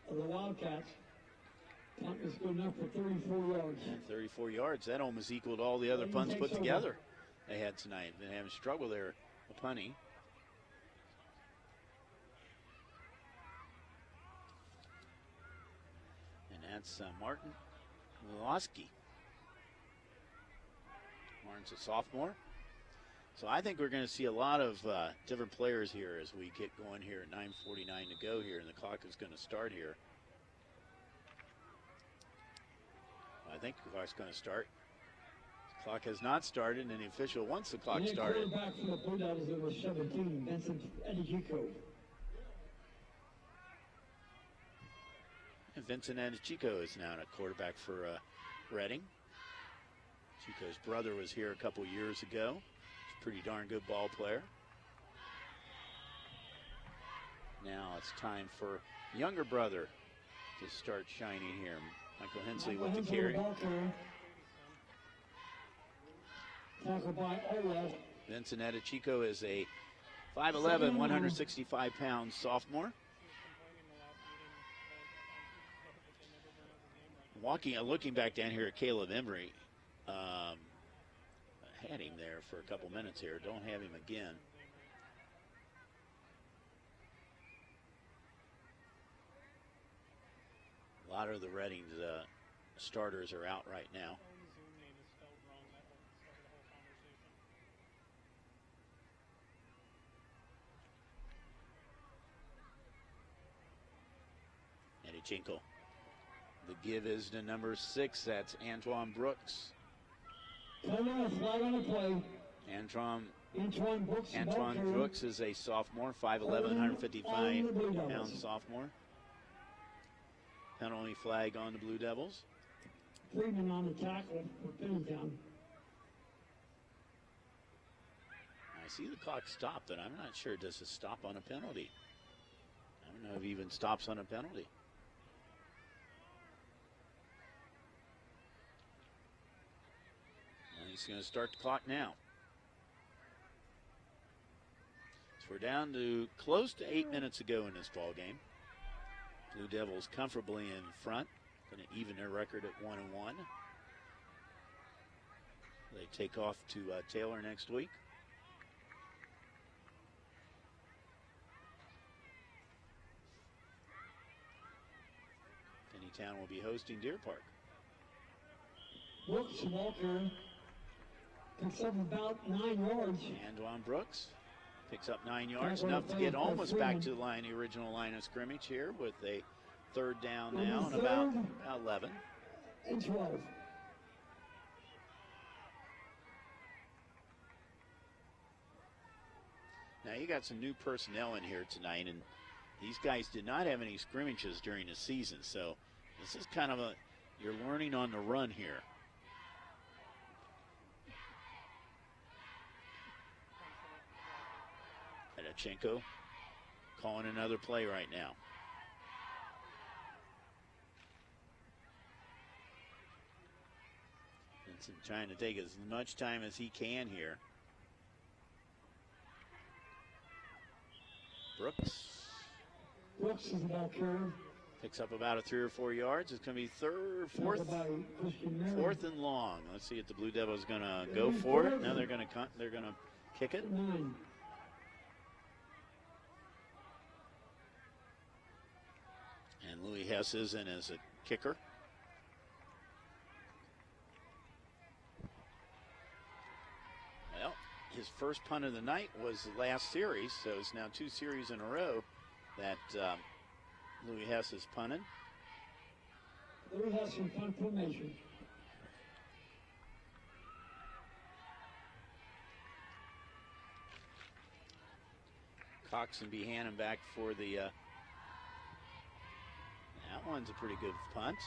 Speaker 7: of the Wildcats. Punt is good enough for 34 yards.
Speaker 6: And 34 yards. That almost equaled all the other punts put together they had tonight. Been having struggle there punting. And that's Martin Miloski. Martin's a sophomore. So I think we're going to see a lot of different players here as we get going here at 9:49 to go here, and the clock is going to start here. I think the clock's going to start. The clock has not started, and the official wants the clock started.
Speaker 7: Back from the Blue Devils, number 17, Vincent Edichico.
Speaker 6: And Vincent Edichico is now a quarterback for Reading. Chico's brother was here a couple years ago. He's a pretty darn good ball player. Now it's time for younger brother to start shining here. Michael Hensley with the carry.
Speaker 7: Tackled by Olaf.
Speaker 6: Vincent Edichico is a 5'11", 165-pound sophomore. Looking back down here at Caleb Embry, had him there for a couple minutes here. Don't have him again. A lot of the Reading's starters are out right now. Eddie Chinkle. The give is to number 6. That's Antoine Brooks. Antoine Brooks is a sophomore, 5'11", 155-pound sophomore. Penalty flag on the Blue Devils.
Speaker 7: Freeman on the tackle for Finneytown.
Speaker 6: I see the clock stop, but I'm not sure. Does it stop on a penalty? I don't know if it even stops on a penalty. Well, he's going to start the clock now. So we're down to close to 8 minutes to go in this ball game. Blue Devils comfortably in front. Going to even their record at 1-1. They take off to Taylor next week. Finneytown will be hosting Deer Park.
Speaker 7: Brooks Walker picks up about 9 yards.
Speaker 6: Antoine Brooks picks up 9 yards, enough to get almost back to the line, the original line of scrimmage here with a third down now and about 11.
Speaker 7: And 12.
Speaker 6: Now you got some new personnel in here tonight, and these guys did not have any scrimmages during the season, so this is kind of you're learning on the run here. Fedorchenko calling another play right now. Vincent trying to take as much time as he can here.
Speaker 7: Brooks is about carry.
Speaker 6: Picks up about 3 or 4 yards. It's going to be fourth and long. Let's see if the Blue Devils going to go for it. No, they're going to they're going to kick it. And Louis Hess is in as a kicker. Well, his first punt of the night was the last series, so it's now 2 series in a row that Louis Hess is punting.
Speaker 7: Louis Hess in punt formation.
Speaker 6: Cox and Behannon back for the that one's a pretty good punt.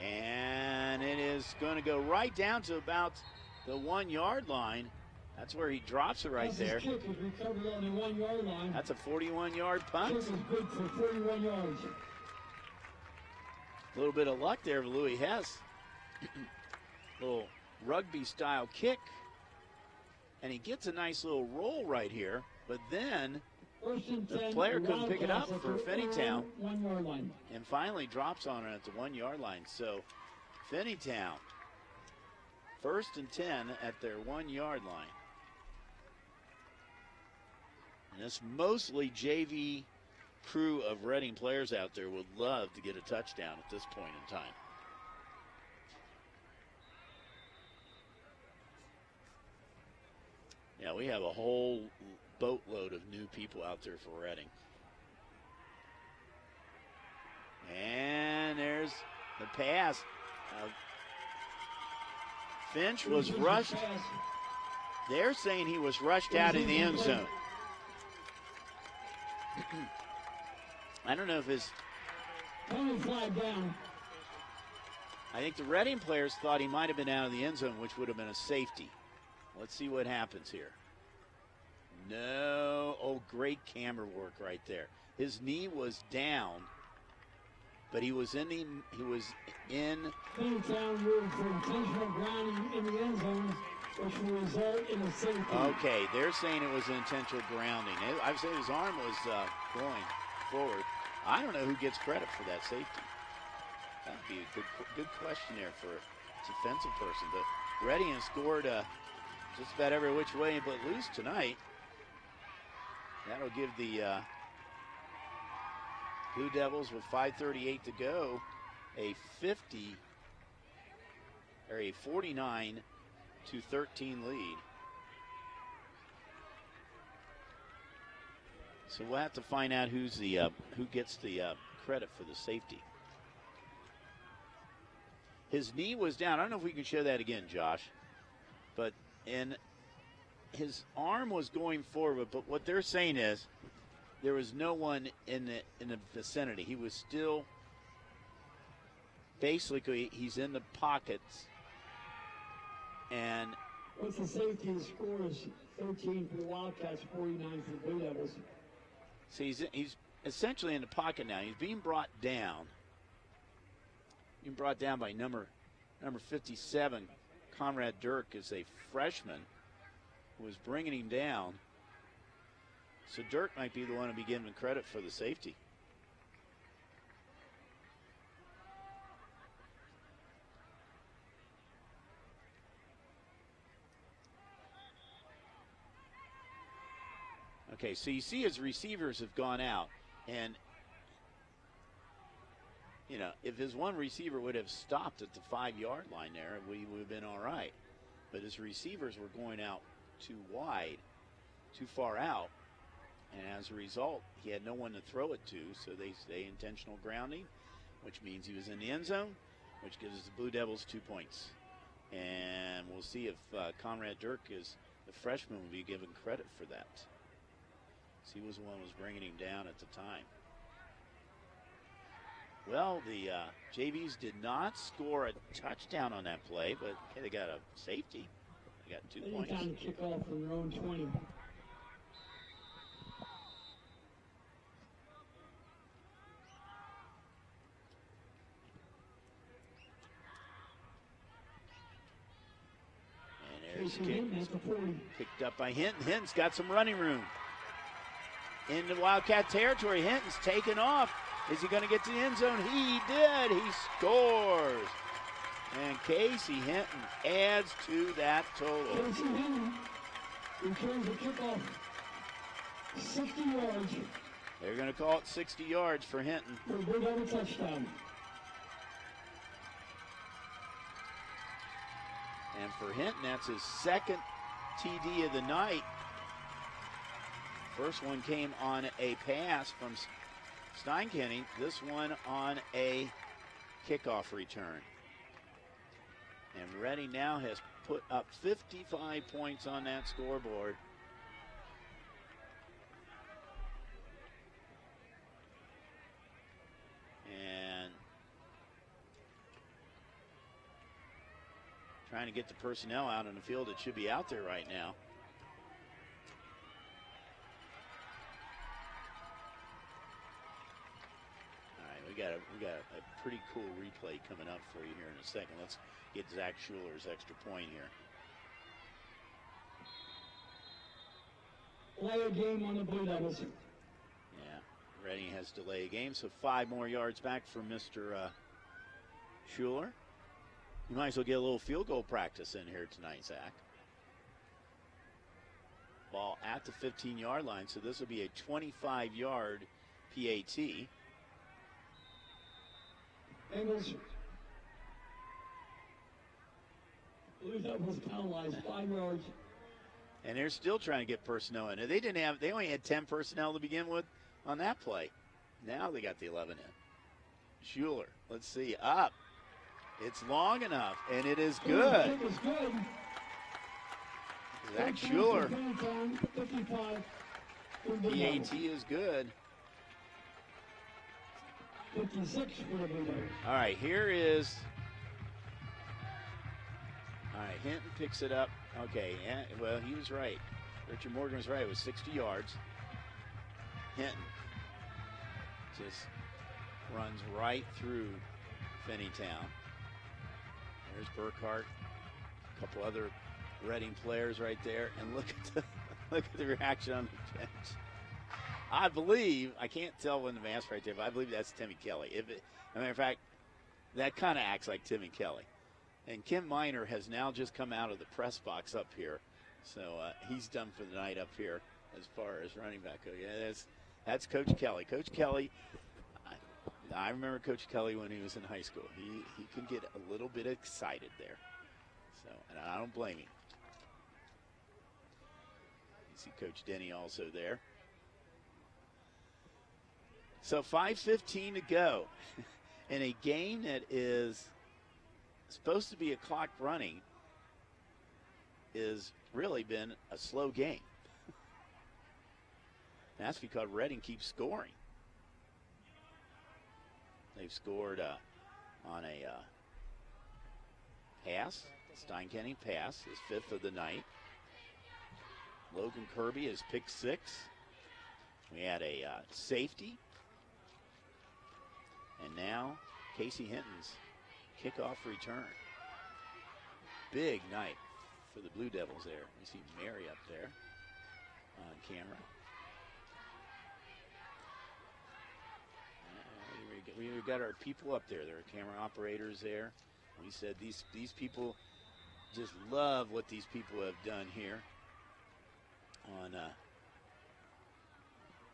Speaker 6: And it is going to go right down to about the 1 yard line. That's where he drops it right there.
Speaker 7: Kick is recovered on the 1 yard line.
Speaker 6: That's a 41-yard punt.
Speaker 7: Kick is good for 31 yards.
Speaker 6: A little bit of luck there for Louis Hess. Little rugby-style kick. And he gets a nice little roll right here. But then the player couldn't pick it up for Finneytown.
Speaker 7: 1 yard line.
Speaker 6: And finally drops on it at the 1 yard line. So Finneytown, 1st and 10 at their 1 yard line. And this mostly JV crew of Reading players out there would love to get a touchdown at this point in time. Yeah, we have a whole boatload of new people out there for Reading. And there's the pass. Finch was rushed. They're saying he was rushed out of the end zone. I don't know if his...
Speaker 7: flag down.
Speaker 6: I think the Reading players thought he might have been out of the end zone, which would have been a safety. Let's see what happens here. No. Oh, great camera work right there. His knee was down, but he was in the...
Speaker 7: Finneytown ruled for intentional grounding in the end zone which will result in a safety.
Speaker 6: Okay, they're saying it was an intentional grounding. I've said his arm was going forward. I don't know who gets credit for that safety. That would be a good question there for a defensive person. But Reading has scored just about every which way but loose tonight. That'll give the Blue Devils, with 5:38 to go, a 49-13 lead. So we'll have to find out who gets the credit for the safety. His knee was down. I don't know if we can show that again, Josh. But his arm was going forward. But what they're saying is there was no one in the vicinity. He was still basically, he's in the pockets. And
Speaker 7: with the safety, the score is 13 for the Wildcats, 49 for the Blue Devils.
Speaker 6: So he's essentially in the pocket now. He's being brought down. Being brought down by number 57, Conrad Dirk, is a freshman who was bringing him down. So Dirk might be the one to be given credit for the safety. Okay, so you see his receivers have gone out, and you know, if his one receiver would have stopped at the 5-yard line there, we would have been all right. But his receivers were going out too wide, too far out, and as a result, he had no one to throw it to, so they say intentional grounding, which means he was in the end zone, which gives the Blue Devils 2 points. And we'll see if Conrad Dirk, is the freshman, will be given credit for that. So he was the one who was bringing him down at the time. Well, the JVs did not score a touchdown on that play, but okay, they got a safety. They got 2 points.
Speaker 7: Finneytown kickoff from their own 20.
Speaker 6: And there's the kick. Picked up by Hinton. Hinton's got some running room. In the Wildcat territory, Hinton's taken off. Is he going to get to the end zone? He did. He scores. And Casey Hinton adds to that total.
Speaker 7: Casey Hinton returns the kickoff 60 yards.
Speaker 6: They're going to call it 60 yards for Hinton.
Speaker 7: For a Blue Devil touchdown.
Speaker 6: And for Hinton, that's his second TD of the night. First one came on a pass from Steinkenny. This one on a kickoff return. And Reading now has put up 55 points on that scoreboard. And trying to get the personnel out on the field that should be out there right now. We got a pretty cool replay coming up for you here in a second. Let's get Zach Schuler's extra point here.
Speaker 7: Delay a game on the Blue Devils.
Speaker 6: Yeah, Reading has delay a game, so 5 more yards back for Mr. Schuler. You might as well get a little field goal practice in here tonight, Zach. Ball at the 15-yard line, so this will be a 25-yard PAT.
Speaker 7: Bengals. Blue Devils penalized 5 yards.
Speaker 6: And they're still trying to get personnel in. They only had 10 personnel to begin with on that play. Now they got the 11 in. Schuler, let's see, up. It's long enough, and it is good.
Speaker 7: It is good.
Speaker 6: Zach Schuler. PAT is good.
Speaker 7: 56 for the Blue Devils.
Speaker 6: All right, here is. All right, Hinton picks it up. Okay, yeah, well, he was right. Richard Morgan was right. It was 60 yards. Hinton just runs right through Finneytown. There's Burkhart. A couple other Reading players right there, and look at the reaction on the bench. I believe, I can't tell when the mask right there, but I believe that's Timmy Kelly. As a matter of fact, that kind of acts like Timmy Kelly. And Kim Miner has now just come out of the press box up here, so he's done for the night up here as far as running back goes. Yeah, that's Coach Kelly. Coach Kelly, I remember Coach Kelly when he was in high school. He can get a little bit excited there, so and I don't blame him. You see Coach Denny also there. So 5:15 to go in a game that is supposed to be a clock running is really been a slow game. That's because Reading keeps scoring. They've scored on a pass. Steinkenny pass, his 5th of the night. Logan Kirby is pick 6. We had a safety. And now Casey Hinton's kickoff return. Big night for the Blue Devils there. You see Mary up there on camera. We got our people up there. There are camera operators there. We said these people just love what these people have done here on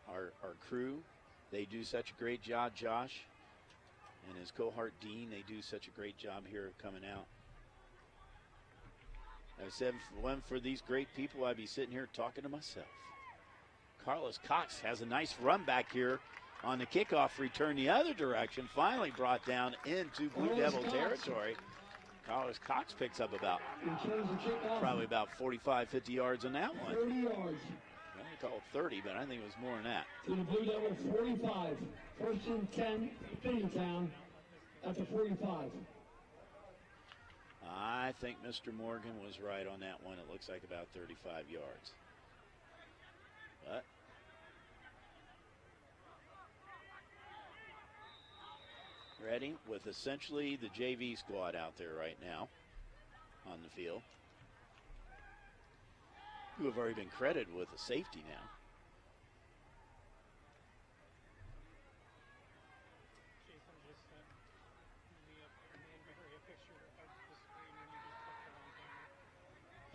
Speaker 6: our crew. They do such a great job, Josh and his cohort Dean. They do such a great job here of coming out. I said, if it wasn't for these great people, I'd be sitting here talking to myself. Carlos Cox has a nice run back here on the kickoff return the other direction. Finally brought down into Blue Devil territory. Carlos Cox picks up probably about 45, 50 yards on that one.
Speaker 7: 30 yards.
Speaker 6: I call it 30, but I think it was more than that.
Speaker 7: To the Blue Devil 45. First and 10, Finneytown at the 45.
Speaker 6: I think Mr. Morgan was right on that one. It looks like about 35 yards. But Reading with essentially the JV squad out there right now on the field, who have already been credited with a safety now.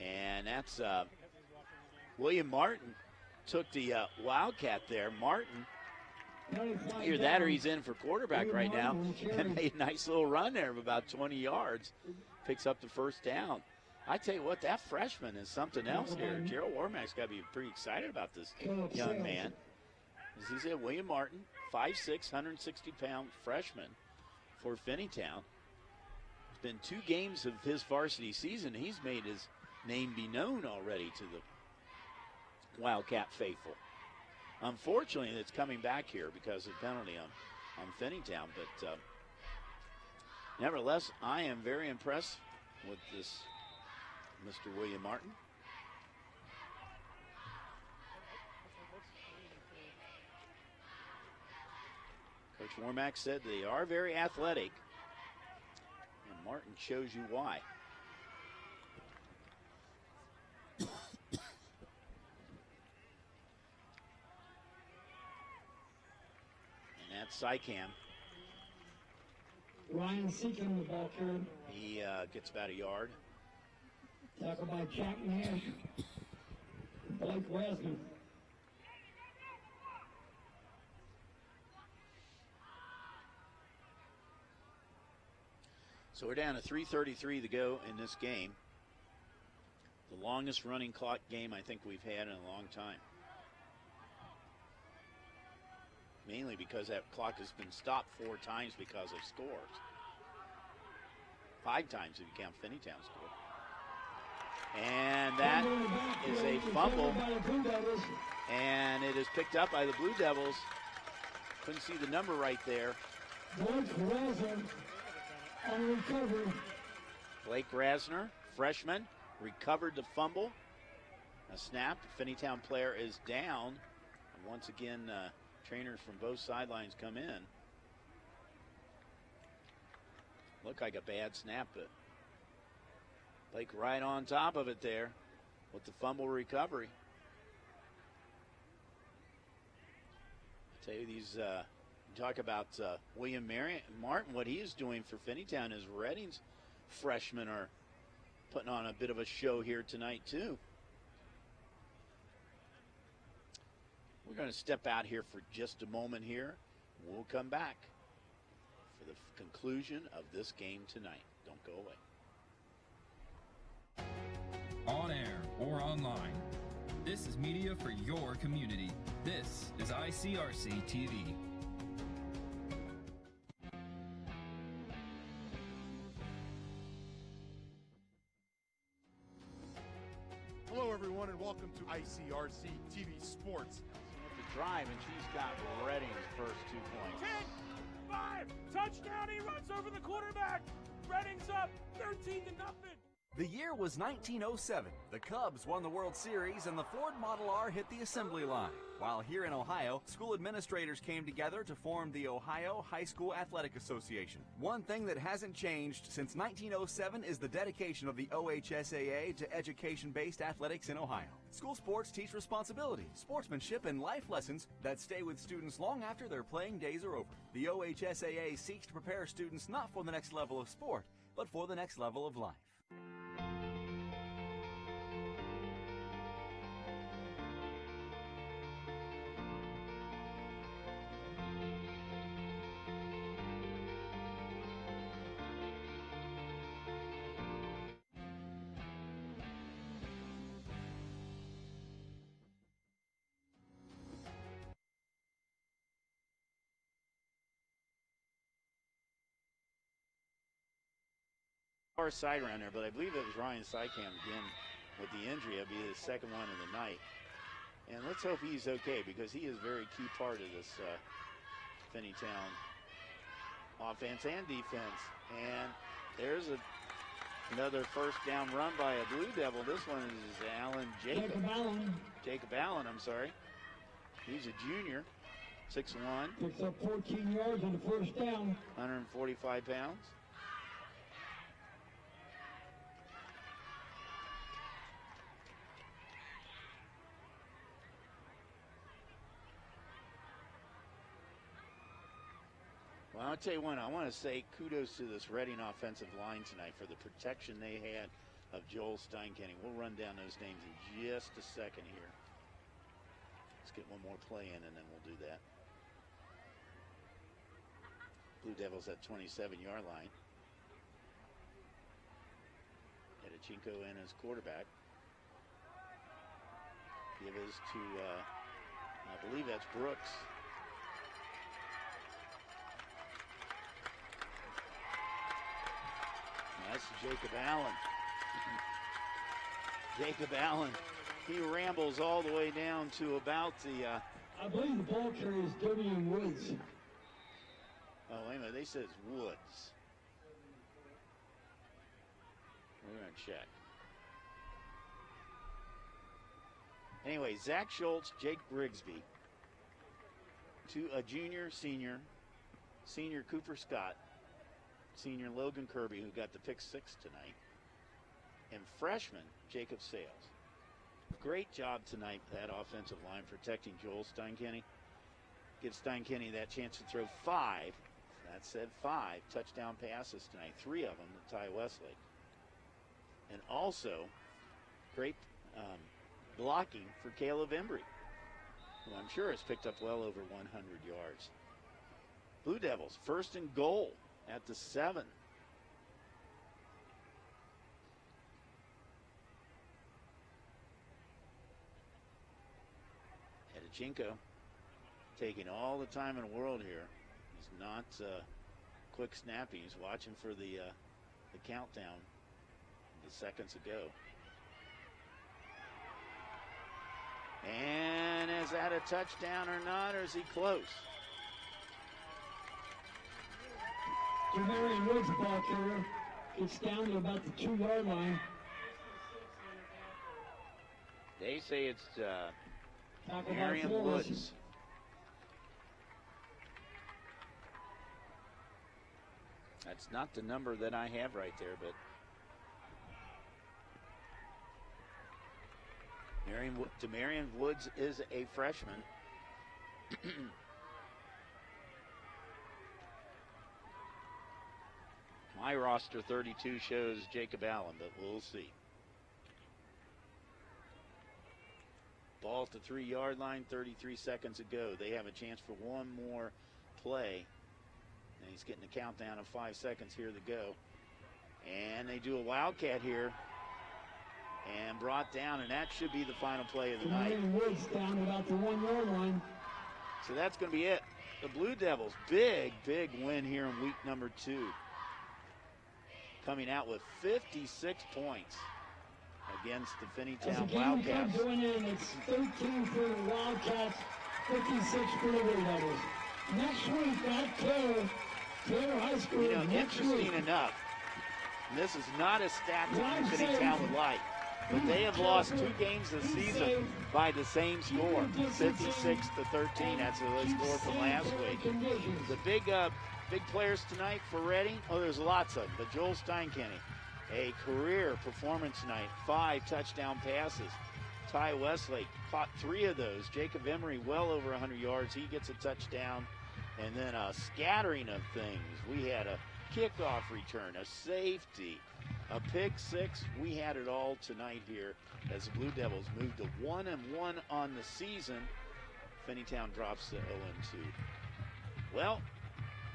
Speaker 6: And that's William Martin took the Wildcat there. Martin, either that or he's in for quarterback right now, and made a nice little run there of about 20 yards. Picks up the first down. I tell you what, that freshman is something else here. Gerald Warmack's got to be pretty excited about this young man. As he said, William Martin, 5'6", 160-pound freshman for Finneytown. It's been 2 games of his varsity season. He's made his name be known already to the Wildcat faithful. Unfortunately, it's coming back here because of the penalty on Finneytown. But nevertheless, I am very impressed with this Mr. William Martin. Coach Warmack said they are very athletic, and Martin shows you why. Sycam.
Speaker 7: Ryan Seeking, the ball carrier.
Speaker 6: He gets about a yard.
Speaker 7: Tackled by Jack Nash. Blake Rasmussen.
Speaker 6: So we're down to 3:33 to go in this game. The longest running clock game I think we've had in a long time. Mainly because that clock has been stopped 4 times because of scores. 5 times if you count Finneytown score. And that is a fumble. And it is picked up by the Blue Devils. Couldn't see the number right there. Blake Rasner, freshman, recovered the fumble. A snap. The Finneytown player is down. And once again, trainers from both sidelines come in. Looked like a bad snap, but Blake right on top of it there with the fumble recovery. Tell you these, you talk about William Martin, what he is doing for Finneytown. His Redding's freshmen are putting on a bit of a show here tonight too. We're going to step out here for just a moment here. We'll come back for the conclusion of this game tonight. Don't go away.
Speaker 3: On air or online, this is media for your community. This is ICRC-TV.
Speaker 4: Hello, everyone, and welcome to ICRC-TV Sports.
Speaker 6: The drive, and she's got Redding's first 2 points.
Speaker 25: 10-5, touchdown, he runs over the quarterback. Redding's up 13-0.
Speaker 2: The year was 1907. The Cubs won the World Series and the Ford Model R hit the assembly line. While here in Ohio, school administrators came together to form the Ohio High School Athletic Association. One thing that hasn't changed since 1907 is the dedication of the OHSAA to education-based athletics in Ohio. School sports teach responsibility, sportsmanship, and life lessons that stay with students long after their playing days are over. The OHSAA seeks to prepare students not for the next level of sport, but for the next level of life.
Speaker 6: Far side around there, but I believe it was Ryan Sycam again with the injury. It'll be his second one of the night. And let's hope he's okay, because he is a very key part of this Finneytown offense and defense. And there's another first down run by a Blue Devil. This one is Jacob Allen, I'm sorry. He's a junior, 6'1".
Speaker 7: Picks up 14 yards on the first down.
Speaker 6: 145 pounds. Well, I'll tell you what, I want to say kudos to this Reading offensive line tonight for the protection they had of Joel Steinkenny. We'll run down those names in just a second here. Let's get one more play in, and then we'll do that. Blue Devils at 27-yard line. Edichenko in as quarterback. Give us to, I believe that's Brooks. That's Jacob Allen. Jacob Allen. He rambles all the way down to about the...
Speaker 7: I believe the ball carrier is Damian Woods.
Speaker 6: Oh, wait a minute. They said it's Woods. We're going to check. Anyway, Zach Schultz, Jake Grigsby. A junior, senior Cooper Scott. Senior Logan Kirby, who got the pick 6 tonight, and freshman Jacob Sales. Great job tonight, that offensive line, protecting Joel Steinkenny. Gives Steinkenny that chance to throw 5, that said 5, touchdown passes tonight, 3 of them to Ty Westlake. And also, great blocking for Caleb Embry, who I'm sure has picked up well over 100 yards. Blue Devils, 1st and goal at the 7. Edichenko taking all the time in the world here. He's not quick snappy. He's watching for the countdown, the seconds ago. And is that a touchdown or not, or is he close?
Speaker 7: Damian Woods, ball carrier, gets down to about the 2-yard line.
Speaker 6: They say it's Marion Woods. That's not the number that I have right there, but Demarion Woods is a freshman. My roster 32 shows Jacob Allen, but we'll see. Ball at the 3-yard line, 33 seconds to go. They have a chance for one more play. And he's getting a countdown of 5 seconds here to go. And they do a Wildcat here. And brought down, and that should be the final play of the night.
Speaker 7: Woods down about the 1-yard line.
Speaker 6: So that's going to be it. The Blue Devils, big win here in week number 2. Coming out with 56 points against the Finneytown Wildcats.
Speaker 7: Going in, it's 13 for the Wildcats, 56 for the Blue Devils. Next week, that Taylor High School.
Speaker 6: You know, interesting enough, and this is not a stat that Finneytown would like, but they have lost 2 games this season by the same score, 56-13. That's the score from last week. The big players tonight for Reading, there's lots of them, but Joel Steinkenny, a career performance tonight, 5 touchdown passes. Ty Westlake caught 3 of those. Jacob Emery well over 100 yards. He gets a touchdown. And then a scattering of things. We had a kickoff return, a safety, a pick 6. We had it all tonight here as the Blue Devils moved to 1-1 on the season. Finneytown drops to 0-2. Well,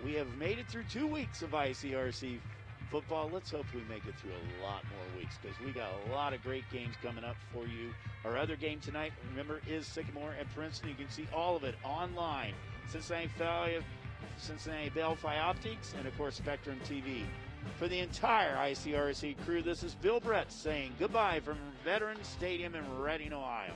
Speaker 6: we have made it through 2 weeks of ICRC football. Let's hope we make it through a lot more weeks because we got a lot of great games coming up for you. Our other game tonight, remember, is Sycamore at Princeton. You can see all of it online. Cincinnati Bellfly Optics, and of course Spectrum TV. For the entire ICRC crew, this is Bill Brett saying goodbye from Veterans Stadium in Reading, Ohio.